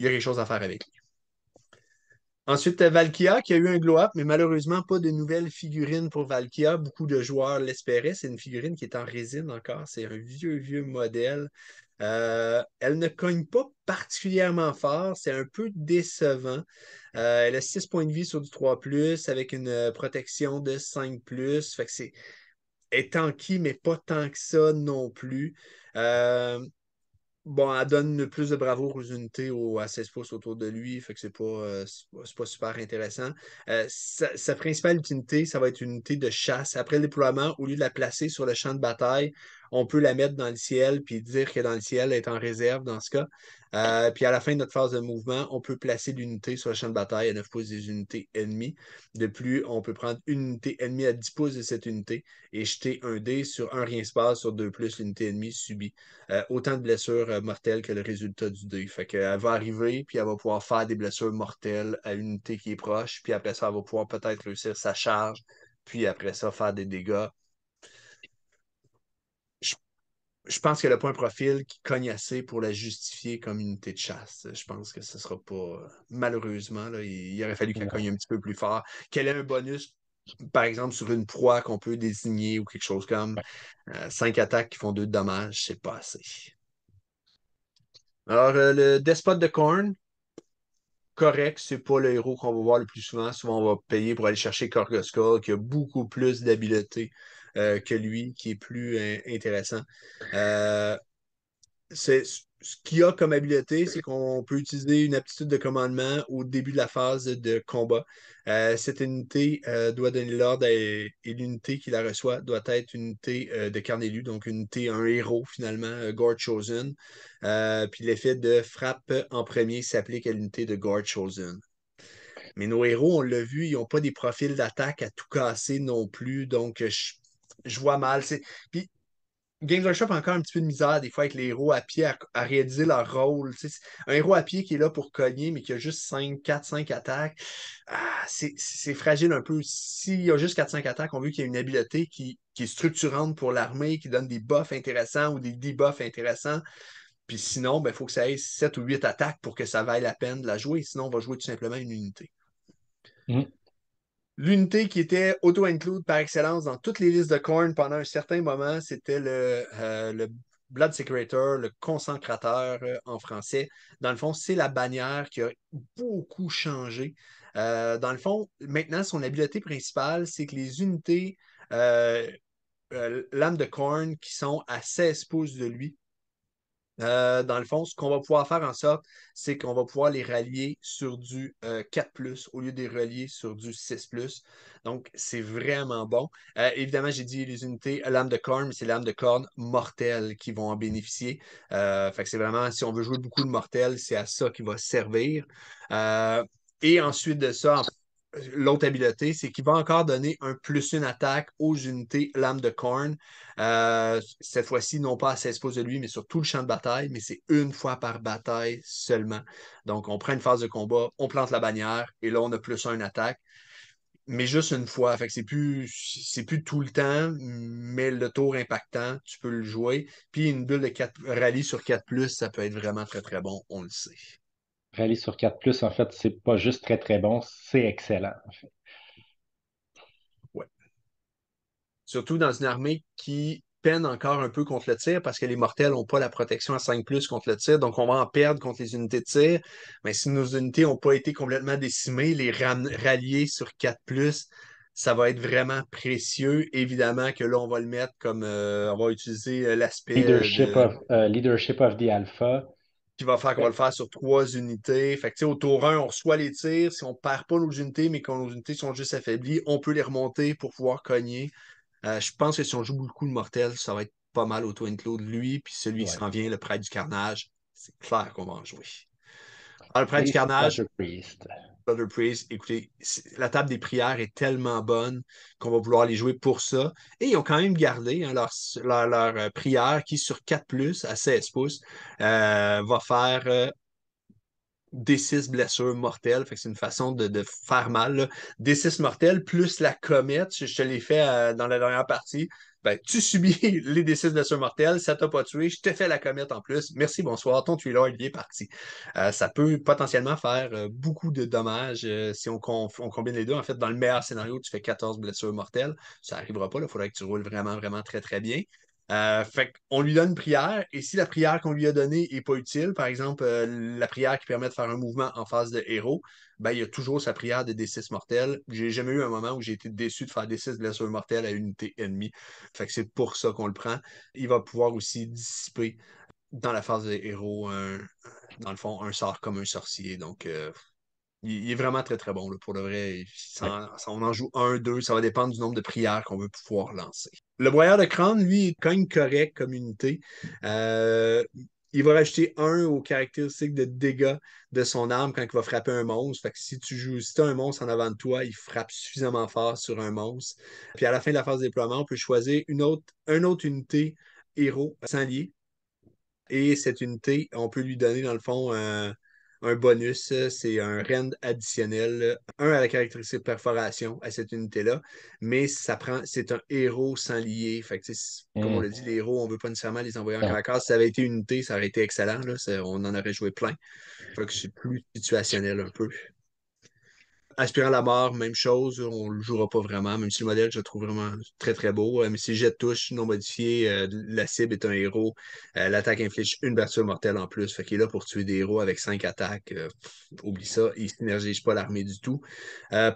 il y a quelque chose à faire avec lui. Ensuite, Valkia qui a eu un glow-up, mais malheureusement pas de nouvelles figurines pour Valkia. Beaucoup de joueurs l'espéraient. C'est une figurine qui est en résine encore. C'est un vieux, vieux modèle. Elle ne cogne pas particulièrement fort. C'est un peu décevant. Elle a 6 points de vie sur du 3+, avec une protection de 5+. Fait que c'est est tanky, mais pas tant que ça non plus. Bon, elle donne plus de bravoure aux unités à 16 pouces autour de lui, fait que c'est pas super intéressant. Sa principale utilité, ça va être une unité de chasse. Après le déploiement, au lieu de la placer sur le champ de bataille, on peut la mettre dans le ciel puis dire que dans le ciel, elle est en réserve dans ce cas. Puis à la fin de notre phase de mouvement, on peut placer l'unité sur le champ de bataille à 9 pouces des unités ennemies. De plus, on peut prendre une unité ennemie à 10 pouces de cette unité et jeter un dé sur un rien se passe sur 2 plus l'unité ennemie subie. Autant de blessures mortelles que le résultat du dé. Fait qu'elle va arriver, puis elle va pouvoir faire des blessures mortelles à une unité qui est proche, puis après ça, elle va pouvoir peut-être réussir sa charge, puis après ça, faire des dégâts. Je, je pense qu'elle n'a pas un profil qui cogne assez pour la justifier comme unité de chasse. Je pense que ce ne sera pas. Malheureusement, là, il aurait fallu qu'elle Ouais. cogne un petit peu plus fort. Qu'elle ait un bonus, par exemple, sur une proie qu'on peut désigner ou quelque chose comme 5 attaques qui font 2 de dommages, c'est pas assez. Alors, le Despote de Korn, correct, c'est pas le héros qu'on va voir le plus souvent. Souvent, on va payer pour aller chercher Korgoskal, qui a beaucoup plus d'habileté que lui, qui est plus intéressant. Euh, ce qu'il a comme habileté, c'est qu'on peut utiliser une aptitude de commandement au début de la phase de combat. Cette unité doit donner l'ordre et l'unité qui la reçoit doit être une unité de carne élue, donc une unité, un héros finalement, Guard Chosen. Puis l'effet de frappe en premier s'applique à l'unité de Guard Chosen. Mais nos héros, on l'a vu, ils n'ont pas des profils d'attaque à tout casser non plus, donc je vois mal. Puis Games Workshop a encore un petit peu de misère des fois avec les héros à pied à réaliser leur rôle. Tu sais, un héros à pied qui est là pour cogner, mais qui a juste 5 attaques, c'est fragile un peu. S'il a juste 4-5 attaques, on veut qu'il y ait une habileté qui est structurante pour l'armée, qui donne des buffs intéressants ou des debuffs intéressants. Puis sinon, il faut que ça ait 7 ou 8 attaques pour que ça vaille la peine de la jouer. Sinon, on va jouer tout simplement une unité. Mhm. L'unité qui était auto-include par excellence dans toutes les listes de Khorne pendant un certain moment, c'était le Blood Secretor, le concentrateur en français. Dans le fond, c'est la bannière qui a beaucoup changé. Dans le fond, maintenant, son habileté principale, c'est que les unités euh, lames de Khorne qui sont à 16 pouces de lui, dans le fond, ce qu'on va pouvoir faire en sorte, c'est qu'on va pouvoir les rallier sur du 4+, au lieu de les relier sur du 6+. Donc, c'est vraiment bon. Évidemment, j'ai dit les unités lames de corne, mais c'est lames de corne mortelles qui vont en bénéficier. Fait que c'est vraiment, si on veut jouer beaucoup de mortels, c'est à ça qu'il va servir. Et ensuite de ça, l'autre habileté, c'est qu'il va encore donner un +1 attaque aux unités lames de corne. Cette fois-ci, non pas à 16 pouces de lui, mais sur tout le champ de bataille, mais c'est une fois par bataille seulement. Donc, on prend une phase de combat, on plante la bannière, et là, on a +1 attaque, mais juste une fois. Fait que c'est plus tout le temps, mais le tour impactant, tu peux le jouer. Puis une bulle de 4 rallye sur 4+, ça peut être vraiment très, très bon, on le sait. Rallye sur 4+, en fait, c'est pas juste très, très bon, c'est excellent, en fait. Ouais. Surtout dans une armée qui peine encore un peu contre le tir parce que les mortels n'ont pas la protection à 5+ contre le tir, donc on va en perdre contre les unités de tir. Mais si nos unités n'ont pas été complètement décimées, les rallier sur 4+, ça va être vraiment précieux. Évidemment que là, on va le mettre comme on va utiliser l'aspect Leadership of the Alpha. qui va faire qu'on va le faire sur 3 unités. Fait que, tu sais, au tour 1, on reçoit les tirs. Si on ne perd pas nos unités, mais que nos unités sont juste affaiblies, on peut les remonter pour pouvoir cogner. Je pense que si on joue beaucoup de mortels, ça va être pas mal auto-include lui, puis celui qui Ouais. s'en vient, le Prêtre du Carnage. C'est clair qu'on va en jouer. Alors, le Prêtre du Et Carnage, Slaughter Priest. Brother Priest, écoutez, la table des prières est tellement bonne qu'on va vouloir les jouer pour ça. Et ils ont quand même gardé hein, leur prière qui, sur 4+, à 16 pouces, va faire D6 blessures mortelles. Fait que c'est une façon de faire mal. Là. D6 mortelles plus la comète, je te l'ai fait dans la dernière partie. Ben, tu subis les D6 blessures mortelles, ça t'a pas tué, je te fais la comète en plus. Merci, bonsoir, ton tueur, il est parti. Ça peut potentiellement faire beaucoup de dommages si on combine les deux. En fait, dans le meilleur scénario, tu fais 14 blessures mortelles. Ça n'arrivera pas, il faudrait que tu roules vraiment, vraiment très, très bien. Fait qu'on lui donne une prière, et si la prière qu'on lui a donnée n'est pas utile, par exemple, la prière qui permet de faire un mouvement en phase de héros, ben, il y a toujours sa prière de D6 mortels. J'ai jamais eu un moment où j'ai été déçu de faire D6 blessures mortelles à une unité ennemie. Fait que c'est pour ça qu'on le prend. Il va pouvoir aussi dissiper dans la phase de héros, dans le fond, un sort comme un sorcier. Donc, il est vraiment très très bon là, pour le vrai. Ouais. On en joue un, deux, ça va dépendre du nombre de prières qu'on veut pouvoir lancer. Le broyeur de crâne, lui, est quand même correct comme unité. Euh, il va rajouter un aux caractéristiques de dégâts de son arme quand il va frapper un monstre. Fait que si tu as un monstre en avant de toi, il frappe suffisamment fort sur un monstre. Puis à la fin de la phase de déploiement, on peut choisir une autre unité héros sans lier et cette unité, on peut lui donner, dans le fond, un bonus. C'est un rend additionnel. Un à la caractéristique perforation à cette unité-là. Mais c'est un héros sans lier. Fait que, comme on l'a Hmm. dit, les héros, on ne veut pas nécessairement les envoyer en corps Non. à corps. Si ça avait été une unité, ça aurait été excellent. Là. On en aurait joué plein. Fait que c'est plus situationnel un peu. Aspirant la mort, même chose, on ne le jouera pas vraiment, même si le modèle, je le trouve vraiment très très beau. Mais si jet de touche non modifié, la cible est un héros, l'attaque inflige une blessure mortelle en plus. Fait qu'il est là pour tuer des héros avec 5 attaques. Oublie ça, il ne synergise pas l'armée du tout.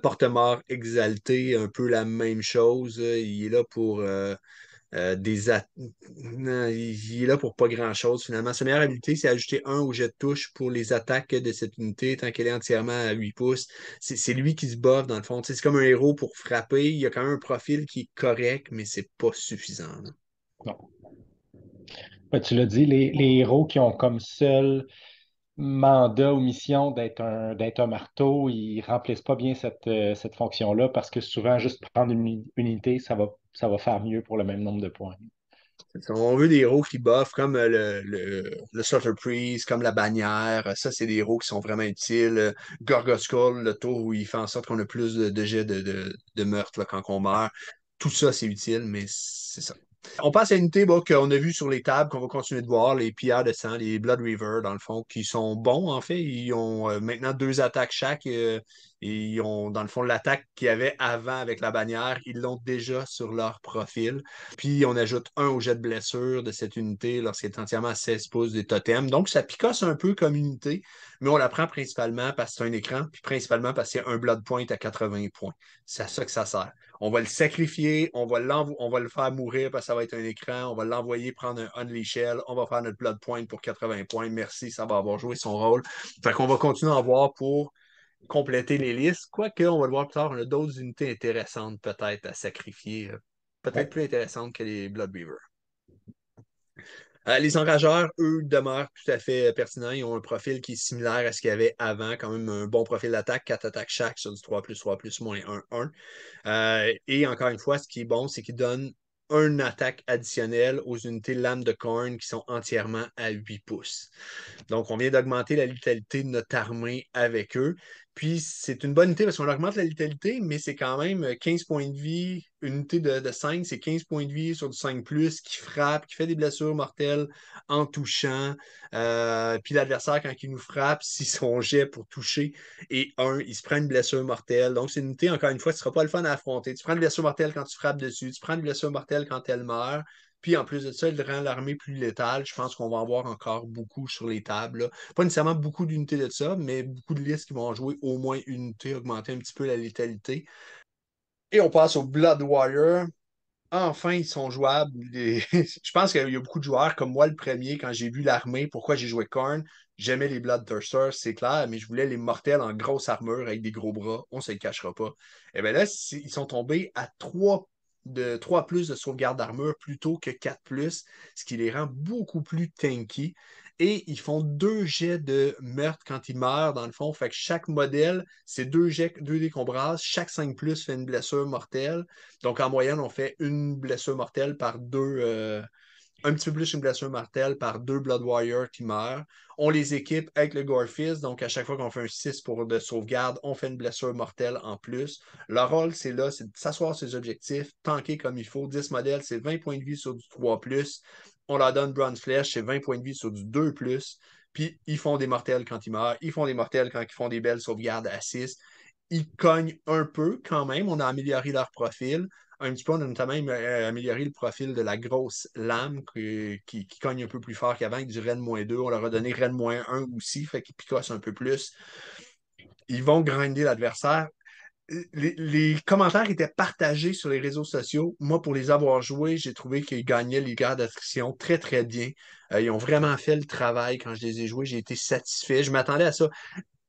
Porte-mort exalté, un peu la même chose. Il est là pour non, il est là pour pas grand-chose finalement. Sa meilleure habilité, c'est ajouter un au jet de touche pour les attaques de cette unité tant qu'elle est entièrement à 8 pouces. C'est lui qui se boffe dans le fond. Tu sais, c'est comme un héros pour frapper. Il y a quand même un profil qui est correct, mais c'est pas suffisant. Là. Non. Ouais, tu l'as dit, les héros qui ont comme seul mandat ou mission d'être un marteau, ils remplissent pas bien cette fonction-là parce que souvent, juste prendre une unité, ça va faire mieux pour le même nombre de points. On veut des héros qui buffent comme le Slaughter Priest, comme la bannière. Ça, c'est des héros qui sont vraiment utiles. Gorgoskull, le tour où il fait en sorte qu'on a plus de jets de meurtre là, quand on meurt. Tout ça, c'est utile, mais c'est ça. On passe à une unité qu'on a vu sur les tables, qu'on va continuer de voir, les pillards de sang, les Blood River, dans le fond, qui sont bons, en fait. Ils ont maintenant 2 attaques chaque. Et ils ont, dans le fond, l'attaque qu'il y avait avant avec la bannière, ils l'ont déjà sur leur profil. Puis on ajoute un au jet de blessure de cette unité lorsqu'elle est entièrement à 16 pouces des totems. Donc ça picosse un peu comme unité, mais on la prend principalement parce que c'est un écran, puis principalement parce que c'est un Blood Point à 80 points. C'est à ça que ça sert. On va le sacrifier, on va le faire mourir parce que ça va être un écran, on va l'envoyer prendre un Unleash Shell, on va faire notre Blood Point pour 80 points. Merci, ça va avoir joué son rôle. Fait qu'on va continuer à en voir pour compléter les listes. Quoique, on va le voir plus tard, on a d'autres unités intéressantes peut-être à sacrifier, peut-être Ouais. plus intéressantes que les Blood Beaver. Les enrageurs, eux, demeurent tout à fait pertinents. Ils ont un profil qui est similaire à ce qu'il y avait avant, quand même un bon profil d'attaque, 4 attaques chaque sur du 3+, moins 1, 1. Et encore une fois, ce qui est bon, c'est qu'ils donnent une attaque additionnelle aux unités lames de corne qui sont entièrement à 8 pouces. Donc, on vient d'augmenter la létalité de notre armée avec eux. Puis, c'est une bonne unité parce qu'on augmente la létalité, mais c'est quand même 15 points de vie. Une unité de 5, c'est 15 points de vie sur du 5 qui frappe, qui fait des blessures mortelles en touchant. Puis, l'adversaire, quand il nous frappe, si son jet pour toucher est 1, il se prend une blessure mortelle. Donc, c'est une unité, encore une fois, qui ne sera pas le fun à affronter. Tu prends une blessure mortelle quand tu frappes dessus, tu prends une blessure mortelle quand elle meurt. Puis en plus de ça, il rend l'armée plus létale. Je pense qu'on va en voir encore beaucoup sur les tables, là. Pas nécessairement beaucoup d'unités de ça, mais beaucoup de listes qui vont jouer au moins une unité, augmenter un petit peu la létalité. Et on passe au Blood Warrior. Enfin, ils sont jouables. Je pense qu'il y a beaucoup de joueurs, comme moi le premier, quand j'ai vu l'armée, pourquoi j'ai joué Korn, j'aimais les Bloodthirsters, c'est clair, mais je voulais les mortels en grosse armure avec des gros bras. On ne se le cachera pas. Et bien là, ils sont tombés à 3 plus de sauvegarde d'armure plutôt que 4 plus, ce qui les rend beaucoup plus tanky. Et ils font 2 jets de meurtre quand ils meurent, dans le fond. Fait que chaque modèle, c'est 2 jets, 2 dés qu'on brasse. Chaque 5 plus fait une blessure mortelle. Donc, en moyenne, on fait une blessure mortelle par deux, un petit peu plus une blessure mortelle par 2 Blood Warriors qui meurent. On les équipe avec le Gore Fist, donc à chaque fois qu'on fait un 6 pour de sauvegarde, on fait une blessure mortelle en plus. Leur rôle, c'est là, c'est de s'asseoir sur ses objectifs, tanker comme il faut. 10 modèles, c'est 20 points de vie sur du 3+. On leur donne Bronze Flesh, c'est 20 points de vie sur du 2+. Puis ils font des mortels quand ils meurent. Ils font des mortels quand ils font des belles sauvegardes à 6. Ils cognent un peu quand même. On a amélioré leur profil un petit peu. On a notamment amélioré le profil de la grosse lame qui cogne un peu plus fort qu'avant avec du Ren-2. On leur a donné Ren-1 aussi, fait qu'ils picossent un peu plus. Ils vont grinder l'adversaire. Les commentaires étaient partagés sur les réseaux sociaux. Moi, pour les avoir joués, j'ai trouvé qu'ils gagnaient les guerres d'attrition très, très bien. Ils ont vraiment fait le travail quand je les ai joués. J'ai été satisfait. Je m'attendais à ça.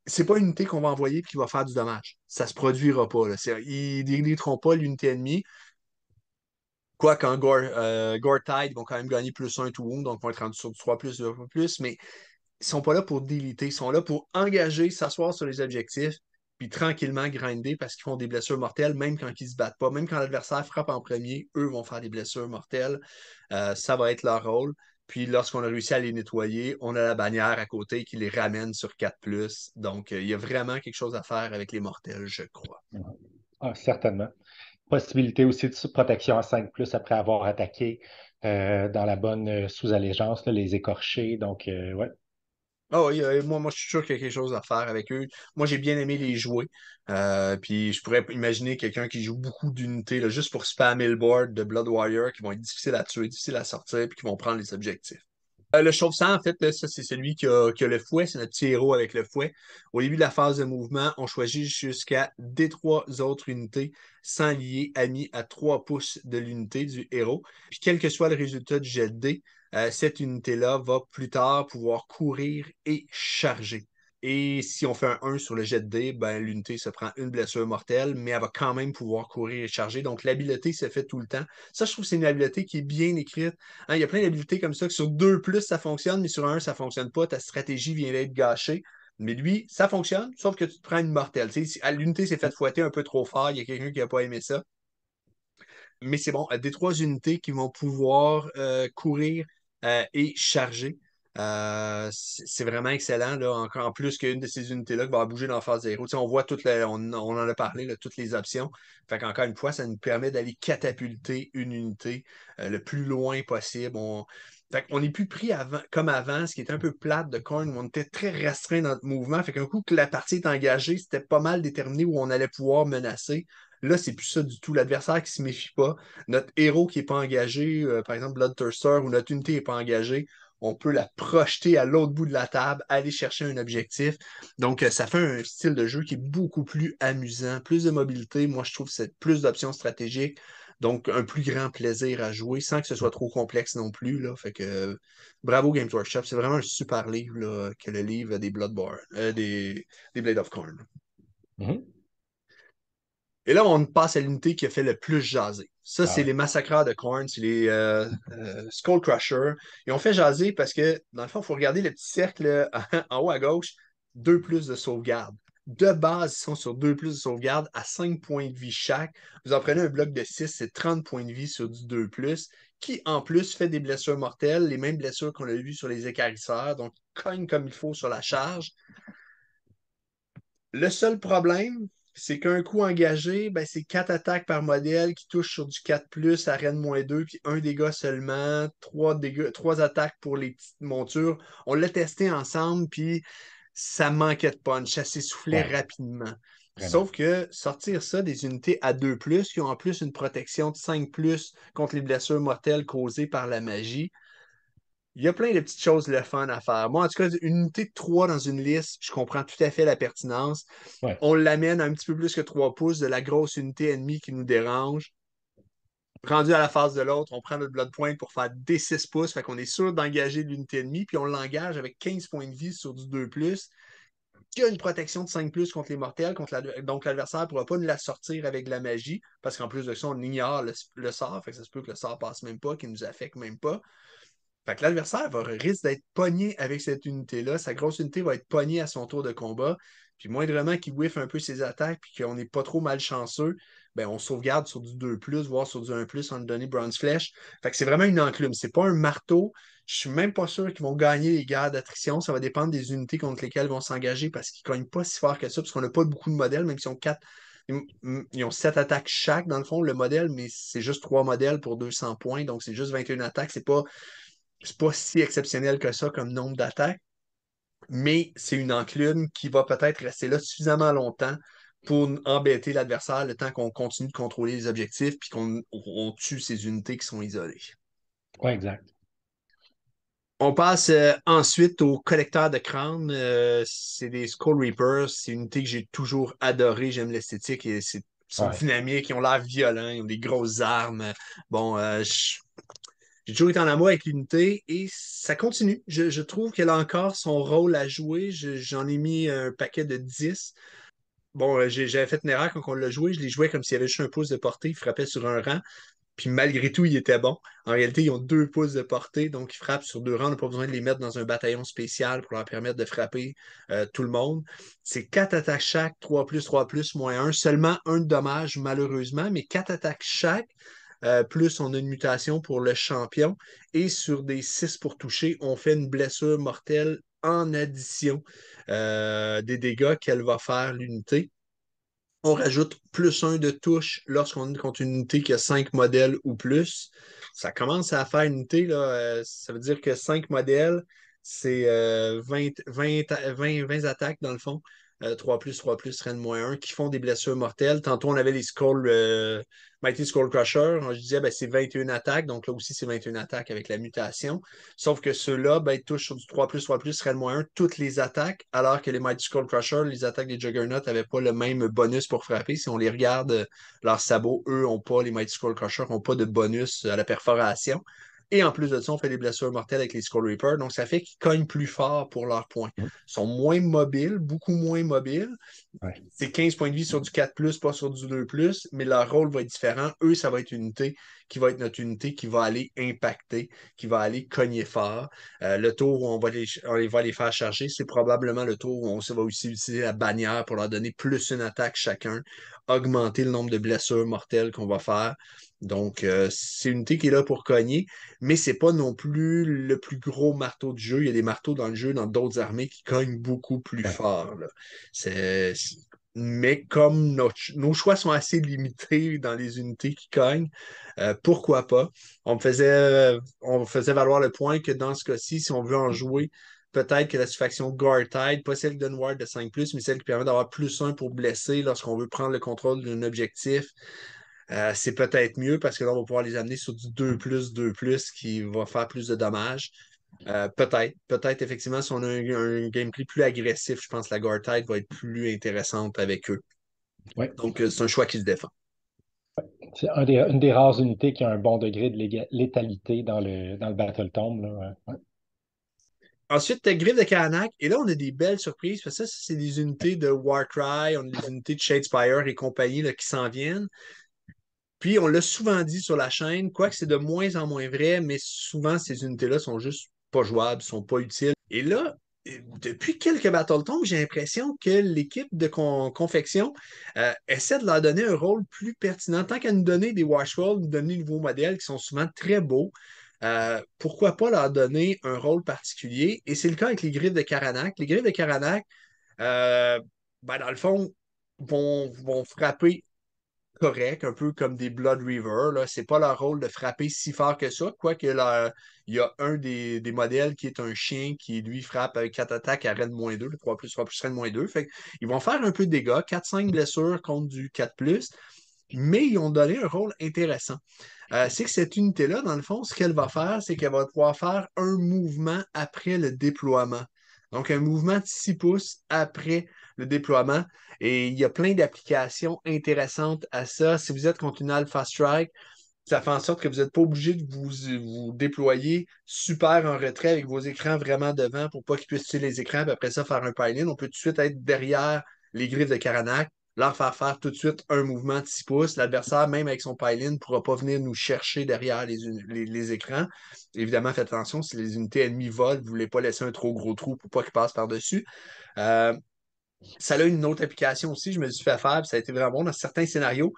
C'est pas une unité qu'on va envoyer et qui va faire du dommage. Ça se produira pas. Là. Ils n'éliteront pas l'unité ennemie. Quoi qu'en Gore Tide, ils vont quand même gagner +1 tout wound, donc ils vont être rendus sur du 3+, 2+, mais ils sont pas là pour déliter, ils sont là pour engager, s'asseoir sur les objectifs, puis tranquillement grinder parce qu'ils font des blessures mortelles, même quand ils se battent pas. Même quand l'adversaire frappe en premier, eux vont faire des blessures mortelles. Ça va être leur rôle. Puis lorsqu'on a réussi à les nettoyer, on a la bannière à côté qui les ramène sur 4+. Donc, il y a vraiment quelque chose à faire avec les mortels, je crois. Ah, certainement. Possibilité aussi de protection à 5 plus après avoir attaqué dans la bonne sous-allégeance, là, les écorchés. Donc, ouais. Ah oui, moi, je suis sûr qu'il y a quelque chose à faire avec eux. Moi, j'ai bien aimé les jouer. Puis je pourrais imaginer quelqu'un qui joue beaucoup d'unités là, juste pour spammer le board de Blood Warrior, qui vont être difficiles à tuer, difficiles à sortir, puis qui vont prendre les objectifs. Le chauve-sang, en fait, là, ça, c'est celui qui a le fouet. C'est notre petit héros avec le fouet. Au début de la phase de mouvement, on choisit jusqu'à D3 autres unités sans lier amis à 3 pouces de l'unité du héros. Puis, quel que soit le résultat du jet de dés, cette unité-là va plus tard pouvoir courir et charger. Et si on fait un 1 sur le jet de dés, ben, l'unité se prend une blessure mortelle, mais elle va quand même pouvoir courir et charger. Donc, l'habileté se fait tout le temps. Ça, je trouve que c'est une habileté qui est bien écrite. Hein, il y a plein d'habiletés comme ça que sur 2+, ça fonctionne, mais sur 1, ça fonctionne pas. Ta stratégie vient d'être gâchée. Mais lui, ça fonctionne, sauf que tu te prends une mortelle. Tu sais, si l'unité s'est fait fouetter un peu trop fort, il y a quelqu'un qui n'a pas aimé ça. Mais c'est bon, des 3 unités qui vont pouvoir courir et charger. C'est vraiment excellent, là, encore en plus qu'une de ces unités-là qui va bouger dans la phase zéro. Tu sais, on voit on en a parlé, là, toutes les options. Fait qu'encore une fois, ça nous permet d'aller catapulter une unité le plus loin possible. Fait qu'on n'est plus pris comme avant, ce qui était un peu plate de Korn, où on était très restreint dans notre mouvement. Fait qu'un coup que la partie est engagée, c'était pas mal déterminé où on allait pouvoir menacer. Là, c'est plus ça du tout. L'adversaire qui se méfie pas, notre héros qui n'est pas engagé, par exemple Bloodthirster, ou notre unité n'est pas engagée, on peut la projeter à l'autre bout de la table, aller chercher un objectif. Donc, ça fait un style de jeu qui est beaucoup plus amusant, plus de mobilité. Moi, je trouve que c'est plus d'options stratégiques. Donc, un plus grand plaisir à jouer sans que ce soit trop complexe non plus. Là. Fait que bravo Games Workshop. C'est vraiment un super livre là, que le livre des Bloodborne, des Blade of Corn. Mhm. Et là, on passe à l'unité qui a fait le plus jaser. Ça, Ah c'est ouais. les massacreurs de Khorne, c'est les Skull Crusher. Ils ont fait jaser parce que, dans le fond, il faut regarder le petit cercle en haut à gauche, 2 plus de sauvegarde. De base, ils sont sur 2 plus de sauvegarde à 5 points de vie chaque. Vous en prenez un bloc de 6, c'est 30 points de vie sur du 2 plus, qui en plus fait des blessures mortelles, les mêmes blessures qu'on a vues sur les écarisseurs, donc cogne comme il faut sur la charge. Le seul problème, c'est qu'un coup engagé, ben, c'est 4 attaques par modèle qui touchent sur du 4+, à Rennes -2, puis un dégât seulement, 3 attaques pour les petites montures. On l'a testé ensemble, puis ça manquait de punch, ça s'essoufflait Ouais, rapidement. vraiment. Sauf que sortir ça des unités à 2+, qui ont en plus une protection de 5+, contre les blessures mortelles causées par la magie, il y a plein de petites choses le fun à faire. Moi, en tout cas, une unité de 3 dans une liste, je comprends tout à fait la pertinence. Ouais. On l'amène à un petit peu plus que 3 pouces de la grosse unité ennemie qui nous dérange. Rendu à la phase de l'autre, on prend notre blood point pour faire des 6 pouces. Fait qu'on est sûr d'engager l'unité ennemie, puis on l'engage avec 15 points de vie sur du 2 qui a une protection de 5 contre les mortels. Donc l'adversaire ne pourra pas nous la sortir avec de la magie, parce qu'en plus de ça, on ignore le sort. Fait que ça se peut que le sort passe même pas, qu'il nous affecte même pas. Fait que l'adversaire risque d'être pogné avec cette unité-là. Sa grosse unité va être pognée à son tour de combat. Puis moindrement qu'il whiffe un peu ses attaques puis qu'on n'est pas trop malchanceux, ben on sauvegarde sur du 2 voire sur du 1 en donné Bronze Flèche. Fait que c'est vraiment une enclume. C'est pas un marteau. Je suis même pas sûr qu'ils vont gagner les guerres d'attrition. Ça va dépendre des unités contre lesquelles ils vont s'engager parce qu'ils cognent pas si fort que ça, parce qu'on n'a pas beaucoup de modèles, même s'ils ont 4. Ils ont 7 attaques chaque, dans le fond, le modèle, mais c'est juste 3 modèles pour 200 points, donc c'est juste 21 attaques. C'est pas si exceptionnel que ça comme nombre d'attaques, mais c'est une enclume qui va peut-être rester là suffisamment longtemps pour embêter l'adversaire le temps qu'on continue de contrôler les objectifs puis qu'on tue ces unités qui sont isolées. Ouais, exact. On passe ensuite au collecteur de crânes. C'est des Skull Reapers. C'est une unité que j'ai toujours adorée. J'aime l'esthétique et ils sont Ouais. dynamiques, ils ont l'air violents, ils ont des grosses armes. Bon, j'ai toujours été en amour avec l'unité et ça continue. Je trouve qu'elle a encore son rôle à jouer. J'en ai mis un paquet de 10. Bon, j'avais fait une erreur quand on l'a joué. Je l'ai joué comme s'il y avait juste un pouce de portée. Il frappait sur un rang. Puis malgré tout, il était bon. En réalité, ils ont 2 pouces de portée, donc ils frappent sur 2 rangs. On n'a pas besoin de les mettre dans un bataillon spécial pour leur permettre de frapper tout le monde. C'est 4 attaques chaque, 3+, -1. Seulement un de dommage, malheureusement, mais 4 attaques chaque. Plus on a une mutation pour le champion. Et sur des 6 pour toucher, on fait une blessure mortelle en addition des dégâts qu'elle va faire l'unité. On rajoute +1 de touche lorsqu'on est contre une unité qui a 5 modèles ou plus. Ça commence à faire une unité, là, ça veut dire que 5 modèles, c'est 20 attaques dans le fond. 3+, Rennes -1, qui font des blessures mortelles. Tantôt, on avait les Mighty Skull Crusher. Je disais, ben, c'est 21 attaques. Donc là aussi, c'est 21 attaques avec la mutation. Sauf que ceux-là, ben, ils touchent sur du 3+, Rennes -1, toutes les attaques, alors que les Mighty Skull Crusher, les attaques des Juggernauts n'avaient pas le même bonus pour frapper. Si on les regarde, leurs sabots, eux, ont pas, les Mighty Skull Crusher n'ont pas de bonus à la perforation. Et en plus de ça, on fait des blessures mortelles avec les Skull Reapers. Donc, ça fait qu'ils cognent plus fort pour leurs points. Mm. Ils sont moins mobiles, beaucoup moins mobiles. Ouais. C'est 15 points de vie sur du 4+, pas sur du 2+, mais leur rôle va être différent. Eux, ça va être une unité qui va être notre unité qui va aller impacter, qui va aller cogner fort. Le tour où va les faire charger, c'est probablement le tour où on va aussi utiliser la bannière pour leur donner plus une attaque chacun, augmenter le nombre de blessures mortelles qu'on va faire. Donc, c'est une unité qui est là pour cogner. mais c'est pas non plus le plus gros marteau du jeu. Il y a des marteaux dans le jeu, dans d'autres armées, qui cognent beaucoup plus Ouais. fort, là. C'est... Mais comme nos choix sont assez limités dans les unités qui cognent, pourquoi pas? On faisait valoir le point que dans ce cas-ci, si on veut en jouer, peut-être que la faction Guard-Tide, pas celle de Ward de 5+, mais celle qui permet d'avoir +1 pour blesser lorsqu'on veut prendre le contrôle d'un objectif, c'est peut-être mieux parce que là, on va pouvoir les amener sur du 2+2+, qui va faire plus de dommages. Peut-être effectivement, si on a un gameplay plus agressif, je pense que la Guard-Tide va être plus intéressante avec eux. Ouais. Donc, c'est un choix qui se défend. C'est une des rares unités qui a un bon degré de létalité dans le Battle Tome, là. Ouais. Ensuite, t'as Griffe de Karnak, et là, on a des belles surprises, parce que ça, c'est des unités de Warcry, on a des unités de Shadespire et compagnie là, qui s'en viennent. Puis, on l'a souvent dit sur la chaîne, quoique c'est de moins en moins vrai, mais souvent, ces unités-là sont juste pas jouables, sont pas utiles. Et là, depuis quelques Battletomes, j'ai l'impression que l'équipe de confection essaie de leur donner un rôle plus pertinent. Tant qu'à nous donner des Washwell, nous donner de nouveaux modèles qui sont souvent très beaux, pourquoi pas leur donner un rôle particulier? Et c'est le cas avec les griffes de Karanak. Les griffes de Karanak, euh, dans le fond, vont frapper correct, un peu comme des Blood River. Là. C'est pas leur rôle de frapper si fort que ça, quoique il y a un des modèles qui est un chien qui, lui, frappe avec 4 attaques à Rennes -2, le 3+, Rennes -2. Fait ils vont faire un peu de dégâts, 4-5 blessures contre du 4+, mais ils ont donné un rôle intéressant. C'est que cette unité-là, dans le fond, ce qu'elle va faire, c'est qu'elle va pouvoir faire un mouvement après le déploiement. Donc, un mouvement de 6 pouces après le déploiement. Et il y a plein d'applications intéressantes à ça. Si vous êtes contre une Alpha Strike, ça fait en sorte que vous n'êtes pas obligé de vous déployer super en retrait avec vos écrans vraiment devant pour pas qu'ils puissent tuer les écrans, puis après ça, faire un pile-in. On peut tout de suite être derrière les griffes de Karanac, leur faire tout de suite un mouvement de 6 pouces. L'adversaire, même avec son pile-in, ne pourra pas venir nous chercher derrière les écrans. Évidemment, faites attention, si les unités ennemies volent, vous ne voulez pas laisser un trop gros trou pour pas qu'ils passent par-dessus. Euh, Ça a une autre application aussi, je me suis fait faire, puis ça a été vraiment bon. Dans certains scénarios,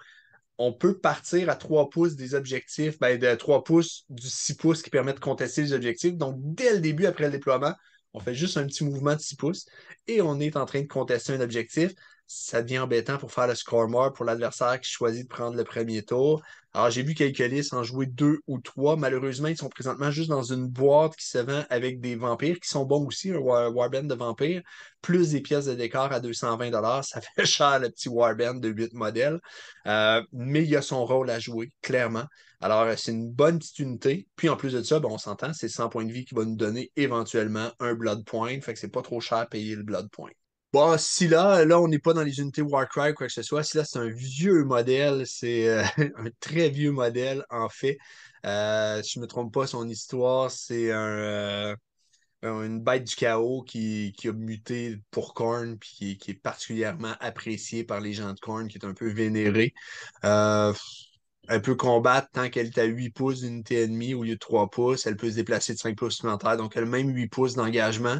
on peut partir à 3 pouces des objectifs, de 3 pouces du 6 pouces qui permet de contester les objectifs. Donc, dès le début, après le déploiement, on fait juste un petit mouvement de 6 pouces et on est en train de contester un objectif. Ça devient embêtant pour faire le score more pour l'adversaire qui choisit de prendre le premier tour. Alors, j'ai vu quelques listes en jouer 2 ou 3. Malheureusement, ils sont présentement juste dans une boîte qui se vend avec des vampires qui sont bons aussi, un warband de vampires, plus des pièces de décor à 220 $. Ça fait cher le petit warband de 8 modèles. Mais il a son rôle à jouer, clairement. Alors, c'est une bonne petite unité. Puis en plus de ça, on s'entend, c'est 100 points de vie qui va nous donner éventuellement un Blood Point. Fait que c'est pas trop cher à payer le Blood Point. Bon, si là, on n'est pas dans les unités Warcry ou quoi que ce soit. Si là, c'est un vieux modèle, c'est un très vieux modèle, en fait. Si je ne me trompe pas, son histoire, c'est une bête du chaos qui a muté pour Korn, puis qui est particulièrement apprécié par les gens de Korn, qui est un peu vénéré. Euh, Elle peut combattre tant qu'elle est à 8 pouces d'unité ennemie au lieu de 3 pouces. Elle peut se déplacer de 5 pouces supplémentaires. Donc, elle a même 8 pouces d'engagement.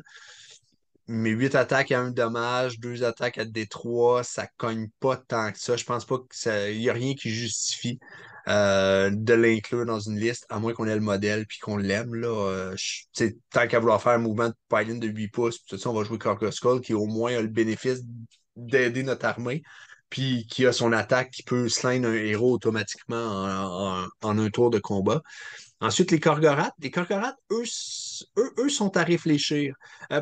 Mais 8 attaques à 1 dommage, 2 attaques à D3, ça cogne pas tant que ça. Je pense pas qu'il y a rien qui justifie de l'inclure dans une liste, à moins qu'on ait le modèle puis qu'on l'aime. Là, tant qu'à vouloir faire un mouvement de pile de 8 pouces, puis tout ça, on va jouer Skull qui au moins a le bénéfice d'aider notre armée, puis qui a son attaque qui peut slime un héros automatiquement en un tour de combat. Ensuite, les Korgorates, eux sont à réfléchir.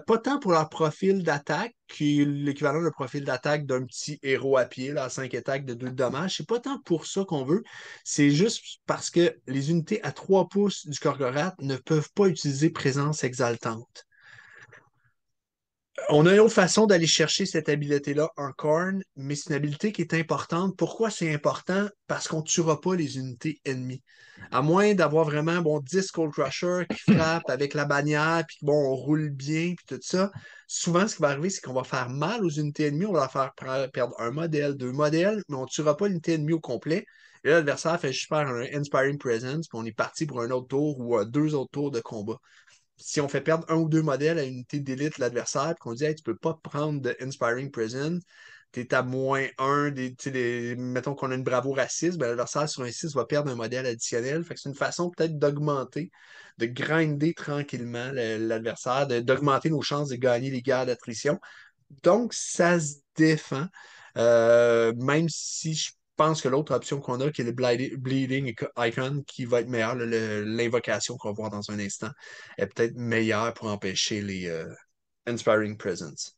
Pas tant pour leur profil d'attaque, qui est l'équivalent d'un profil d'attaque d'un petit héros à pied, là, à 5 attaques de 2 dommages. C'est pas tant pour ça qu'on veut. C'est juste parce que les unités à 3 pouces du Korgorat ne peuvent pas utiliser présence exaltante. On a une autre façon d'aller chercher cette habileté-là en corn, mais c'est une habileté qui est importante. Pourquoi c'est important? Parce qu'on ne tuera pas les unités ennemies. À moins d'avoir vraiment 10 Cold Crusher qui frappent avec la bannière, puis on roule bien, puis tout ça. Souvent, ce qui va arriver, c'est qu'on va faire mal aux unités ennemies, on va leur faire perdre un modèle, 2 modèles, mais on ne tuera pas l'unité ennemie au complet. Et là, l'adversaire fait juste faire un Inspiring Presence, puis on est parti pour un autre tour ou 2 autres tours de combat. Si on fait perdre 1 ou 2 modèles à une unité d'élite de l'adversaire, puis qu'on dit hey, tu peux pas prendre de Inspiring Presence, t'es à -1, mettons qu'on a une bravoure à 6, ben, l'adversaire sur un 6 va perdre un modèle additionnel. Fait que c'est une façon peut-être d'augmenter, de grinder tranquillement l'adversaire, d'augmenter nos chances de gagner les guerres d'attrition. Donc, ça se défend, même si je pense que l'autre option qu'on a, qui est le Bleeding Icon, qui va être meilleur, l'invocation qu'on va voir dans un instant, est peut-être meilleure pour empêcher les Inspiring Presence.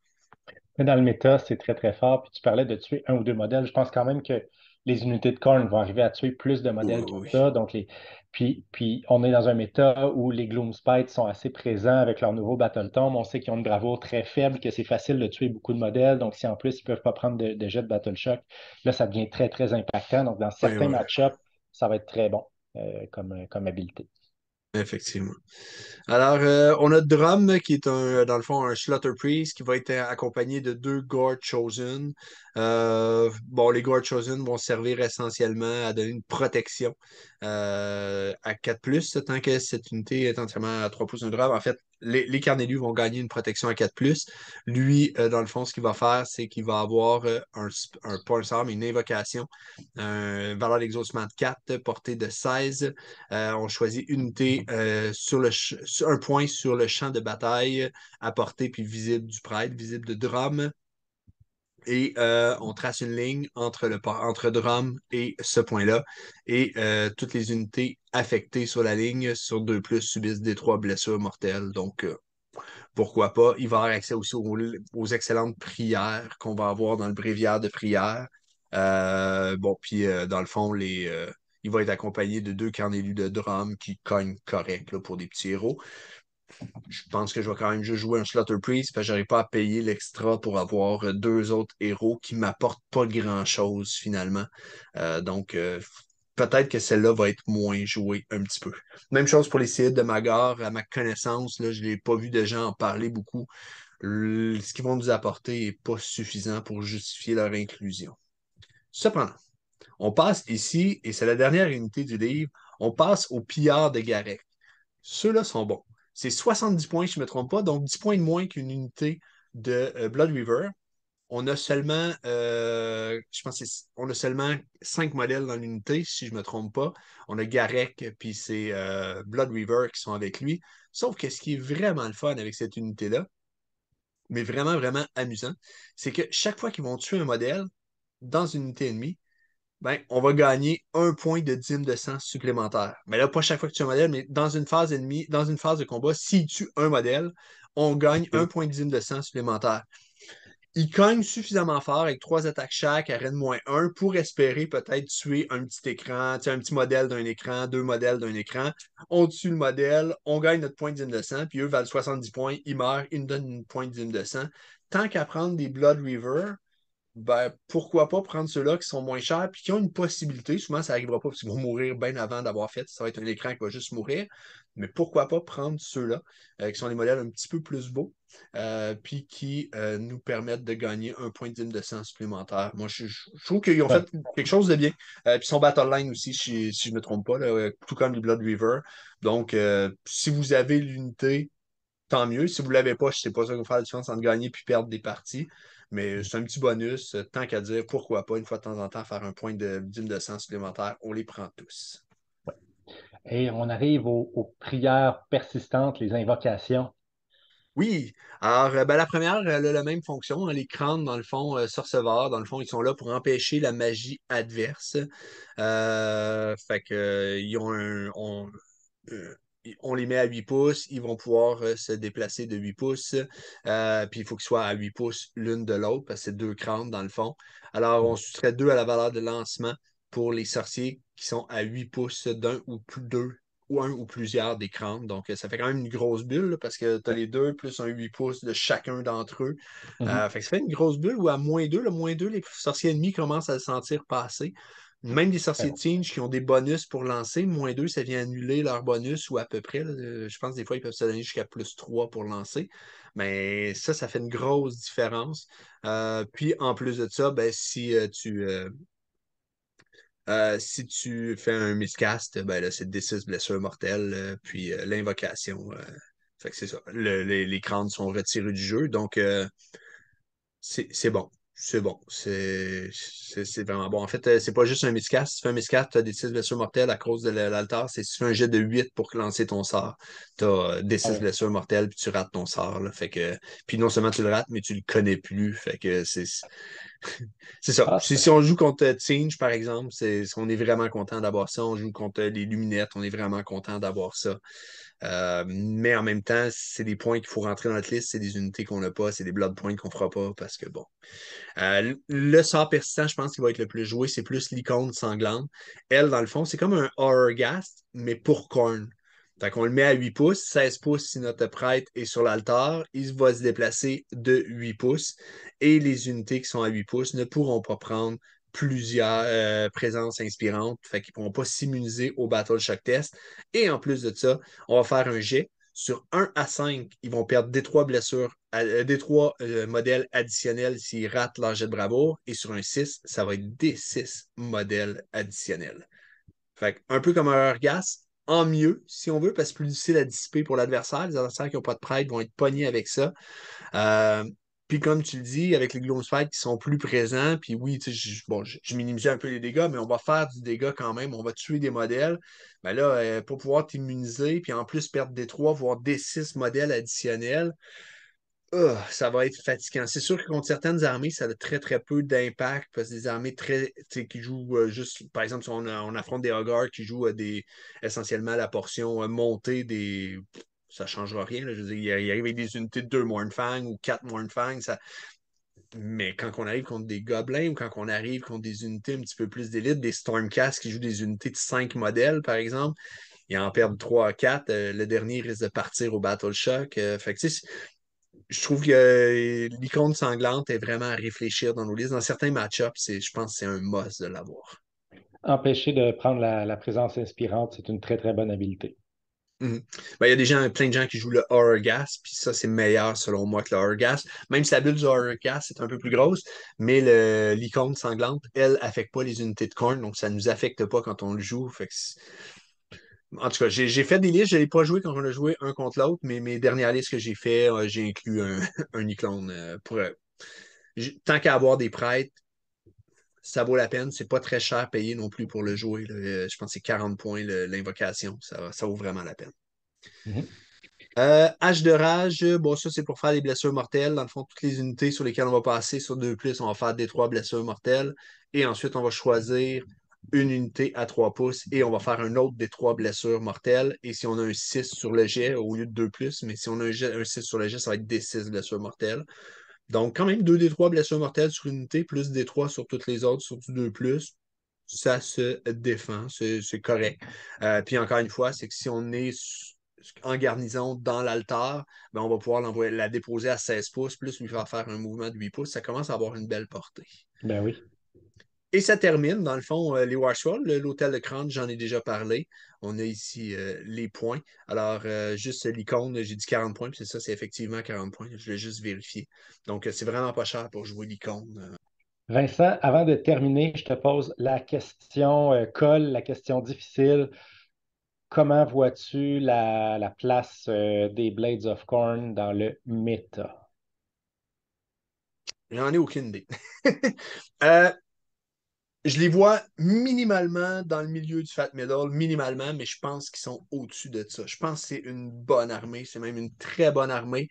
Mais dans le méta, c'est très, très fort. Puis tu parlais de tuer un ou deux modèles. Je pense quand même que les unités de Korn vont arriver à tuer plus de Oui, modèles que oui, ça. Donc, puis on est dans un méta où les Gloom Spites sont assez présents avec leur nouveau Battle Tome. On sait qu'ils ont une bravoure très faible, que c'est facile de tuer beaucoup de modèles. Donc, si en plus, ils ne peuvent pas prendre de jet de Battle Shock, là, ça devient très, très impactant. Donc, dans oui, certains oui, match-ups, ça va être très bon comme habilité. effectivement. Alors, on a Drum, qui est dans le fond un Slaughter Priest, qui va être accompagné de deux Gore Chosen. Bon, les Gore Chosen vont servir essentiellement à donner une protection à 4+, tant que cette unité est entièrement à 3 pouces d'un Drum. En fait, les Carnélus vont gagner une protection à 4+. Lui, dans le fond, ce qu'il va faire, c'est qu'il va avoir pas un sort, mais une invocation, valeur d'exaucement de 4, portée de 16. On choisit une unité sur un point sur le champ de bataille à portée puis visible du prêtre, visible de Drum. Et on trace une ligne entre Drum et ce point-là. Et toutes les unités affectées sur la ligne sur 2+, subissent des 3 blessures mortelles. Donc, pourquoi pas. Il va avoir accès aussi aux excellentes prières qu'on va avoir dans le bréviaire de prière. Bon, puis dans le fond, il va être accompagné de deux carnélus de drum qui cognent correct là, pour des petits héros. Je pense que je vais quand même juste jouer un Slaughter Priest parce que j'aurais pas à payer l'extra pour avoir deux autres héros qui m'apportent pas grand-chose finalement. Donc, peut-être que celle-là va être moins jouée un petit peu. Même chose pour les Sith de Magor. À ma connaissance, là, je n'ai pas vu de gens en parler beaucoup. Ce qu'ils vont nous apporter n'est pas suffisant pour justifier leur inclusion. Cependant, on passe ici, et c'est la dernière unité du livre, on passe aux pillards de Garek. Ceux-là sont bons. C'est 70 points, si je ne me trompe pas, donc 10 points de moins qu'une unité de Blood River. On a seulement, je pense on a seulement 5 modèles dans l'unité, si je ne me trompe pas. On a Garek, puis c'est Blood River qui sont avec lui. Sauf que ce qui est vraiment le fun avec cette unité-là, mais vraiment, vraiment amusant, c'est que chaque fois qu'ils vont tuer un modèle dans une unité ennemie, ben, on va gagner un point de dîme de sang supplémentaire. Mais là, pas chaque fois que tu tues un modèle, mais dans une phase ennemie, dans une phase de combat, s'il tue un modèle, on gagne un point de dîme de sang supplémentaire. Il cogne suffisamment fort avec 3 attaques chaque à Rennes -1 pour espérer peut-être tuer un petit écran, un petit modèle d'un écran, deux modèles d'un écran. On tue le modèle, on gagne notre point de dîme de sang, puis eux valent 70 points, ils meurent, ils nous donnent une point de dîme de sang. Tant qu'à prendre des Blood River, ben, pourquoi pas prendre ceux-là qui sont moins chers puis qui ont une possibilité. Souvent, ça n'arrivera pas parce qu'ils vont mourir bien avant d'avoir fait. Ça va être un écran qui va juste mourir. Mais pourquoi pas prendre ceux-là, qui sont des modèles un petit peu plus beaux, puis qui nous permettent de gagner un point de dîme de sang supplémentaire. Moi, je trouve qu'ils ont Ouais. fait quelque chose de bien. Puis son Battle Line aussi, si je ne me trompe pas, là, tout comme les Blood River. Donc, si vous avez l'unité, tant mieux. Si vous ne l'avez pas, je ne sais pas ça qui va faire la différence entre gagner puis perdre des parties. Mais c'est un petit bonus. Tant qu'à dire, pourquoi pas, une fois de temps en temps, faire un point de dîme de sang supplémentaire. On les prend tous. Et on arrive aux prières persistantes, les invocations. Oui, alors ben, la première, elle a la même fonction, hein. Les crânes, dans le fond, Sorcevoir, dans le fond, ils sont là pour empêcher la magie adverse. Fait que, ils ont euh, on les met à 8 pouces, ils vont pouvoir se déplacer de 8 pouces. Puis il faut qu'ils soient à 8 pouces l'une de l'autre, parce que c'est deux crânes dans le fond. Alors, on soustrait 2 à la valeur de lancement pour les sorciers qui sont à 8 pouces d'un ou plus deux ou un ou plusieurs des crânes. Donc, ça fait quand même une grosse bulle là, parce que tu as les deux plus un 8 pouces de chacun d'entre eux. Mhm. Fait que ça fait une grosse bulle où à -2, le -2, les sorciers ennemis commencent à le sentir passer. Même des Très sorciers de bon. Tinge qui ont des bonus pour lancer, -2, ça vient annuler leur bonus ou à peu près. Là. Je pense que des fois, ils peuvent se donner jusqu'à +3 pour lancer. Mais ça fait une grosse différence. Puis en plus de ça, ben, si tu fais un miscast, ben là, c'est D6 blessure mortelle, puis l'invocation. Fait que c'est ça. Les crânes sont retirés du jeu, donc c'est bon. C'est bon. C'est vraiment bon. En fait, c'est pas juste un miscast. Si tu fais un miscast, tu as des 6 blessures mortelles à cause de l'altar. C'est si tu fais un jet de 8 pour lancer ton sort, tu as des Ah 6 oui. blessures mortelles puis tu rates ton sort. Là. Fait que, puis non seulement tu le rates, mais tu le connais plus. Fait que c'est ça. Ah, Si on joue contre Tinge, par exemple, on est vraiment content d'avoir ça. On joue contre les Luminettes, on est vraiment content d'avoir ça. Mais en même temps, c'est des points qu'il faut rentrer dans notre liste, c'est des unités qu'on n'a pas, c'est des blood points qu'on fera pas parce que bon. Le sort persistant, je pense qu'il va être le plus joué, c'est plus l'icône sanglante. Elle, dans le fond, c'est comme un Horrorghast, mais pour Korn. Fait qu'on le met à 8 pouces, 16 pouces si notre prêtre est sur l'altar, il va se déplacer de 8 pouces et les unités qui sont à 8 pouces ne pourront pas prendre plusieurs présences inspirantes, fait qu'ils ne pourront pas s'immuniser au Battle Shock Test. Et en plus de ça, on va faire un jet. Sur 1 à 5, ils vont perdre des 3 blessures, des 3 modèles additionnels s'ils ratent leur jet de bravoure. Et sur un 6, ça va être des 6 modèles additionnels. Fait un peu comme un gas, en mieux, si on veut, parce que c'est plus difficile à dissiper pour l'adversaire. Les adversaires qui n'ont pas de prêtre vont être pognés avec ça. Euh, puis comme tu le dis, avec les Glow Spikes qui sont plus présents, puis oui, tu sais, bon, je minimisais un peu les dégâts, mais on va faire du dégât quand même, on va tuer des modèles. Ben là, pour pouvoir t'immuniser, puis en plus perdre des 3 voire des 6 modèles additionnels, ça va être fatigant. C'est sûr que contre certaines armées, ça a très très peu d'impact, parce que des armées très, tu sais, qui jouent juste, par exemple, si on affronte des Hogarth qui jouent essentiellement la portion montée des. Ça ne changera rien. Là. Je veux dire, il arrive avec des unités de 2 Mournfang ou 4 Mournfang. Mais quand on arrive contre des gobelins ou quand on arrive contre des unités un petit peu plus d'élite, des Stormcast qui jouent des unités de 5 modèles, par exemple, ils en perdent 3 à 4. Le dernier risque de partir au Battle Shock. Fait que, tu sais, je trouve que l'icône sanglante est vraiment à réfléchir dans nos listes. Dans certains match-ups, je pense que c'est un must de l'avoir. Empêcher de prendre la présence inspirante, c'est une très, très bonne habileté. Mhm. Ben, il y a des gens, plein de gens qui jouent le Horror Gas, puis ça, c'est meilleur selon moi que le Horror Gas. Même si la bulle du Horror Gas est un peu plus grosse, mais l'icône sanglante, elle, affecte pas les unités de corn, donc ça nous affecte pas quand on le joue. En tout cas, j'ai fait des listes, je n'ai pas joué quand on a joué un contre l'autre, mais mes dernières listes que j'ai fait, j'ai inclus un Iclone tant qu'à avoir des prêtres, ça vaut la peine. C'est pas très cher payé non plus pour le jouer. Là. Je pense que c'est 40 points l'invocation. Ça vaut vraiment la peine. Mhm. Hache de rage, bon, ça c'est pour faire des blessures mortelles. Dans le fond, toutes les unités sur lesquelles on va passer sur 2+, on va faire des 3 blessures mortelles. Et ensuite, on va choisir une unité à 3 pouces et on va faire un autre des 3 blessures mortelles. Et si on a un 6 sur le jet, au lieu de 2+, mais si on a un 6 sur le jet, ça va être des 6 blessures mortelles. Donc, quand même, 2 des 3 blessures mortelles sur une unité, plus des 3 sur toutes les autres, sur du 2+, ça se défend, c'est correct. Puis encore une fois, c'est que si on est en garnison dans l'altar, ben on va pouvoir la déposer à 16 pouces, plus lui faire un mouvement de 8 pouces. Ça commence à avoir une belle portée. Ben oui. Et ça termine, dans le fond, les Warswalls, l'hôtel de Crâne, j'en ai déjà parlé. On a ici les points. Alors, juste l'icône, j'ai dit 40 points, puis c'est ça, c'est effectivement 40 points. Je vais juste vérifier. Donc, c'est vraiment pas cher pour jouer l'icône. Vincent, avant de terminer, je te pose la question colle, la question difficile. Comment vois-tu la place des Blades of Corn dans le méta? J'en ai aucune idée. Euh, Je les vois minimalement dans le milieu du Fat Middle, minimalement, mais je pense qu'ils sont au-dessus de ça. Je pense que c'est une bonne armée, c'est même une très bonne armée.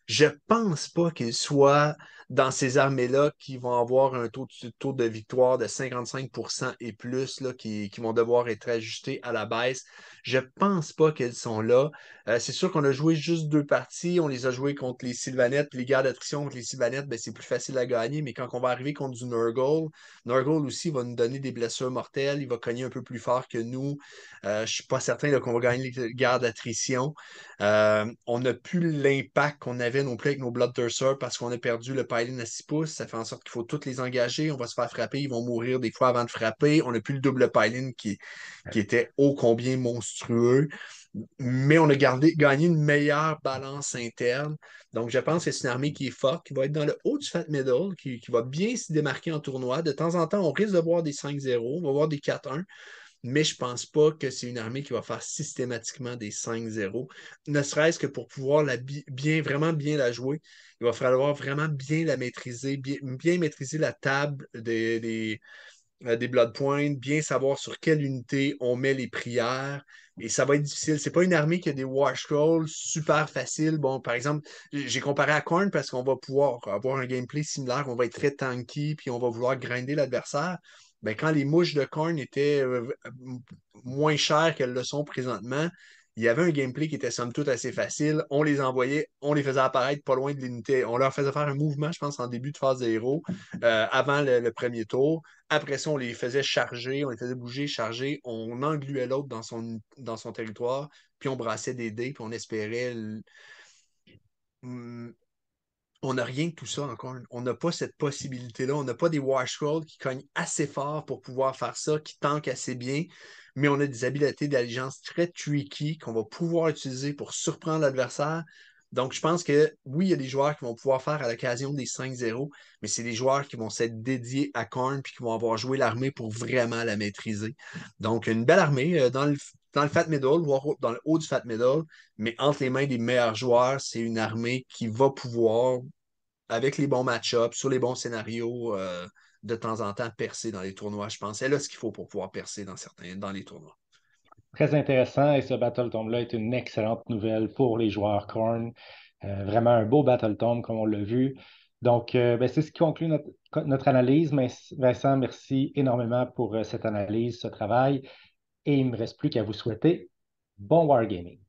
Je pense pas qu'ils soient dans ces armées-là qui vont avoir un taux de victoire de 55% et plus, là, qui vont devoir être ajustés à la baisse. Je pense pas qu'elles sont là. C'est sûr qu'on a joué juste 2 parties. On les a jouées contre les Sylvanettes, puis les guerres d'attrition contre les Sylvanettes, ben, c'est plus facile à gagner. Mais quand on va arriver contre du Nurgle, Nurgle aussi va nous donner des blessures mortelles. Il va cogner un peu plus fort que nous. Je ne suis pas certain là, qu'on va gagner les guerres d'attrition. On n'a plus l'impact qu'on avait non plus avec nos Bloodthirsters parce qu'on a perdu le Pylon à 6 pouces. Ça fait en sorte qu'il faut tous les engager. On va se faire frapper. Ils vont mourir des fois avant de frapper. On n'a plus le double Pylon qui était ô combien monstrueux. Mais on a gagné une meilleure balance interne. Donc, je pense que c'est une armée qui est forte, qui va être dans le haut du Fat Middle, qui va bien se démarquer en tournoi. De temps en temps, on risque de voir des 5-0, on va voir des 4-1. mais je pense pas que c'est une armée qui va faire systématiquement des 5-0. Ne serait-ce que pour pouvoir vraiment bien la jouer, il va falloir vraiment bien la maîtriser, bien maîtriser la table des Blood Points, bien savoir sur quelle unité on met les prières. Et ça va être difficile. C'est pas une armée qui a des War Scrolls super faciles. Bon, par exemple, j'ai comparé à Korn parce qu'on va pouvoir avoir un gameplay similaire. On va être très tanky, puis on va vouloir grinder l'adversaire. Ben, quand les mouches de Korn étaient moins chères qu'elles le sont présentement, il y avait un gameplay qui était somme toute assez facile. On les envoyait, on les faisait apparaître pas loin de l'unité. On leur faisait faire un mouvement, je pense, en début de phase de héros, avant le premier tour. Après ça, on les faisait charger, on les faisait bouger, charger, on engluait l'autre dans son territoire, puis on brassait des dés, puis on espérait. Hum, on n'a rien de tout ça encore. On n'a pas cette possibilité-là. On n'a pas des War Scrolls qui cognent assez fort pour pouvoir faire ça, qui tankent assez bien, mais on a des habiletés d'allégeance très tricky qu'on va pouvoir utiliser pour surprendre l'adversaire. Donc, je pense que oui, il y a des joueurs qui vont pouvoir faire à l'occasion des 5-0, mais c'est des joueurs qui vont s'être dédiés à Korn puis qui vont avoir joué l'armée pour vraiment la maîtriser. Donc, une belle armée dans le Fat Middle, voire dans le haut du Fat Middle, mais entre les mains des meilleurs joueurs, c'est une armée qui va pouvoir avec les bons match-ups, sur les bons scénarios, de temps en temps, percer dans les tournois, je pense. C'est là ce qu'il faut pour pouvoir percer dans les tournois. Très intéressant et ce Battle Tome-là est une excellente nouvelle pour les joueurs Korn. Vraiment un beau Battle Tome comme on l'a vu. Donc, ben, c'est ce qui conclut notre analyse. Mais Vincent, merci énormément pour cette analyse, ce travail. Et il ne me reste plus qu'à vous souhaiter bon Wargaming.